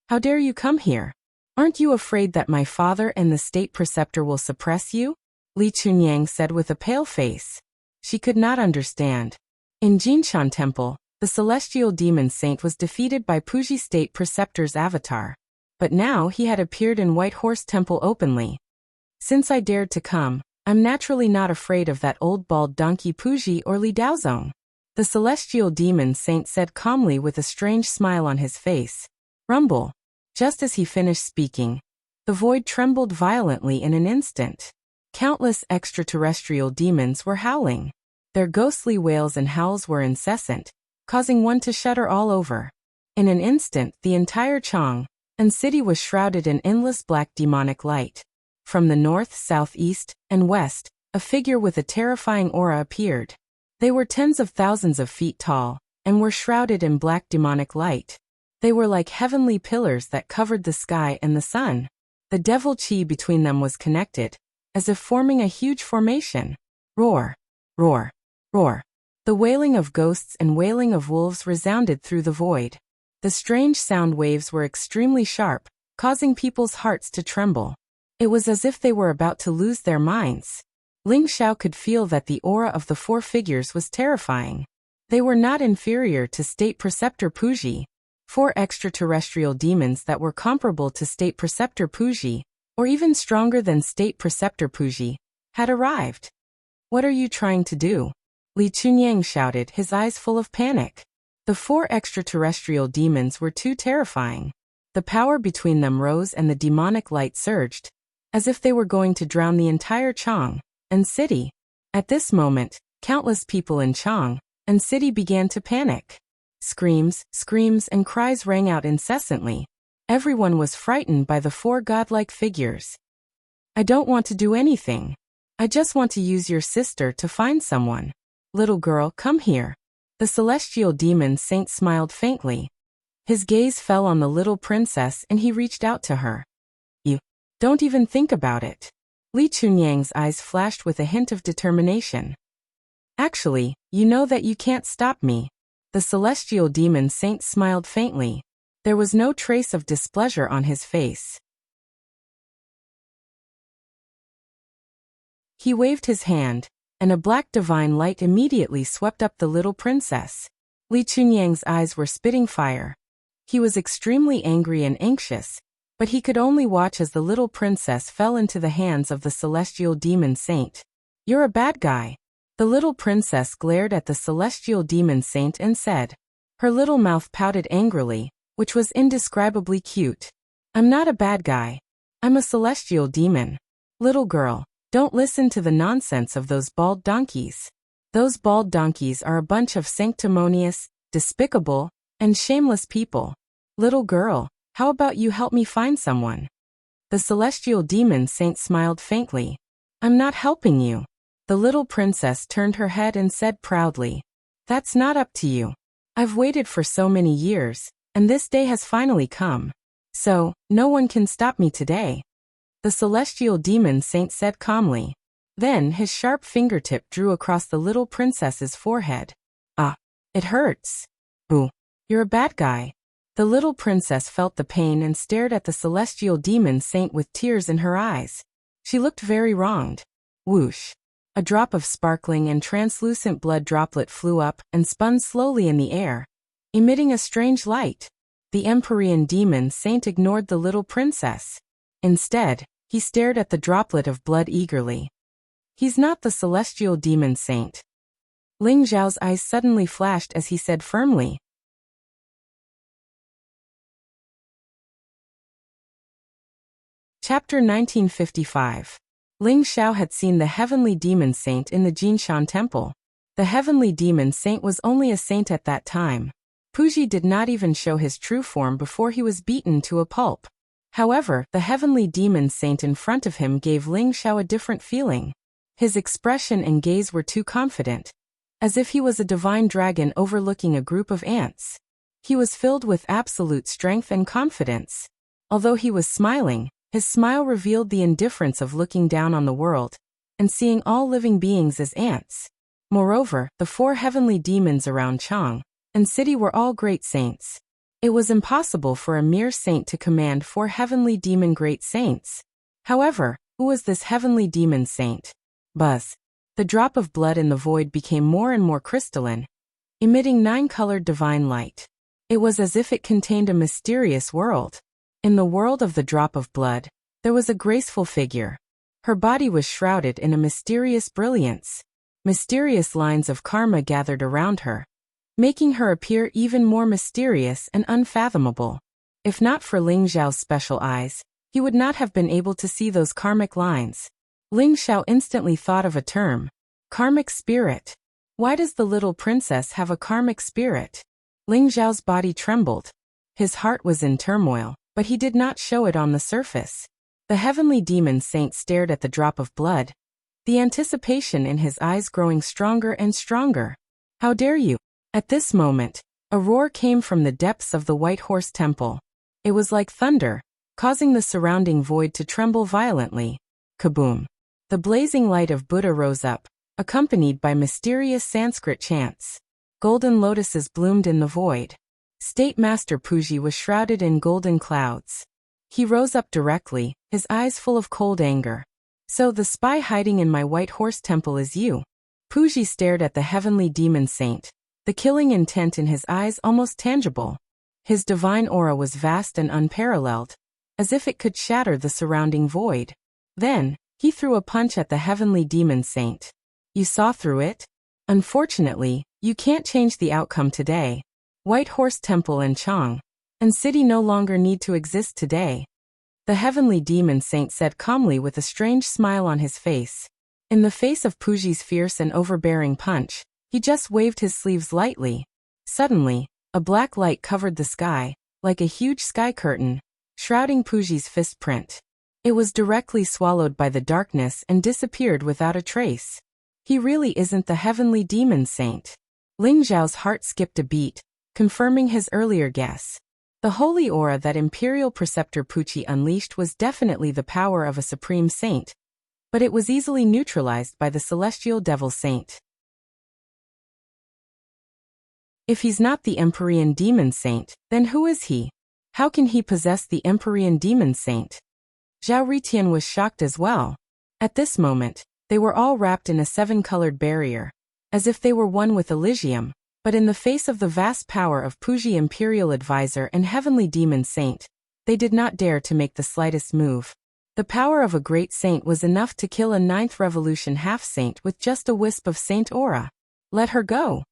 how dare you come here? Aren't you afraid that my father and the state preceptor will suppress you? Li Chunyang said with a pale face. She could not understand. In Jinshan Temple, the celestial demon saint was defeated by Puji State Preceptor's avatar. But now he had appeared in White Horse Temple openly. Since I dared to come, I'm naturally not afraid of that old bald donkey Puji or Li Daozong. The celestial demon saint said calmly with a strange smile on his face. Rumble. Just as he finished speaking, the void trembled violently in an instant. Countless extraterrestrial demons were howling. Their ghostly wails and howls were incessant, causing one to shudder all over. In an instant, the entire Chang and city was shrouded in endless black demonic light. From the north, south, east, and west, a figure with a terrifying aura appeared. They were tens of thousands of feet tall, and were shrouded in black demonic light. They were like heavenly pillars that covered the sky and the sun. The devil chi between them was connected, as if forming a huge formation. Roar! Roar! Roar! The wailing of ghosts and wailing of wolves resounded through the void. The strange sound waves were extremely sharp, causing people's hearts to tremble. It was as if they were about to lose their minds. Ling Xiao could feel that the aura of the four figures was terrifying. They were not inferior to State Preceptor Puji. Four extraterrestrial demons that were comparable to State Preceptor Puji, or even stronger than State Preceptor Puji, had arrived. "What are you trying to do?" Li Chunyang shouted, his eyes full of panic. The four extraterrestrial demons were too terrifying. The power between them rose and the demonic light surged, as if they were going to drown the entire Chang and city. At this moment, countless people in Chang and city began to panic. Screams, screams, and cries rang out incessantly. Everyone was frightened by the four godlike figures. "I don't want to do anything. I just want to use your sister to find someone. Little girl, come here." The celestial demon saint smiled faintly. His gaze fell on the little princess and he reached out to her. "You don't even think about it." Li Chunyang's eyes flashed with a hint of determination. "Actually, you know that you can't stop me." The celestial demon saint smiled faintly. There was no trace of displeasure on his face. He waved his hand, and a black divine light immediately swept up the little princess. Li Chunyang's eyes were spitting fire. He was extremely angry and anxious, but he could only watch as the little princess fell into the hands of the celestial demon saint. "You're a bad guy." The little princess glared at the celestial demon saint and said. Her little mouth pouted angrily, which was indescribably cute. "I'm not a bad guy. I'm a celestial demon. Little girl, don't listen to the nonsense of those bald donkeys. Those bald donkeys are a bunch of sanctimonious, despicable, and shameless people. Little girl, how about you help me find someone?" The celestial demon saint smiled faintly. "I'm not helping you." The little princess turned her head and said proudly. "That's not up to you. I've waited for so many years, and this day has finally come. So, no one can stop me today." The celestial demon saint said calmly. Then his sharp fingertip drew across the little princess's forehead. "Ah, it hurts." "Ooh, you're a bad guy." The little princess felt the pain and stared at the celestial demon saint with tears in her eyes. She looked very wronged. Whoosh! A drop of sparkling and translucent blood droplet flew up and spun slowly in the air, emitting a strange light. The Empyrean demon saint ignored the little princess. Instead, he stared at the droplet of blood eagerly. "He's not the celestial demon saint." Ling Zhao's eyes suddenly flashed as he said firmly. Chapter 1955. Ling Xiao had seen the heavenly demon saint in the Jinshan temple. The heavenly demon saint was only a saint at that time. Puji did not even show his true form before he was beaten to a pulp. However, the heavenly demon saint in front of him gave Ling Xiao a different feeling. His expression and gaze were too confident, as if he was a divine dragon overlooking a group of ants. He was filled with absolute strength and confidence. Although he was smiling, his smile revealed the indifference of looking down on the world and seeing all living beings as ants. Moreover, the four heavenly demons around Chang and city were all great saints. It was impossible for a mere saint to command four heavenly demon great saints. However, who was this heavenly demon saint? Buzz. The drop of blood in the void became more and more crystalline, emitting 9-colored divine light. It was as if it contained a mysterious world. In the world of the drop of blood, there was a graceful figure. Her body was shrouded in a mysterious brilliance. Mysterious lines of karma gathered around her, making her appear even more mysterious and unfathomable. If not for Ling Zhao's special eyes, he would not have been able to see those karmic lines. Ling Xiao instantly thought of a term. Karmic spirit. Why does the little princess have a karmic spirit? Ling Zhao's body trembled. His heart was in turmoil, but he did not show it on the surface. The heavenly demon saint stared at the drop of blood, the anticipation in his eyes growing stronger and stronger. How dare you? At this moment, a roar came from the depths of the White Horse Temple. It was like thunder, causing the surrounding void to tremble violently. Kaboom! The blazing light of Buddha rose up, accompanied by mysterious Sanskrit chants. Golden lotuses bloomed in the void. State Master Puji was shrouded in golden clouds. He rose up directly, his eyes full of cold anger. So the spy hiding in my White Horse Temple is you. Puji stared at the heavenly demon saint, the killing intent in his eyes almost tangible. His divine aura was vast and unparalleled, as if it could shatter the surrounding void. Then, he threw a punch at the heavenly demon saint. You saw through it? Unfortunately, you can't change the outcome today. White Horse Temple and Chang and city no longer need to exist today. The heavenly demon saint said calmly with a strange smile on his face. In the face of Puji's fierce and overbearing punch, he just waved his sleeves lightly. Suddenly, a black light covered the sky, like a huge sky curtain, shrouding Puji's fist print. It was directly swallowed by the darkness and disappeared without a trace. He really isn't the heavenly demon saint. Ling Zhao's heart skipped a beat, confirming his earlier guess. The holy aura that Imperial Preceptor Pucci unleashed was definitely the power of a supreme saint, but it was easily neutralized by the celestial devil saint. If he's not the Empyrean demon saint, then who is he? How can he possess the Empyrean demon saint? Zhao Ritian was shocked as well. At this moment, they were all wrapped in a seven-colored barrier, as if they were one with Elysium. But in the face of the vast power of Puji Imperial Advisor and Heavenly Demon Saint, they did not dare to make the slightest move. The power of a great saint was enough to kill a 9th Revolution half-saint with just a wisp of saint aura. Let her go.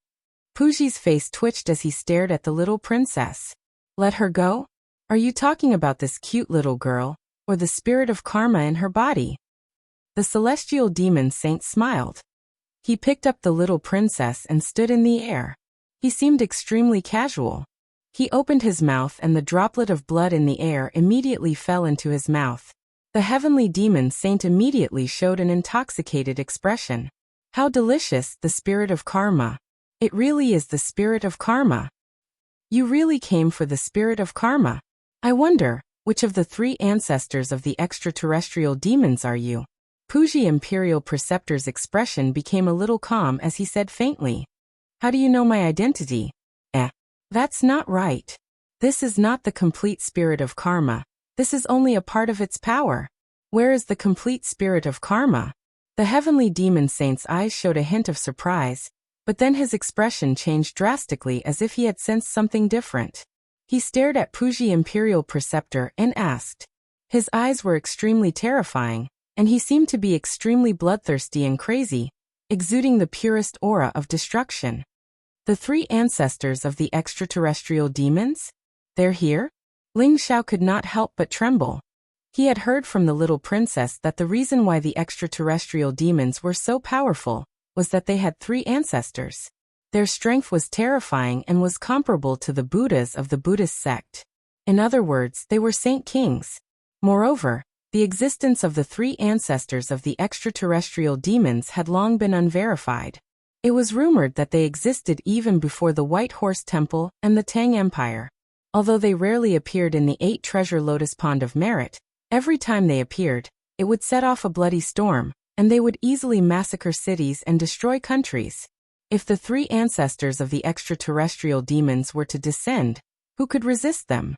Puji's face twitched as he stared at the little princess. Let her go? Are you talking about this cute little girl, or the spirit of karma in her body? The celestial demon saint smiled. He picked up the little princess and stood in the air. He seemed extremely casual. He opened his mouth and the droplet of blood in the air immediately fell into his mouth. The heavenly demon saint immediately showed an intoxicated expression. How delicious, the spirit of karma. It really is the spirit of karma. You really came for the spirit of karma. I wonder, which of the 3 ancestors of the extraterrestrial demons are you? Puji Imperial Preceptor's expression became a little calm as he said faintly. How do you know my identity? That's not right. This is not the complete spirit of karma. This is only a part of its power. Where is the complete spirit of karma? The heavenly demon saint's eyes showed a hint of surprise, but then his expression changed drastically as if he had sensed something different. He stared at Puji Imperial Preceptor and asked. His eyes were extremely terrifying, and he seemed to be extremely bloodthirsty and crazy, exuding the purest aura of destruction. The 3 ancestors of the extraterrestrial demons? They're here? Ling Xiao could not help but tremble. He had heard from the little princess that the reason why the extraterrestrial demons were so powerful was that they had 3 ancestors. Their strength was terrifying and was comparable to the Buddhas of the Buddhist sect. In other words, they were saint kings. Moreover, the existence of the 3 ancestors of the extraterrestrial demons had long been unverified. It was rumored that they existed even before the White Horse Temple and the Tang Empire. Although they rarely appeared in the 8 Treasure Lotus Pond of Merit, every time they appeared, it would set off a bloody storm, and they would easily massacre cities and destroy countries. If the 3 ancestors of the extraterrestrial demons were to descend, who could resist them?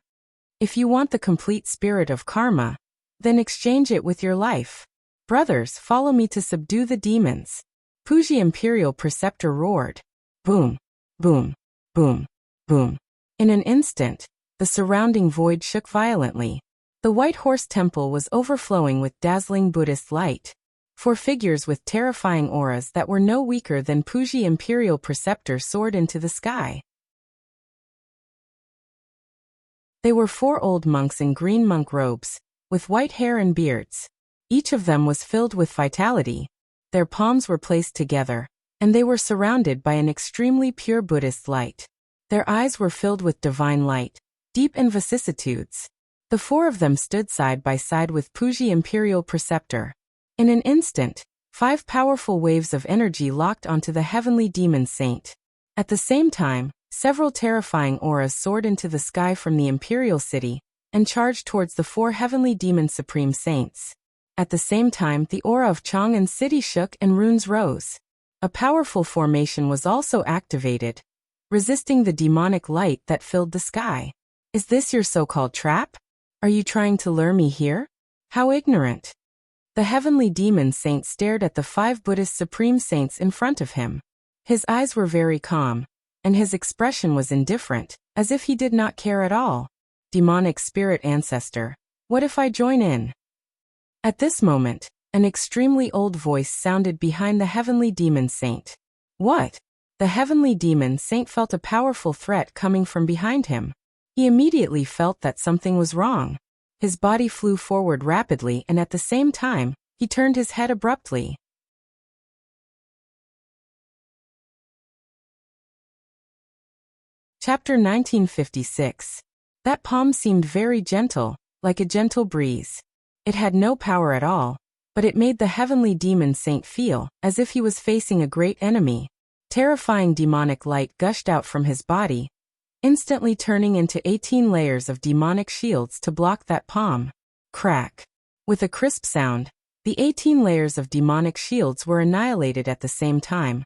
If you want the complete spirit of karma, then exchange it with your life. Brothers, follow me to subdue the demons. Puji Imperial Preceptor roared. Boom, boom, boom, boom. In an instant, the surrounding void shook violently. The White Horse Temple was overflowing with dazzling Buddhist light. 4 figures with terrifying auras that were no weaker than Puji Imperial Preceptor soared into the sky. They were 4 old monks in green monk robes, with white hair and beards. Each of them was filled with vitality. Their palms were placed together, and they were surrounded by an extremely pure Buddhist light. Their eyes were filled with divine light, deep in vicissitudes. The four of them stood side by side with Puji Imperial Preceptor. In an instant, 5 powerful waves of energy locked onto the heavenly demon saint. At the same time, several terrifying auras soared into the sky from the Imperial City and charged towards the 4 heavenly demon supreme saints. At the same time, the aura of Chang and City shook and runes rose. A powerful formation was also activated, resisting the demonic light that filled the sky. Is this your so-called trap? Are you trying to lure me here? How ignorant. The heavenly demon saint stared at the 5 Buddhist supreme saints in front of him. His eyes were very calm, and his expression was indifferent, as if he did not care at all. Demonic spirit ancestor, what if I join in? At this moment, an extremely old voice sounded behind the heavenly demon saint. What? The heavenly demon saint felt a powerful threat coming from behind him. He immediately felt that something was wrong. His body flew forward rapidly, and at the same time, he turned his head abruptly. Chapter 1956. That palm seemed very gentle, like a gentle breeze. It had no power at all, but it made the heavenly demon saint feel as if he was facing a great enemy. Terrifying demonic light gushed out from his body, instantly turning into 18 layers of demonic shields to block that palm. Crack. With a crisp sound, the 18 layers of demonic shields were annihilated at the same time,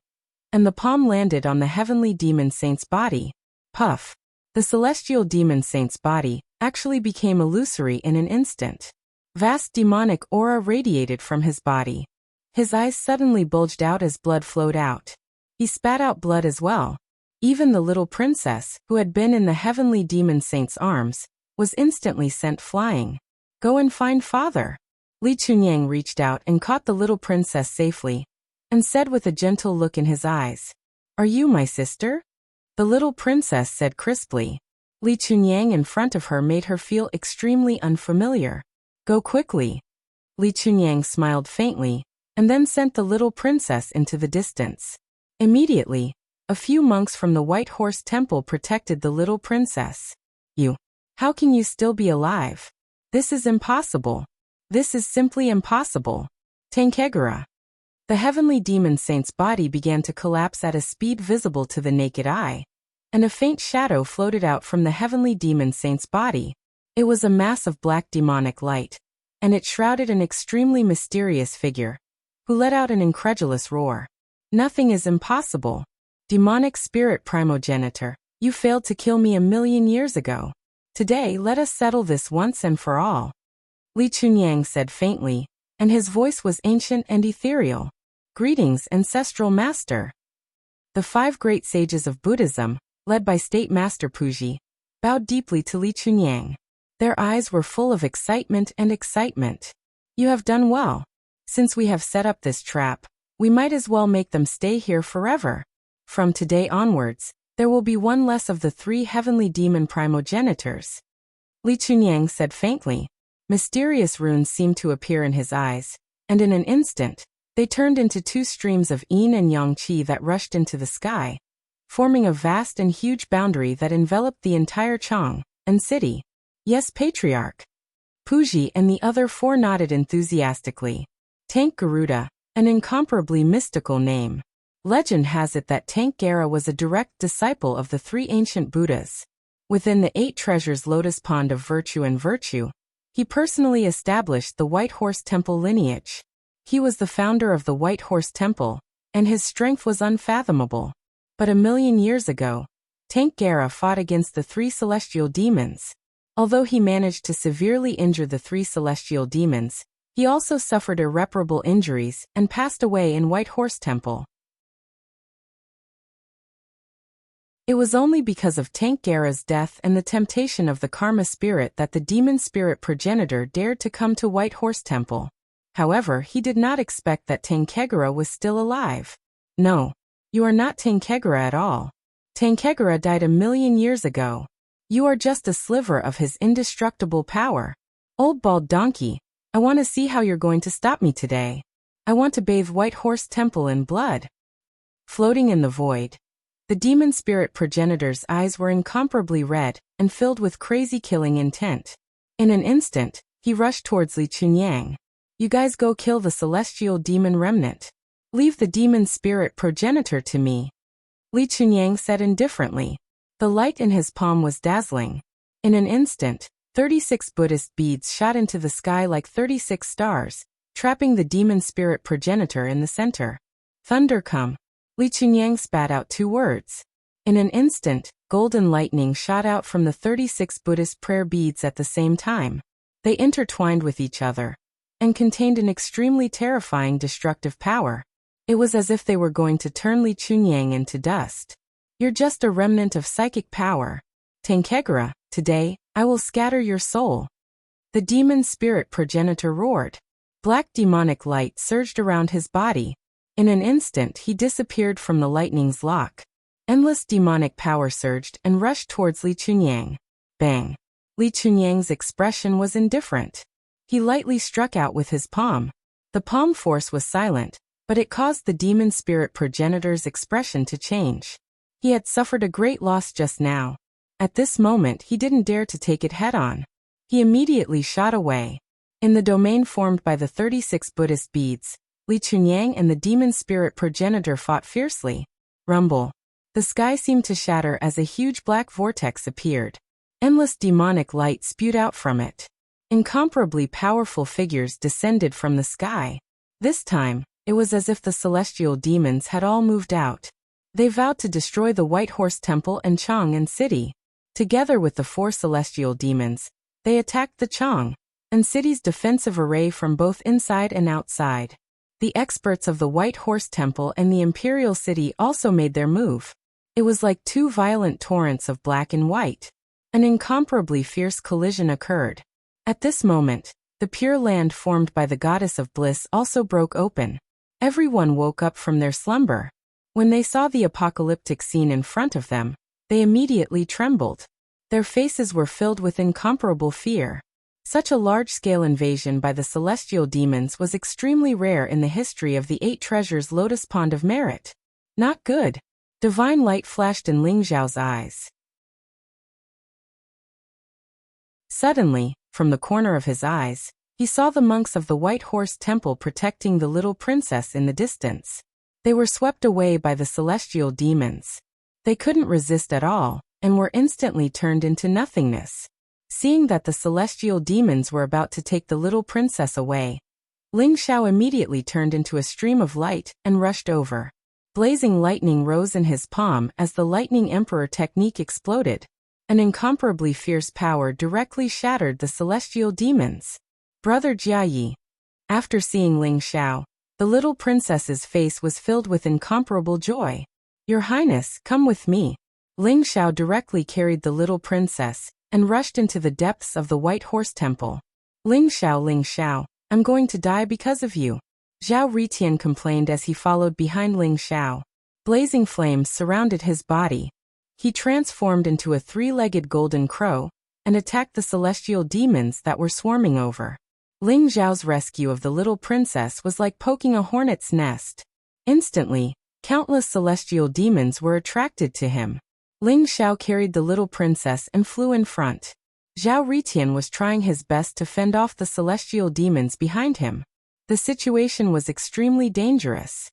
and the palm landed on the heavenly demon saint's body. Puff. The celestial demon saint's body actually became illusory in an instant. Vast demonic aura radiated from his body. His eyes suddenly bulged out as blood flowed out. He spat out blood as well. Even the little princess, who had been in the heavenly demon saint's arms, was instantly sent flying. Go and find father. Li Chunyang reached out and caught the little princess safely, and said with a gentle look in his eyes, "Are you my sister?" The little princess said crisply. Li Chunyang in front of her made her feel extremely unfamiliar. Go quickly. Li Chunyang smiled faintly, and then sent the little princess into the distance. Immediately, a few monks from the White Horse Temple protected the little princess. How can you still be alive? This is impossible. This is simply impossible. Tankegura. The heavenly demon saint's body began to collapse at a speed visible to the naked eye, and a faint shadow floated out from the heavenly demon saint's body. It was a mass of black demonic light, and it shrouded an extremely mysterious figure, who let out an incredulous roar. Nothing is impossible. Demonic spirit primogenitor, you failed to kill me 1,000,000 years ago. Today let us settle this once and for all. Li Chunyang said faintly, and his voice was ancient and ethereal. Greetings, ancestral master. The 5 great sages of Buddhism, led by State Master Puji, bowed deeply to Li Chunyang. Their eyes were full of excitement and excitement. You have done well. Since we have set up this trap, we might as well make them stay here forever. From today onwards, there will be one less of the 3 heavenly demon primogenitors. Li Chunyang said faintly. Mysterious runes seemed to appear in his eyes, and in an instant, they turned into 2 streams of yin and yang qi that rushed into the sky, forming a vast and huge boundary that enveloped the entire Chang and city. Yes, Patriarch. Puji and the other 4 nodded enthusiastically. Tank Garuda, an incomparably mystical name. Legend has it that Tankgara was a direct disciple of the 3 ancient Buddhas. Within the 8 treasures lotus pond of virtue and virtue, he personally established the White Horse Temple lineage. He was the founder of the White Horse Temple, and his strength was unfathomable. But 1,000,000 years ago, Tankgara fought against the 3 celestial demons. Although he managed to severely injure the 3 celestial demons, he also suffered irreparable injuries and passed away in White Horse Temple. It was only because of Tankgara's death and the temptation of the karma spirit that the demon spirit progenitor dared to come to White Horse Temple. However, he did not expect that Tankegura was still alive. No, you are not Tankegura at all. Tankegura died 1,000,000 years ago. You are just a sliver of his indestructible power. Old bald donkey, I want to see how you're going to stop me today. I want to bathe White Horse Temple in blood. Floating in the void, The demon spirit progenitor's eyes were incomparably red and filled with crazy killing intent. In an instant, he rushed towards Li Chunyang. You guys go kill the celestial demon remnant. Leave the demon spirit progenitor to me. Li Chunyang said indifferently. The light in his palm was dazzling. In an instant, 36 Buddhist beads shot into the sky like 36 stars, trapping the demon spirit progenitor in the center. Thunder come. Li Chunyang spat out 2 words. In an instant, golden lightning shot out from the 36 Buddhist prayer beads at the same time. They intertwined with each other and contained an extremely terrifying destructive power. It was as if they were going to turn Li Chunyang into dust. You're just a remnant of psychic power. Tenkegara, today, I will scatter your soul. The demon spirit progenitor roared. Black demonic light surged around his body. In an instant he disappeared from the lightning's lock. Endless demonic power surged and rushed towards Li Chunyang. Bang! Li Chunyang's expression was indifferent. He lightly struck out with his palm. The palm force was silent, but it caused the demon spirit progenitor's expression to change. He had suffered a great loss just now. At this moment he didn't dare to take it head-on. He immediately shot away. In the domain formed by the 36 Buddhist beads, Li Chunyang and the demon spirit progenitor fought fiercely. Rumble. The sky seemed to shatter as a huge black vortex appeared. Endless demonic light spewed out from it. Incomparably powerful figures descended from the sky. This time, it was as if the celestial demons had all moved out. They vowed to destroy the White Horse Temple and Chang'an City. Together with the 4 celestial demons, they attacked the Chang'an City's defensive array from both inside and outside. The experts of the White Horse Temple and the Imperial City also made their move. It was like 2 violent torrents of black and white. An incomparably fierce collision occurred. At this moment, the pure land formed by the goddess of bliss also broke open. Everyone woke up from their slumber. When they saw the apocalyptic scene in front of them, they immediately trembled. Their faces were filled with incomparable fear. Such a large-scale invasion by the celestial demons was extremely rare in the history of the 8 treasures Lotus Pond of Merit. Not good. Divine light flashed in Ling Zhao's eyes. Suddenly, from the corner of his eyes, he saw the monks of the White Horse Temple protecting the little princess in the distance. They were swept away by the celestial demons. They couldn't resist at all, and were instantly turned into nothingness. Seeing that the celestial demons were about to take the little princess away, Ling Zhao immediately turned into a stream of light and rushed over. Blazing lightning rose in his palm as the Lightning Emperor technique exploded. An incomparably fierce power directly shattered the celestial demons. Brother Jiayi. After seeing Ling Zhao, the little princess's face was filled with incomparable joy. Your Highness, come with me. Ling Zhao directly carried the little princess and rushed into the depths of the White Horse Temple. Ling Zhao, I'm going to die because of you. Zhao Ritian complained as he followed behind Ling Zhao. Blazing flames surrounded his body. He transformed into a 3-legged golden crow and attacked the celestial demons that were swarming over. Ling Zhao's rescue of the little princess was like poking a hornet's nest. Instantly, countless celestial demons were attracted to him. Ling Zhao carried the little princess and flew in front. Zhao Ritian was trying his best to fend off the celestial demons behind him. The situation was extremely dangerous.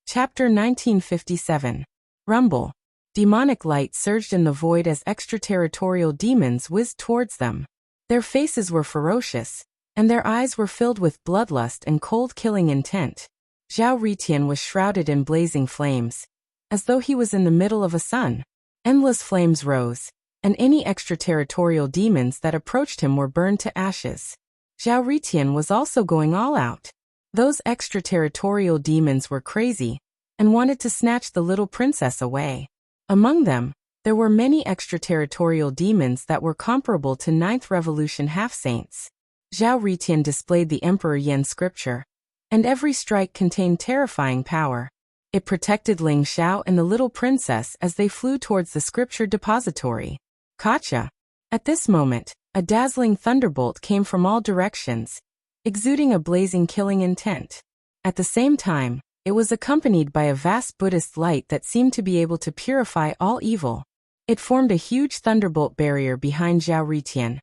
Chapter 1957. Rumble. Demonic light surged in the void as extraterritorial demons whizzed towards them. Their faces were ferocious, and their eyes were filled with bloodlust and cold-killing intent. Zhao Ritian was shrouded in blazing flames, as though he was in the middle of a sun. Endless flames rose, and any extraterritorial demons that approached him were burned to ashes. Zhao Ritian was also going all out. Those extraterritorial demons were crazy, and wanted to snatch the little princess away. Among them, there were many extraterritorial demons that were comparable to 9th Revolution half-saints. Zhao Ritian displayed the Emperor Yen scripture, and every strike contained terrifying power. It protected Ling Zhao and the little princess as they flew towards the scripture depository. Gotcha! At this moment, a dazzling thunderbolt came from all directions. exuding a blazing killing intent. At the same time, it was accompanied by a vast Buddhist light that seemed to be able to purify all evil. It formed a huge thunderbolt barrier behind Zhao Ritian,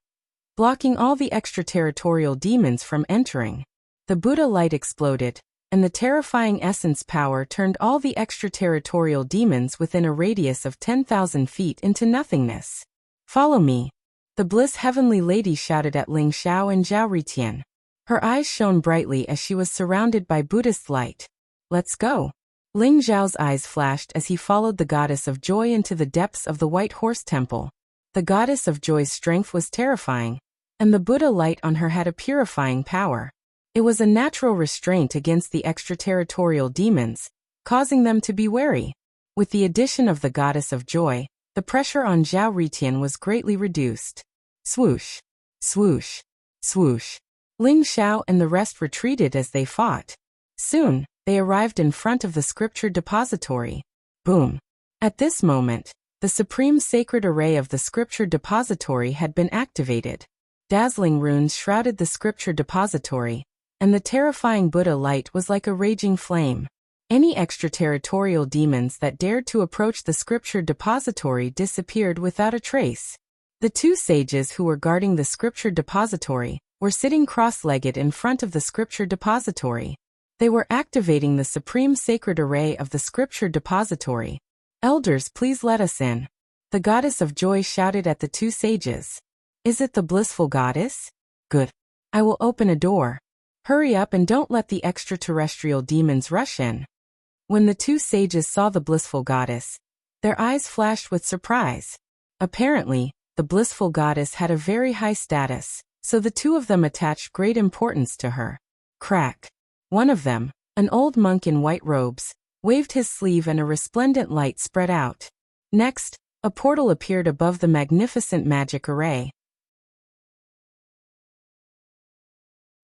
blocking all the extraterritorial demons from entering. The Buddha light exploded, and the terrifying essence power turned all the extraterritorial demons within a radius of 10,000 feet into nothingness. "Follow me," the Bliss Heavenly Lady shouted at Ling Xiao and Zhao Ritian. Her eyes shone brightly as she was surrounded by Buddhist light. "Let's go." Ling Xiao's eyes flashed as he followed the Goddess of Joy into the depths of the White Horse Temple. The Goddess of Joy's strength was terrifying, and the Buddha light on her had a purifying power. It was a natural restraint against the extraterritorial demons, causing them to be wary. With the addition of the Goddess of Joy, the pressure on Zhao Ritian was greatly reduced. Swoosh, swoosh, swoosh. Ling Xiao and the rest retreated as they fought. Soon, they arrived in front of the scripture depository. Boom. At this moment, the supreme sacred array of the scripture depository had been activated. Dazzling runes shrouded the scripture depository, and the terrifying Buddha light was like a raging flame. Any extraterritorial demons that dared to approach the scripture depository disappeared without a trace. The two sages who were guarding the scripture depository were sitting cross-legged in front of the scripture depository. They were activating the supreme sacred array of the scripture depository. "Elders, please let us in," the Goddess of Joy shouted at the two sages. "Is it the blissful goddess? Good. I will open a door. Hurry up and don't let the extraterrestrial demons rush in." When the two sages saw the blissful goddess, their eyes flashed with surprise. Apparently, the blissful goddess had a very high status, so the two of them attached great importance to her. Crack. One of them, an old monk in white robes, waved his sleeve and a resplendent light spread out. Next, a portal appeared above the magnificent magic array.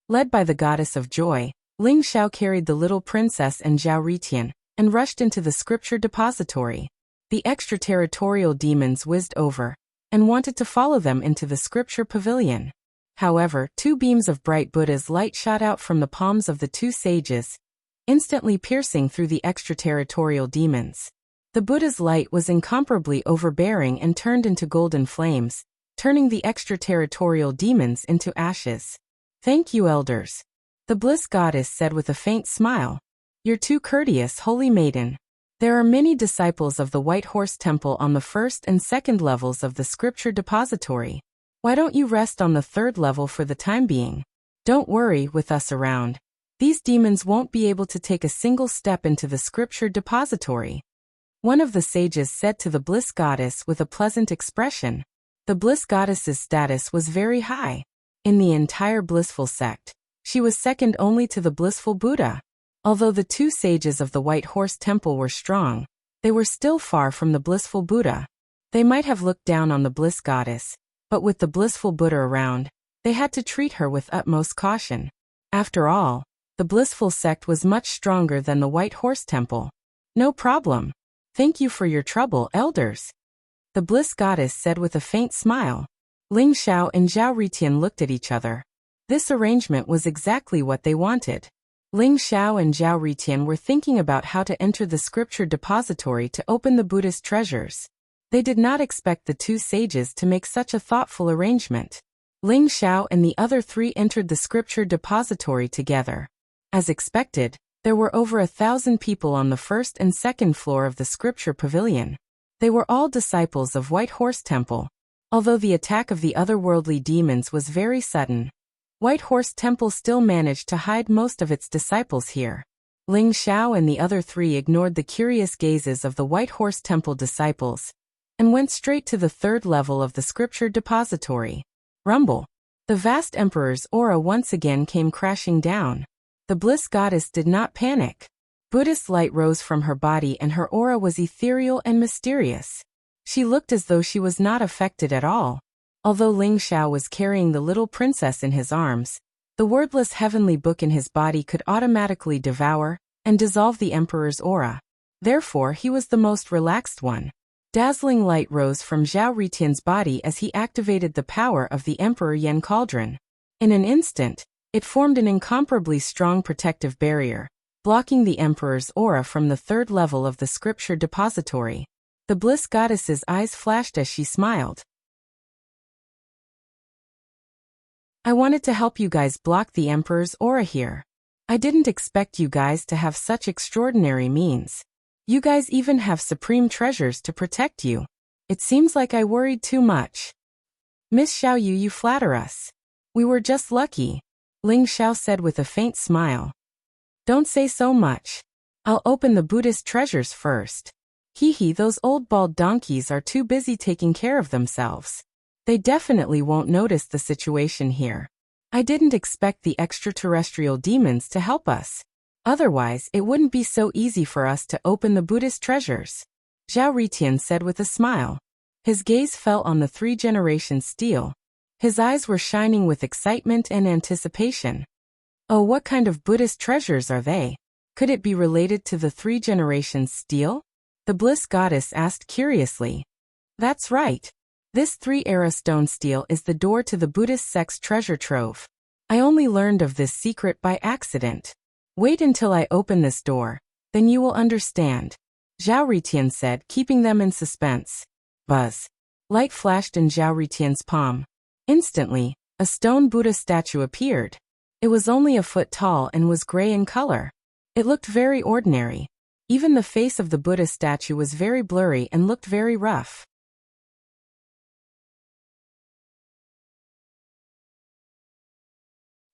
Led by the Goddess of Joy, Ling Xiao carried the little princess and Zhao Ritian, and rushed into the scripture depository. The extraterritorial demons whizzed over, and wanted to follow them into the scripture pavilion. However, two beams of bright Buddha's light shot out from the palms of the two sages, instantly piercing through the extraterritorial demons. The Buddha's light was incomparably overbearing and turned into golden flames, turning the extraterritorial demons into ashes. "Thank you, elders," the Bliss Goddess said with a faint smile. "You're too courteous, holy maiden. There are many disciples of the White Horse Temple on the first and second levels of the scripture depository. Why don't you rest on the third level for the time being? Don't worry, with us around, these demons won't be able to take a single step into the scripture depository," one of the sages said to the Bliss Goddess with a pleasant expression. The Bliss Goddess's status was very high. In the entire blissful sect, she was second only to the blissful Buddha. Although the two sages of the White Horse Temple were strong, they were still far from the blissful Buddha. They might have looked down on the Bliss Goddess, but with the blissful Buddha around, they had to treat her with utmost caution. After all, the blissful sect was much stronger than the White Horse Temple. "No problem. Thank you for your trouble, elders," the Bliss Goddess said with a faint smile. Ling Xiao and Zhao Ritian looked at each other. This arrangement was exactly what they wanted. Ling Xiao and Zhao Ritian were thinking about how to enter the scripture depository to open the Buddhist treasures. They did not expect the two sages to make such a thoughtful arrangement. Ling Xiao and the other three entered the scripture depository together. As expected, there were over 1,000 people on the first and second floor of the scripture pavilion. They were all disciples of White Horse Temple. Although the attack of the otherworldly demons was very sudden, White Horse Temple still managed to hide most of its disciples here. Ling Xiao and the other three ignored the curious gazes of the White Horse Temple disciples, and went straight to the third level of the scripture depository. Rumble. The vast Emperor's aura once again came crashing down. The Bliss Goddess did not panic. Buddhist light rose from her body and her aura was ethereal and mysterious. She looked as though she was not affected at all. Although Ling Xiao was carrying the little princess in his arms, the wordless heavenly book in his body could automatically devour and dissolve the Emperor's aura. Therefore, he was the most relaxed one. Dazzling light rose from Zhao Ritian's body as he activated the power of the Emperor Yen Cauldron. In an instant, It formed an incomparably strong protective barrier, blocking the Emperor's aura from the third level of the scripture depository. The Bliss Goddess's eyes flashed as she smiled. I wanted to help you guys block the Emperor's aura here. I didn't expect you guys to have such extraordinary means. You guys even have supreme treasures to protect you. It seems like I worried too much. Miss Xiao Yu, you flatter us. We were just lucky, Ling Xiao said with a faint smile. Don't say so much. I'll open the Buddhist treasures first. Hee, those old bald donkeys are too busy taking care of themselves. They definitely won't notice the situation here. I didn't expect the extraterrestrial demons to help us. Otherwise, it wouldn't be so easy for us to open the Buddhist treasures, Zhao Ritian said with a smile. His gaze fell on the 3-generation steel. His eyes were shining with excitement and anticipation. Oh, what kind of Buddhist treasures are they? Could it be related to the 3-generation steel? The Bliss Goddess asked curiously. That's right. This 3-era stone steel is the door to the Buddhist sect's treasure trove. I only learned of this secret by accident. Wait until I open this door, then you will understand, Zhao Ritian said, keeping them in suspense. Buzz. Light flashed in Zhao Ritian's palm. Instantly, a stone Buddha statue appeared. It was only a foot tall and was gray in color. It looked very ordinary. Even the face of the Buddha statue was very blurry and looked very rough.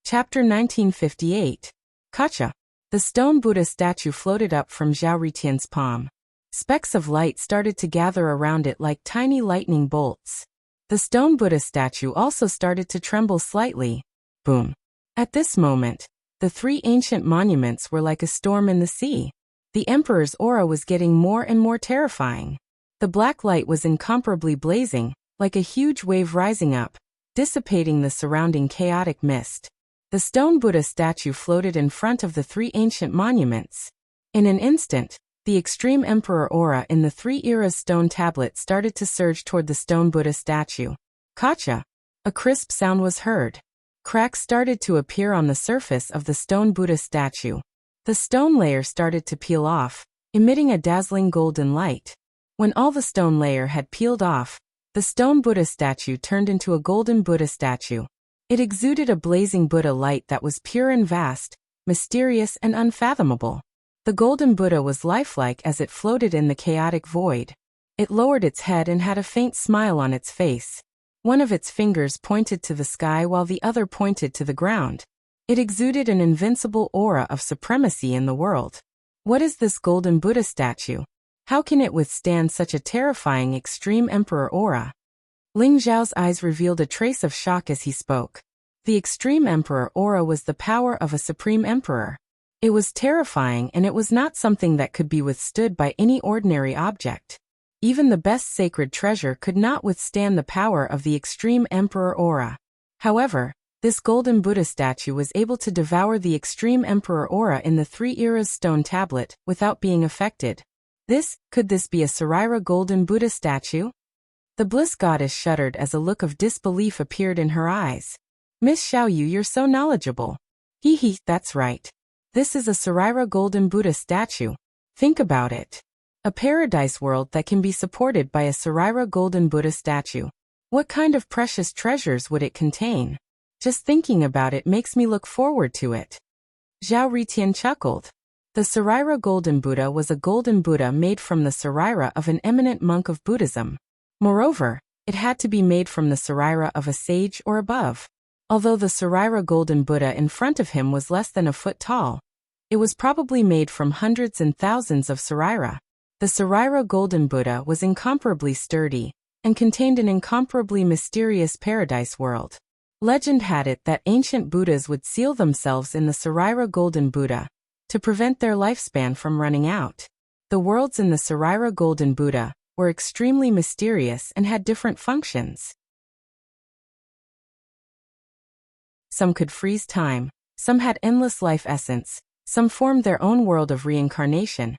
Chapter 1958. Kacha. The stone Buddha statue floated up from Zhao Ritian's palm. Specks of light started to gather around it like tiny lightning bolts. The stone Buddha statue also started to tremble slightly. Boom. At this moment, the 3 ancient monuments were like a storm in the sea. The Emperor's aura was getting more and more terrifying. The black light was incomparably blazing, like a huge wave rising up, dissipating the surrounding chaotic mist. The stone Buddha statue floated in front of the 3 ancient monuments. In an instant, the extreme Emperor aura in the 3 eras stone tablet started to surge toward the stone Buddha statue. Kacha! A crisp sound was heard. Cracks started to appear on the surface of the stone Buddha statue. The stone layer started to peel off, emitting a dazzling golden light. When all the stone layer had peeled off, the stone Buddha statue turned into a golden Buddha statue. It exuded a blazing Buddha light that was pure and vast, mysterious and unfathomable. The golden Buddha was lifelike as it floated in the chaotic void. It lowered its head and had a faint smile on its face. One of its fingers pointed to the sky while the other pointed to the ground. It exuded an invincible aura of supremacy in the world. What is this golden Buddha statue? How can it withstand such a terrifying extreme Emperor aura? Ling Zhao's eyes revealed a trace of shock as he spoke. The extreme Emperor aura was the power of a supreme emperor. It was terrifying and it was not something that could be withstood by any ordinary object. Even the best sacred treasure could not withstand the power of the extreme Emperor aura. However, this golden Buddha statue was able to devour the extreme Emperor aura in the 3 eras stone tablet without being affected. Could this be a Saraira golden Buddha statue? The Bliss Goddess shuddered as a look of disbelief appeared in her eyes. Miss Xiao Yu, you're so knowledgeable. Hee, that's right. This is a Saraira golden Buddha statue. Think about it. A paradise world that can be supported by a Saraira golden Buddha statue. What kind of precious treasures would it contain? Just thinking about it makes me look forward to it. Zhao Ritian chuckled. The Saraira golden Buddha was a golden Buddha made from the Saraira of an eminent monk of Buddhism. Moreover, it had to be made from the Saraira of a sage or above. Although the Saraira golden Buddha in front of him was less than a foot tall, it was probably made from hundreds and thousands of Saraira. The Saraira golden Buddha was incomparably sturdy and contained an incomparably mysterious paradise world. Legend had it that ancient Buddhas would seal themselves in the Saraira golden Buddha to prevent their lifespan from running out. The worlds in the Saraira golden Buddha were extremely mysterious and had different functions. Some could freeze time, some had endless life essence, some formed their own world of reincarnation,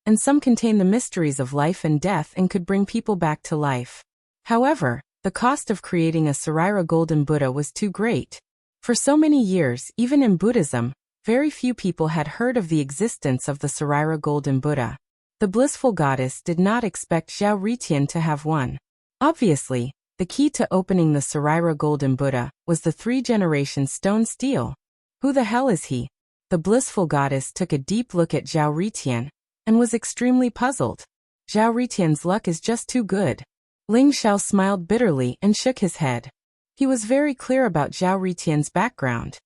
and some contained the mysteries of life and death and could bring people back to life. However, the cost of creating a Saraira golden Buddha was too great. For so many years, even in Buddhism, very few people had heard of the existence of the Saraira Golden Buddha. The blissful goddess did not expect Zhao Ritian to have one. Obviously, the key to opening the Saraira Golden Buddha was the 3-generation stone stele. Who the hell is he? The blissful goddess took a deep look at Zhao Ritian and was extremely puzzled. Zhao Ritian's luck is just too good. Ling Xiao smiled bitterly and shook his head. He was very clear about Zhao Ritian's background.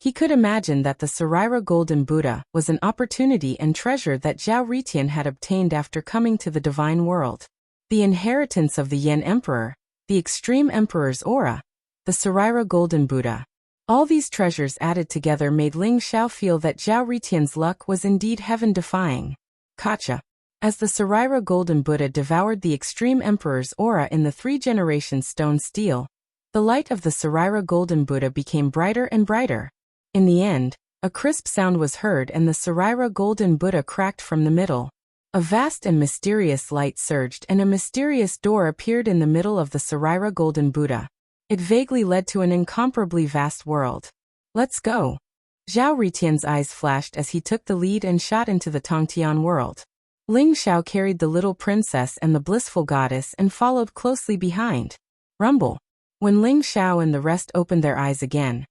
He could imagine that the Saraira Golden Buddha was an opportunity and treasure that Zhao Ritian had obtained after coming to the divine world. The inheritance of the Yen Emperor, the Extreme Emperor's aura, the Saraira Golden Buddha. All these treasures added together made Ling Xiao feel that Zhao Ritian's luck was indeed heaven-defying. Gotcha. As the Saraira Golden Buddha devoured the Extreme Emperor's aura in the 3-generation stone stele, the light of the Saraira Golden Buddha became brighter and brighter. In the end, a crisp sound was heard and the Saraira Golden Buddha cracked from the middle. A vast and mysterious light surged and a mysterious door appeared in the middle of the Saraira Golden Buddha. It vaguely led to an incomparably vast world. Let's go. Zhao Ritian's eyes flashed as he took the lead and shot into the Tongtian world. Ling Xiao carried the little princess and the blissful goddess and followed closely behind. Rumble. When Ling Xiao and the rest opened their eyes again,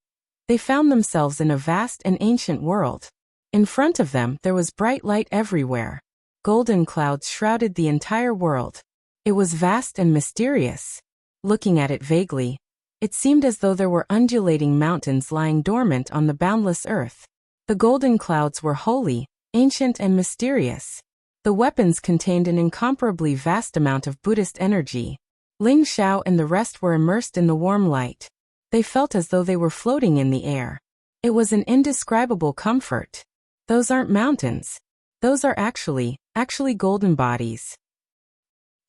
they found themselves in a vast and ancient world. In front of them, there was bright light everywhere. Golden clouds shrouded the entire world. It was vast and mysterious. Looking at it vaguely, it seemed as though there were undulating mountains lying dormant on the boundless earth. The golden clouds were holy, ancient and mysterious. The weapons contained an incomparably vast amount of Buddhist energy. Ling Xiao and the rest were immersed in the warm light. They felt as though they were floating in the air. It was an indescribable comfort. Those aren't mountains. Those are actually golden bodies.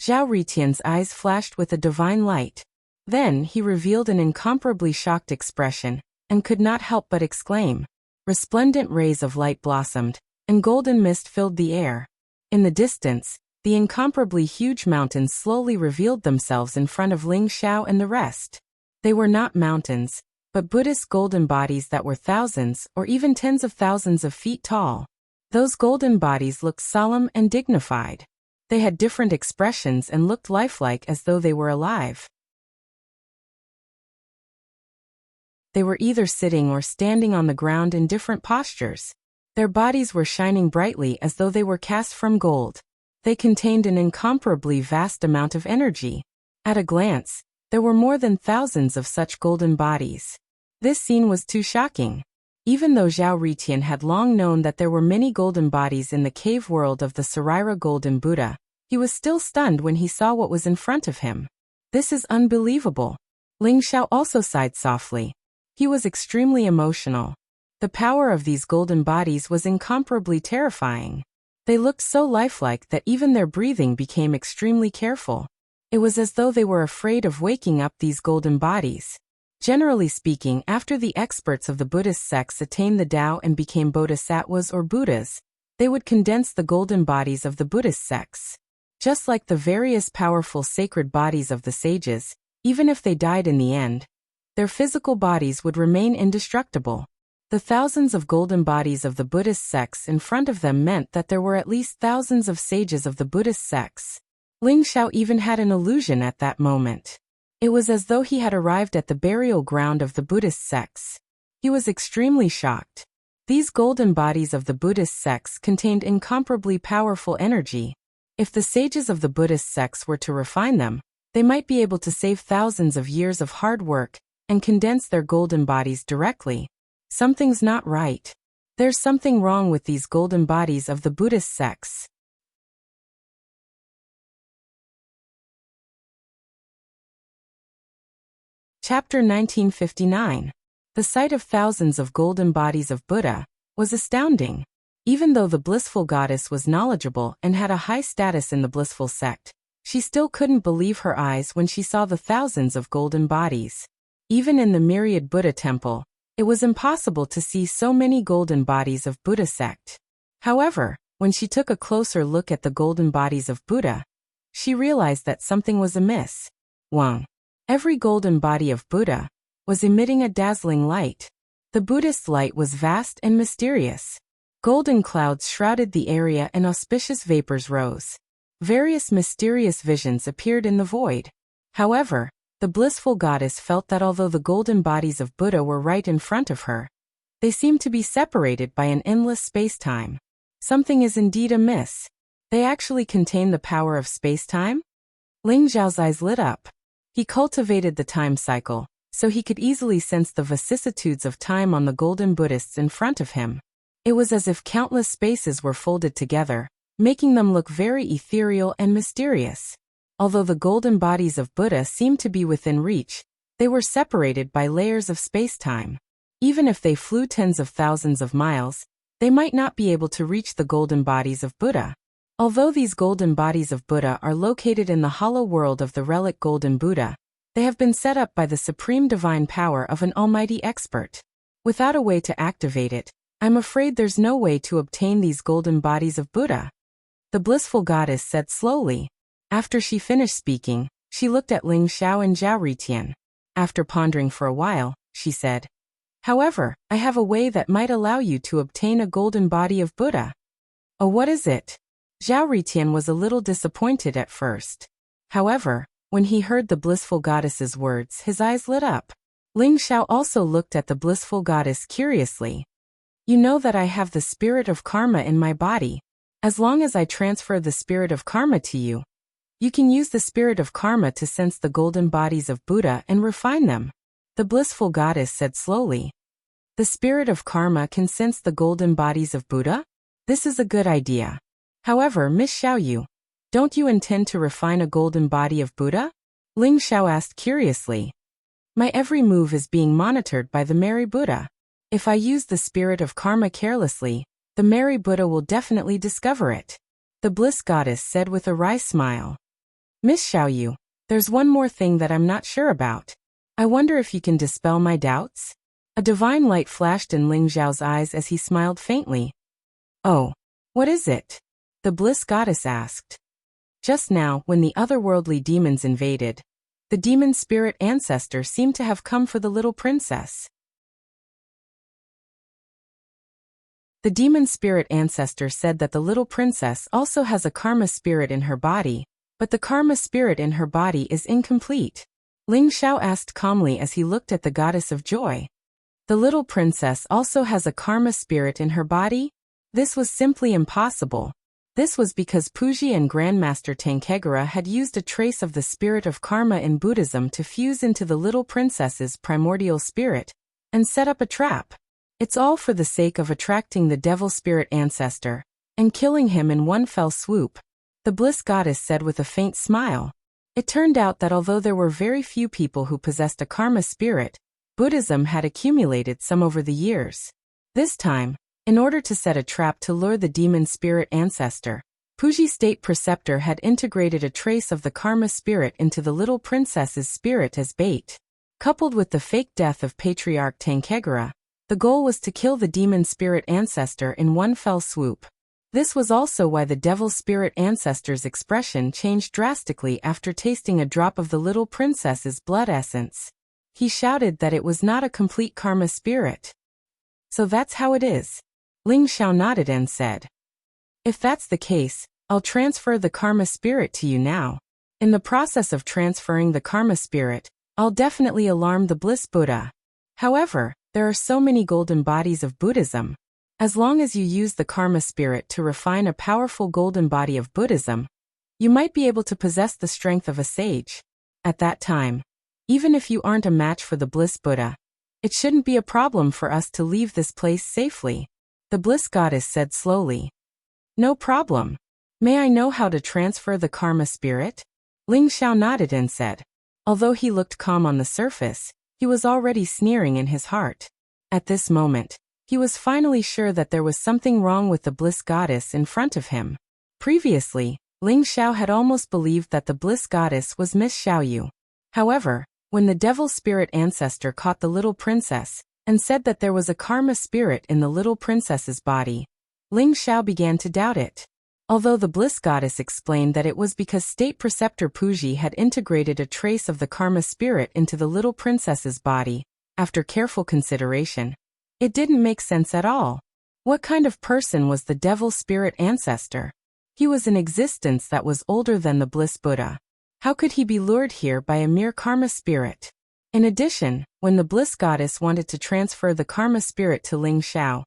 Zhao Ritian's eyes flashed with a divine light. Then he revealed an incomparably shocked expression, and could not help but exclaim. Resplendent rays of light blossomed, and golden mist filled the air. In the distance, the incomparably huge mountains slowly revealed themselves in front of Ling Xiao and the rest. They were not mountains, but Buddhist golden bodies that were thousands or even tens of thousands of feet tall. Those golden bodies looked solemn and dignified. They had different expressions and looked lifelike as though they were alive. They were either sitting or standing on the ground in different postures. Their bodies were shining brightly as though they were cast from gold. They contained an incomparably vast amount of energy. At a glance, there were more than thousands of such golden bodies. This scene was too shocking. Even though Zhao Ritian had long known that there were many golden bodies in the cave world of the Saraira Golden Buddha, he was still stunned when he saw what was in front of him. This is unbelievable. Ling Xiao also sighed softly. He was extremely emotional. The power of these golden bodies was incomparably terrifying. They looked so lifelike that even their breathing became extremely careful. It was as though they were afraid of waking up these golden bodies. Generally speaking, after the experts of the Buddhist sects attained the Tao and became bodhisattvas or Buddhas, they would condense the golden bodies of the Buddhist sects. Just like the various powerful sacred bodies of the sages, even if they died in the end, their physical bodies would remain indestructible. The thousands of golden bodies of the Buddhist sects in front of them meant that there were at least thousands of sages of the Buddhist sects. Ling Xiao even had an illusion at that moment. It was as though he had arrived at the burial ground of the Buddhist sects. He was extremely shocked. These golden bodies of the Buddhist sects contained incomparably powerful energy. If the sages of the Buddhist sects were to refine them, they might be able to save thousands of years of hard work and condense their golden bodies directly. Something's not right. There's something wrong with these golden bodies of the Buddhist sects. Chapter 1959. The sight of thousands of golden bodies of Buddha was astounding. Even though the blissful goddess was knowledgeable and had a high status in the blissful sect, she still couldn't believe her eyes when she saw the thousands of golden bodies. Even in the myriad Buddha temple, it was impossible to see so many golden bodies of Buddha sect. However, when she took a closer look at the golden bodies of Buddha, she realized that something was amiss. 1. Every golden body of Buddha, was emitting a dazzling light. The Buddhist light was vast and mysterious. Golden clouds shrouded the area and auspicious vapors rose. Various mysterious visions appeared in the void. However, the blissful goddess felt that although the golden bodies of Buddha were right in front of her, they seemed to be separated by an endless space-time. Something is indeed amiss. They actually contain the power of space-time? Ling Xiao's eyes lit up. He cultivated the time cycle, so he could easily sense the vicissitudes of time on the golden Buddhists in front of him. It was as if countless spaces were folded together, making them look very ethereal and mysterious. Although the golden bodies of Buddha seemed to be within reach, they were separated by layers of space-time. Even if they flew tens of thousands of miles, they might not be able to reach the golden bodies of Buddha. Although these golden bodies of Buddha are located in the hollow world of the relic Golden Buddha, they have been set up by the supreme divine power of an almighty expert. Without a way to activate it, I'm afraid there's no way to obtain these golden bodies of Buddha. The blissful goddess said slowly. After she finished speaking, she looked at Ling Xiao and Zhao Ritian. After pondering for a while, she said, "However, I have a way that might allow you to obtain a golden body of Buddha." "Oh, what is it?" Zhao Ritian was a little disappointed at first. However, when he heard the blissful goddess's words, his eyes lit up. Ling Xiao also looked at the blissful goddess curiously. "You know that I have the spirit of karma in my body. As long as I transfer the spirit of karma to you, you can use the spirit of karma to sense the golden bodies of Buddha and refine them," the blissful goddess said slowly. "The spirit of karma can sense the golden bodies of Buddha? This is a good idea. However, Miss Xiaoyu, don't you intend to refine a golden body of Buddha?" Ling Xiao asked curiously. "My every move is being monitored by the Mary Buddha. If I use the spirit of karma carelessly, the Mary Buddha will definitely discover it," the bliss goddess said with a wry smile. "Miss Xiaoyu, there's one more thing that I'm not sure about. I wonder if you can dispel my doubts?" A divine light flashed in Ling Xiao's eyes as he smiled faintly. "Oh, what is it?" the bliss goddess asked. Just now, when the otherworldly demons invaded, the demon spirit ancestor seemed to have come for the little princess. The demon spirit ancestor said that the little princess also has a karma spirit in her body, but the karma spirit in her body is incomplete. Ling Xiao asked calmly as he looked at the goddess of joy. "The little princess also has a karma spirit in her body?" This was simply impossible. This was because Puji and Grandmaster Tankegura had used a trace of the spirit of karma in Buddhism to fuse into the little princess's primordial spirit and set up a trap. It's all for the sake of attracting the devil spirit ancestor and killing him in one fell swoop, the bliss goddess said with a faint smile. It turned out that although there were very few people who possessed a karma spirit, Buddhism had accumulated some over the years. This time, in order to set a trap to lure the demon spirit ancestor, Puji State Preceptor had integrated a trace of the karma spirit into the little princess's spirit as bait. Coupled with the fake death of Patriarch Tankegura, the goal was to kill the demon spirit ancestor in one fell swoop. This was also why the devil spirit ancestor's expression changed drastically after tasting a drop of the little princess's blood essence. He shouted that it was not a complete karma spirit. "So that's how it is." Ling Xiao nodded and said, "If that's the case, I'll transfer the karma spirit to you now. In the process of transferring the karma spirit, I'll definitely alarm the bliss Buddha. However, there are so many golden bodies of Buddhism. As long as you use the karma spirit to refine a powerful golden body of Buddhism, you might be able to possess the strength of a sage. At that time, even if you aren't a match for the bliss Buddha, it shouldn't be a problem for us to leave this place safely," the bliss goddess said slowly. "No problem. May I know how to transfer the karma spirit?" Ling Xiao nodded and said. Although he looked calm on the surface, he was already sneering in his heart. At this moment, he was finally sure that there was something wrong with the bliss goddess in front of him. Previously, Ling Xiao had almost believed that the bliss goddess was Miss Xiaoyu. However, when the devil spirit ancestor caught the little princess and said that there was a karma spirit in the little princess's body, Ling Xiao began to doubt it. Although the bliss goddess explained that it was because State Preceptor Puji had integrated a trace of the karma spirit into the little princess's body, After careful consideration, it didn't make sense at all. What kind of person was the devil spirit ancestor? He was an existence that was older than the bliss Buddha. How could he be lured here by a mere karma spirit? In addition, when the bliss goddess wanted to transfer the karma spirit to Ling Xiao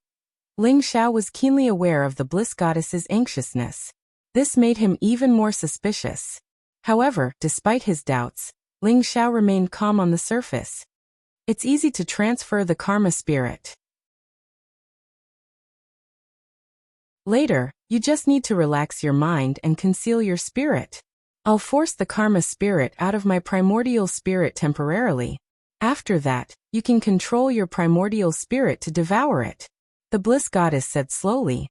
was keenly aware of the bliss goddess's anxiousness. This made him even more suspicious. However, despite his doubts, Ling Xiao remained calm on the surface. It's easy to transfer the karma spirit. Later, you just need to relax your mind and conceal your spirit. I'll force the karma spirit out of my primordial spirit temporarily. After that, you can control your primordial spirit to devour it. The bliss goddess said slowly.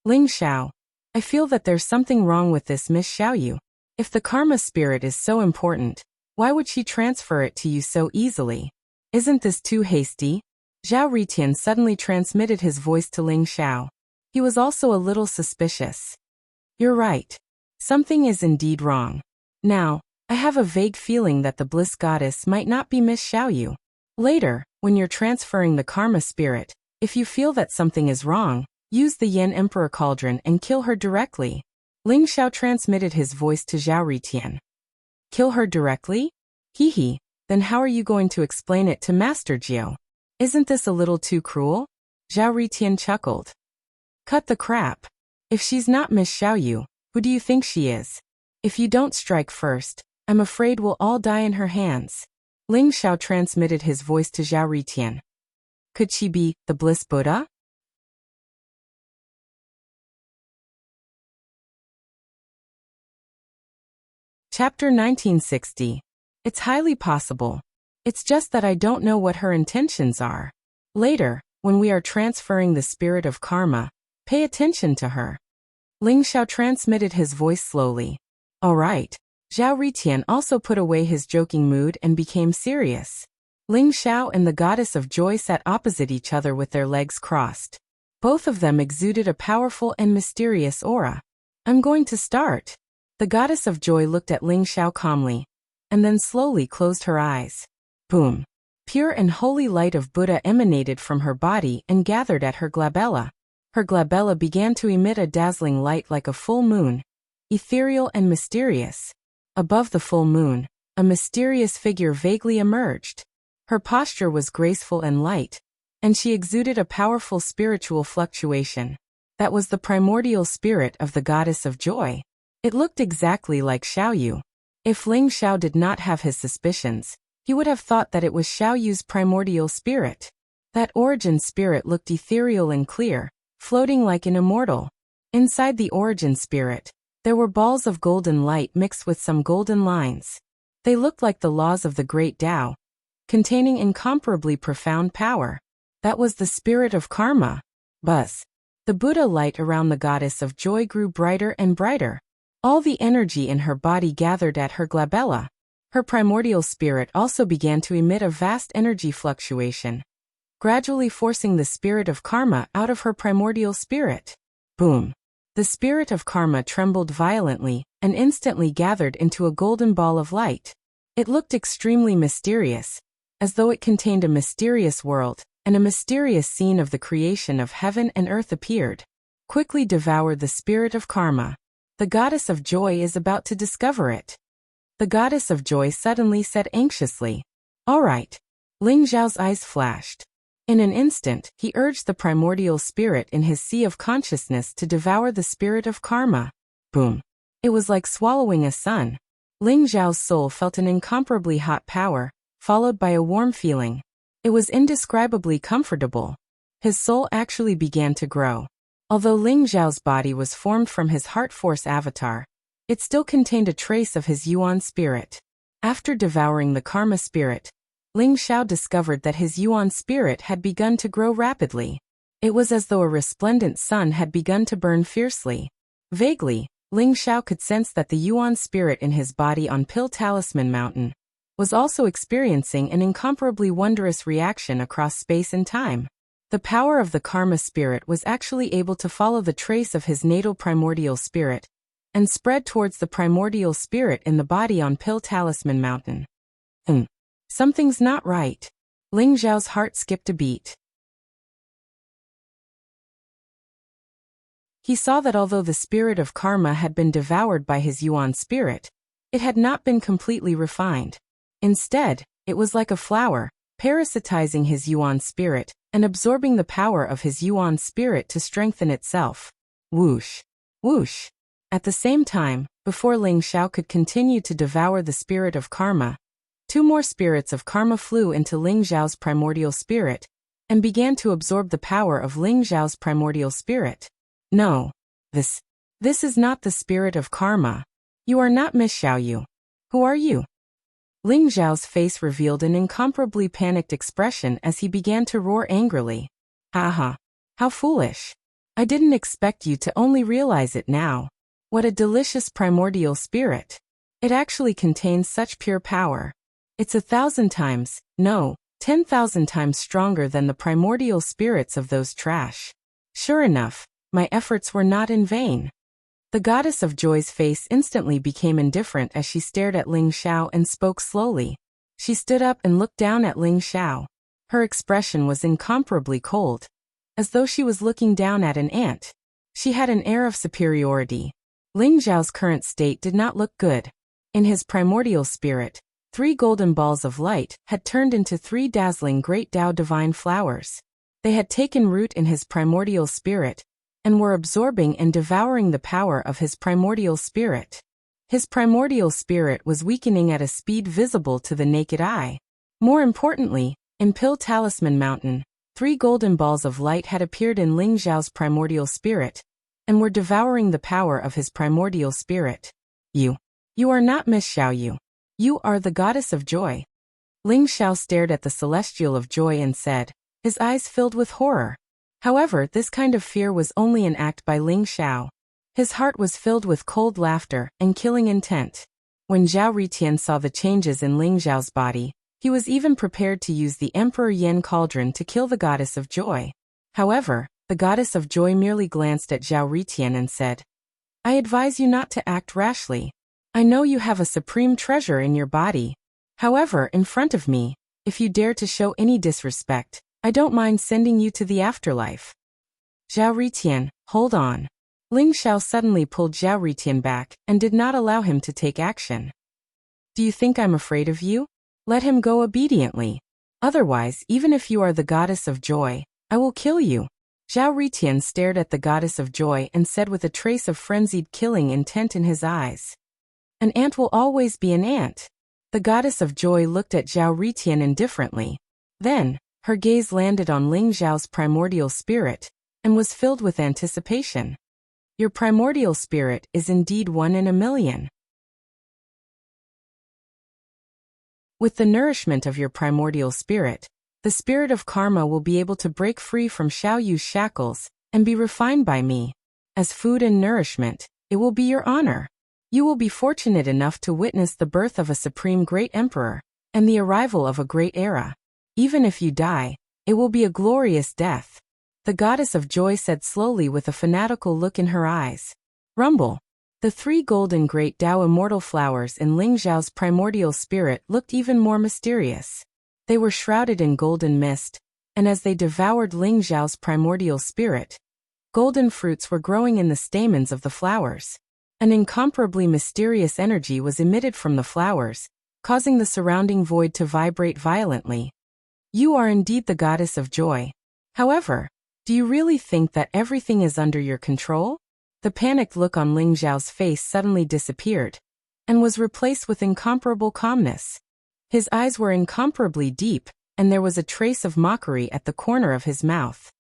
Ling Xiao, I feel that there's something wrong with this Miss Xiaoyu. If the karma spirit is so important, why would she transfer it to you so easily? Isn't this too hasty? Zhao Ritian suddenly transmitted his voice to Ling Xiao. He was also a little suspicious. You're right. Something is indeed wrong. Now, I have a vague feeling that the bliss goddess might not be Miss Xiaoyu. Later, when you're transferring the karma spirit, if you feel that something is wrong, use the Yen Emperor Cauldron and kill her directly. Ling Xiao transmitted his voice to Zhao Ritian. Kill her directly? Hee, then how are you going to explain it to Master Jiao? Isn't this a little too cruel? Zhao Ritian chuckled. Cut the crap. If she's not Miss Xiaoyu, who do you think she is? If you don't strike first, I'm afraid we'll all die in her hands. Ling Xiao transmitted his voice to Zhao Ritian. Could she be the bliss Buddha? Chapter 1960. It's highly possible. It's just that I don't know what her intentions are. Later, when we are transferring the spirit of karma, pay attention to her. Ling Xiao transmitted his voice slowly. All right. Zhao Ritian also put away his joking mood and became serious. Ling Xiao and the goddess of joy sat opposite each other with their legs crossed. Both of them exuded a powerful and mysterious aura. I'm going to start. The goddess of joy looked at Ling Xiao calmly, and then slowly closed her eyes. Boom. Pure and holy light of Buddha emanated from her body and gathered at her glabella. Her glabella began to emit a dazzling light like a full moon, ethereal and mysterious. Above the full moon, a mysterious figure vaguely emerged. Her posture was graceful and light, and she exuded a powerful spiritual fluctuation. That was the primordial spirit of the goddess of joy. It looked exactly like Xiaoyu. If Ling Xiao did not have his suspicions, he would have thought that it was Xiaoyu's primordial spirit. That origin spirit looked ethereal and clear, floating like an immortal. Inside the origin spirit, there were balls of golden light mixed with some golden lines. They looked like the laws of the great Tao, containing incomparably profound power. That was the spirit of karma. Buzz. The Buddha light around the goddess of joy grew brighter and brighter. All the energy in her body gathered at her glabella. Her primordial spirit also began to emit a vast energy fluctuation, gradually forcing the spirit of karma out of her primordial spirit. Boom. The spirit of karma trembled violently and instantly gathered into a golden ball of light. It looked extremely mysterious, as though it contained a mysterious world, and a mysterious scene of the creation of heaven and earth appeared. Quickly devour the spirit of karma. The goddess of joy is about to discover it. The goddess of joy suddenly said anxiously. All right. Ling Xiao's eyes flashed. In an instant, he urged the primordial spirit in his sea of consciousness to devour the spirit of karma. Boom. It was like swallowing a sun. Ling Xiao's soul felt an incomparably hot power, followed by a warm feeling. It was indescribably comfortable. His soul actually began to grow. Although Ling Xiao's body was formed from his heart force avatar, it still contained a trace of his Yuan spirit. After devouring the karma spirit, Ling Xiao discovered that his Yuan spirit had begun to grow rapidly. It was as though a resplendent sun had begun to burn fiercely. Vaguely, Ling Xiao could sense that the Yuan spirit in his body on Pill Talisman Mountain was also experiencing an incomparably wondrous reaction across space and time. The power of the karma spirit was actually able to follow the trace of his natal primordial spirit and spread towards the primordial spirit in the body on Pill Talisman Mountain. Something's not right. Ling Xiao's heart skipped a beat. He saw that although the spirit of karma had been devoured by his Yuan spirit, it had not been completely refined. Instead, it was like a flower, parasitizing his Yuan spirit and absorbing the power of his Yuan spirit to strengthen itself. Whoosh! Whoosh! At the same time, before Ling Xiao could continue to devour the spirit of karma, 2 more spirits of karma flew into Ling Xiao's primordial spirit and began to absorb the power of Ling Xiao's primordial spirit. No. This is not the spirit of karma. You are not Miss Xiaoyu. Who are you? Ling Xiao's face revealed an incomparably panicked expression as he began to roar angrily. Haha. How foolish. I didn't expect you to only realize it now. What a delicious primordial spirit. It actually contains such pure power. It's 1,000 times, no, 10,000 times stronger than the primordial spirits of those trash. Sure enough, my efforts were not in vain. The goddess of joy's face instantly became indifferent as she stared at Ling Xiao and spoke slowly. She stood up and looked down at Ling Xiao. Her expression was incomparably cold, as though she was looking down at an ant. She had an air of superiority. Ling Xiao's current state did not look good. In his primordial spirit, 3 golden balls of light had turned into 3 dazzling great Tao divine flowers. They had taken root in his primordial spirit and were absorbing and devouring the power of his primordial spirit. His primordial spirit was weakening at a speed visible to the naked eye. More importantly, in Pill Talisman Mountain, 3 golden balls of light had appeared in Ling Xiao's primordial spirit and were devouring the power of his primordial spirit. You are not Miss Xiaoyu. You are the goddess of joy. Ling Xiao stared at the celestial of joy and said, his eyes filled with horror. However, this kind of fear was only an act by Ling Xiao. His heart was filled with cold laughter and killing intent. When Zhao Ritian saw the changes in Ling Xiao's body, he was even prepared to use the Emperor Yen Cauldron to kill the goddess of joy. However, the goddess of joy merely glanced at Zhao Ritian and said, I advise you not to act rashly. I know you have a supreme treasure in your body. However, in front of me, if you dare to show any disrespect, I don't mind sending you to the afterlife. Zhao Ritian, hold on. Ling Xiao suddenly pulled Zhao Ritian back and did not allow him to take action. Do you think I'm afraid of you? Let him go obediently. Otherwise, even if you are the goddess of joy, I will kill you. Zhao Ritian stared at the goddess of joy and said with a trace of frenzied killing intent in his eyes. An ant will always be an ant. The goddess of joy looked at Zhao Ritian indifferently. Then, her gaze landed on Ling Xiao's primordial spirit and was filled with anticipation. Your primordial spirit is indeed 1 in a million. With the nourishment of your primordial spirit, the spirit of karma will be able to break free from Xiaoyu's shackles and be refined by me. As food and nourishment, it will be your honor. You will be fortunate enough to witness the birth of a supreme great emperor and the arrival of a great era. Even if you die, it will be a glorious death. The goddess of joy said slowly with a fanatical look in her eyes. Rumble. The 3 golden great Tao immortal flowers in Ling Xiao's primordial spirit looked even more mysterious. They were shrouded in golden mist, and as they devoured Ling Xiao's primordial spirit, golden fruits were growing in the stamens of the flowers. An incomparably mysterious energy was emitted from the flowers, causing the surrounding void to vibrate violently. You are indeed the goddess of joy. However, do you really think that everything is under your control? The panicked look on Ling Xiao's face suddenly disappeared and was replaced with incomparable calmness. His eyes were incomparably deep, and there was a trace of mockery at the corner of his mouth.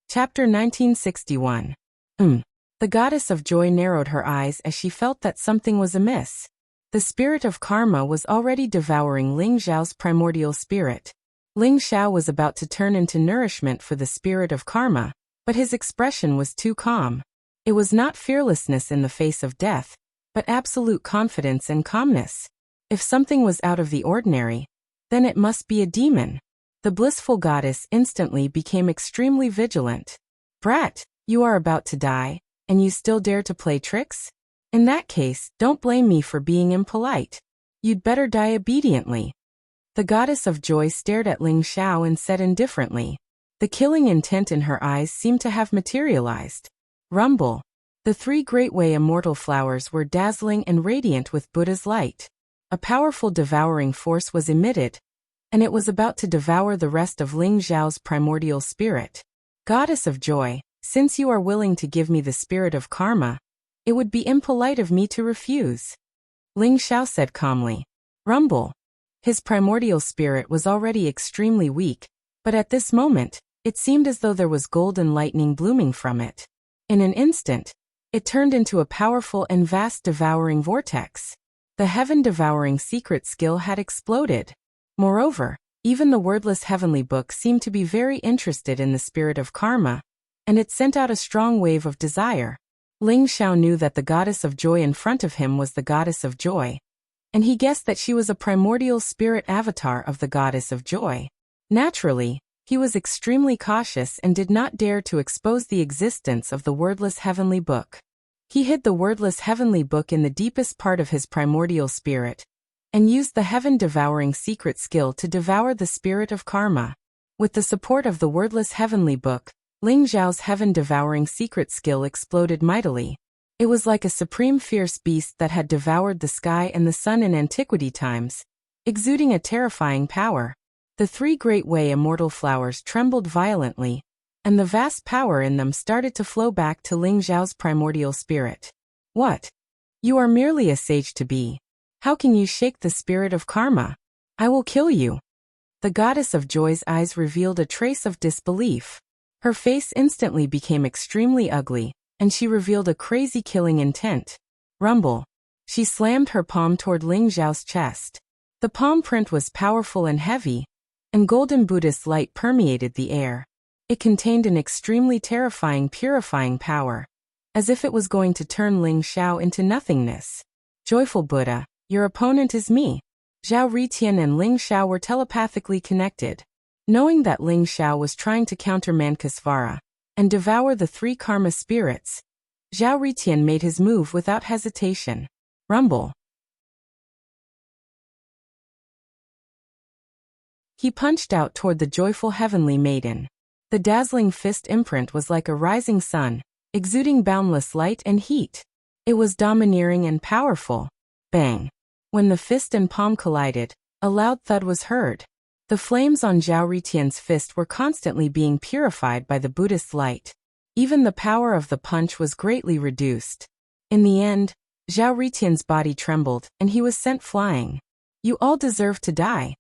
Chapter 1961. The goddess of joy narrowed her eyes as she felt that something was amiss. The spirit of karma was already devouring Ling Xiao's primordial spirit. Ling Xiao was about to turn into nourishment for the spirit of karma, but his expression was too calm. It was not fearlessness in the face of death, but absolute confidence and calmness. If something was out of the ordinary, then it must be a demon. The blissful goddess instantly became extremely vigilant. Brat, you are about to die, and you still dare to play tricks? In that case, don't blame me for being impolite. You'd better die obediently. The goddess of joy stared at Ling Xiao and said indifferently. The killing intent in her eyes seemed to have materialized. Rumble. The 3 great way immortal flowers were dazzling and radiant with Buddha's light. A powerful devouring force was emitted, and it was about to devour the rest of Ling Xiao's primordial spirit. Goddess of joy, since you are willing to give me the spirit of karma, it would be impolite of me to refuse. Ling Xiao said calmly. Rumble. His primordial spirit was already extremely weak, but at this moment, it seemed as though there was golden lightning blooming from it. In an instant, it turned into a powerful and vast devouring vortex. The heaven-devouring secret skill had exploded. Moreover, even the wordless heavenly book seemed to be very interested in the spirit of karma, and it sent out a strong wave of desire. Ling Xiao knew that the goddess of joy in front of him was the goddess of joy, and he guessed that she was a primordial spirit avatar of the goddess of joy. Naturally, he was extremely cautious and did not dare to expose the existence of the wordless heavenly book. He hid the wordless heavenly book in the deepest part of his primordial spirit, and used the heaven-devouring secret skill to devour the spirit of karma. With the support of the wordless heavenly book, Ling Xiao's heaven-devouring secret skill exploded mightily. It was like a supreme fierce beast that had devoured the sky and the sun in antiquity times, exuding a terrifying power. The 3 great way immortal flowers trembled violently, and the vast power in them started to flow back to Ling Xiao's primordial spirit. What? You are merely a sage to be. How can you shake the spirit of karma? I will kill you. The goddess of joy's eyes revealed a trace of disbelief. Her face instantly became extremely ugly, and she revealed a crazy killing intent. Rumble. She slammed her palm toward Ling Xiao's chest. The palm print was powerful and heavy, and golden Buddhist light permeated the air. It contained an extremely terrifying purifying power, as if it was going to turn Ling Xiao into nothingness. Joyful Buddha, your opponent is me. Zhao Ritian and Ling Xiao were telepathically connected. Knowing that Ling Xiao was trying to counter Mankasvara and devour the 3 karma spirits, Zhao Ritian made his move without hesitation. Rumble. He punched out toward the joyful heavenly maiden. The dazzling fist imprint was like a rising sun, exuding boundless light and heat. It was domineering and powerful. Bang! When the fist and palm collided, a loud thud was heard. The flames on Zhao Ritian's fist were constantly being purified by the Buddhist light. Even the power of the punch was greatly reduced. In the end, Zhao Ritian's body trembled, and he was sent flying. You all deserve to die.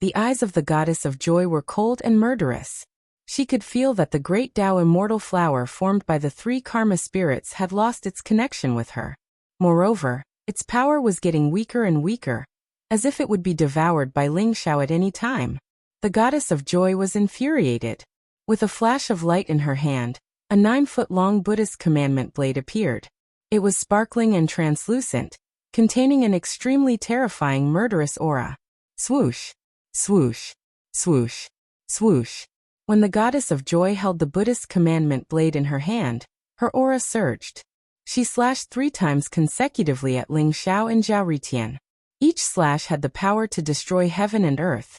The eyes of the goddess of joy were cold and murderous. She could feel that the great Tao immortal flower formed by the 3 karma spirits had lost its connection with her. Moreover, its power was getting weaker and weaker, as if it would be devoured by Ling Xiao at any time. The goddess of joy was infuriated. With a flash of light in her hand, a 9-foot-long Buddhist commandment blade appeared. It was sparkling and translucent, containing an extremely terrifying murderous aura. Swoosh! Swoosh! Swoosh! Swoosh! When the goddess of joy held the Buddhist commandment blade in her hand, her aura surged. She slashed 3 times consecutively at Ling Xiao and Zhao Ritian. Each slash had the power to destroy heaven and earth,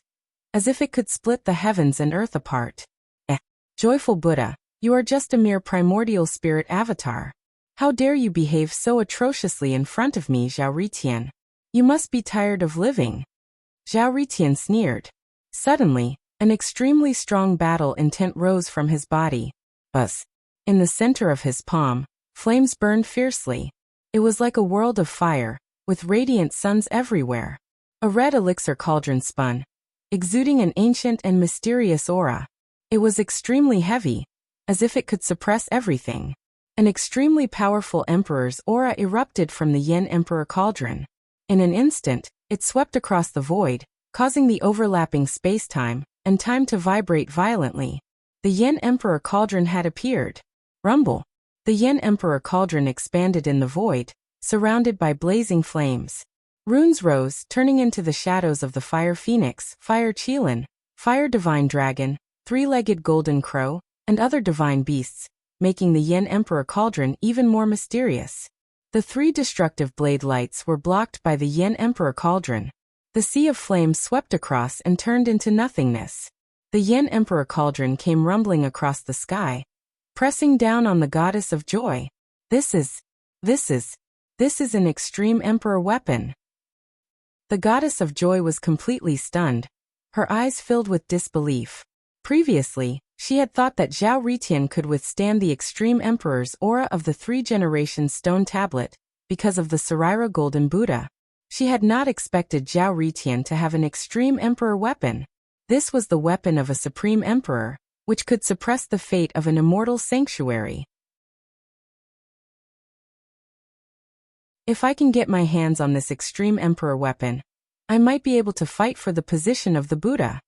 as if it could split the heavens and earth apart. Joyful Buddha, you are just a mere primordial spirit avatar. How dare you behave so atrociously in front of me, Zhao Ritian? You must be tired of living. Zhao Ritian sneered. Suddenly, an extremely strong battle intent rose from his body. Buzz. In the center of his palm, flames burned fiercely. It was like a world of fire, with radiant suns everywhere. A red elixir cauldron spun, exuding an ancient and mysterious aura. It was extremely heavy, as if it could suppress everything. An extremely powerful emperor's aura erupted from the Yen Emperor cauldron. In an instant, it swept across the void, causing the overlapping space-time and time to vibrate violently. The Yen Emperor cauldron had appeared. Rumble. The Yen Emperor cauldron expanded in the void, surrounded by blazing flames. Runes rose, turning into the shadows of the Fire Phoenix, Fire Qilin, Fire Divine Dragon, 3-legged Golden Crow, and other divine beasts, making the Yen Emperor cauldron even more mysterious. The 3 destructive blade lights were blocked by the Yin Emperor Cauldron. The sea of flames swept across and turned into nothingness. The Yin Emperor Cauldron came rumbling across the sky, pressing down on the goddess of joy. This is an extreme emperor weapon. The goddess of joy was completely stunned, her eyes filled with disbelief. Previously, she had thought that Zhao Ritian could withstand the extreme emperor's aura of the 3-generation stone tablet because of the Saraira Golden Buddha. She had not expected Zhao Ritian to have an extreme emperor weapon. This was the weapon of a supreme emperor, which could suppress the fate of an immortal sanctuary. If I can get my hands on this extreme emperor weapon, I might be able to fight for the position of the Buddha.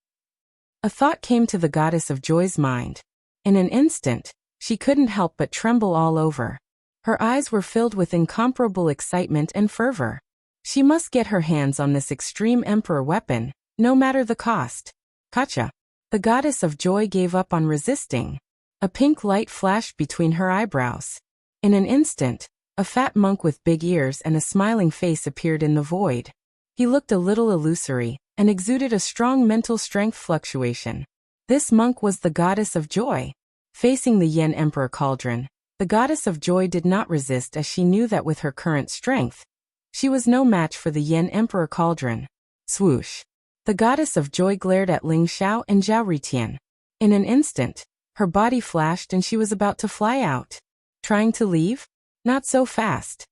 A thought came to the goddess of joy's mind. In an instant, she couldn't help but tremble all over. Her eyes were filled with incomparable excitement and fervor. She must get her hands on this extreme emperor weapon, no matter the cost. Gotcha. The goddess of joy gave up on resisting. A pink light flashed between her eyebrows. In an instant, a fat monk with big ears and a smiling face appeared in the void. He looked a little illusory and exuded a strong mental strength fluctuation. This monk was the goddess of joy. Facing the Yin Emperor Cauldron, the goddess of joy did not resist as she knew that with her current strength, she was no match for the Yin Emperor Cauldron. Swoosh. The goddess of joy glared at Ling Xiao and Zhao Ritian. In an instant, her body flashed and she was about to fly out. Trying to leave? Not so fast.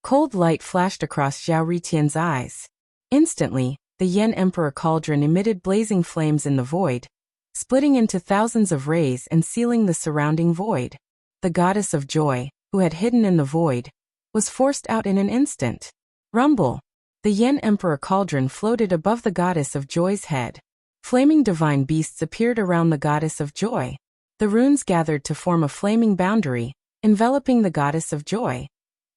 Cold light flashed across Zhao Ritian's eyes. Instantly, the Yin Emperor Cauldron emitted blazing flames in the void, splitting into thousands of rays and sealing the surrounding void. The goddess of joy, who had hidden in the void, was forced out in an instant. Rumble. The Yin Emperor Cauldron floated above the goddess of joy's head. Flaming divine beasts appeared around the goddess of joy. The runes gathered to form a flaming boundary, enveloping the goddess of joy.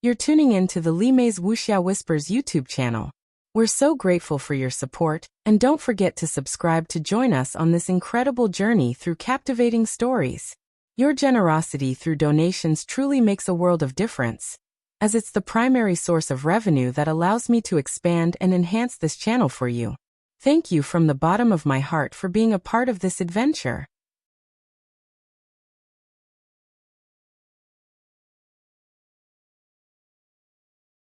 You're tuning in to the Li Mei's Wuxia Whispers YouTube channel. We're so grateful for your support, and don't forget to subscribe to join us on this incredible journey through captivating stories. Your generosity through donations truly makes a world of difference, as it's the primary source of revenue that allows me to expand and enhance this channel for you. Thank you from the bottom of my heart for being a part of this adventure.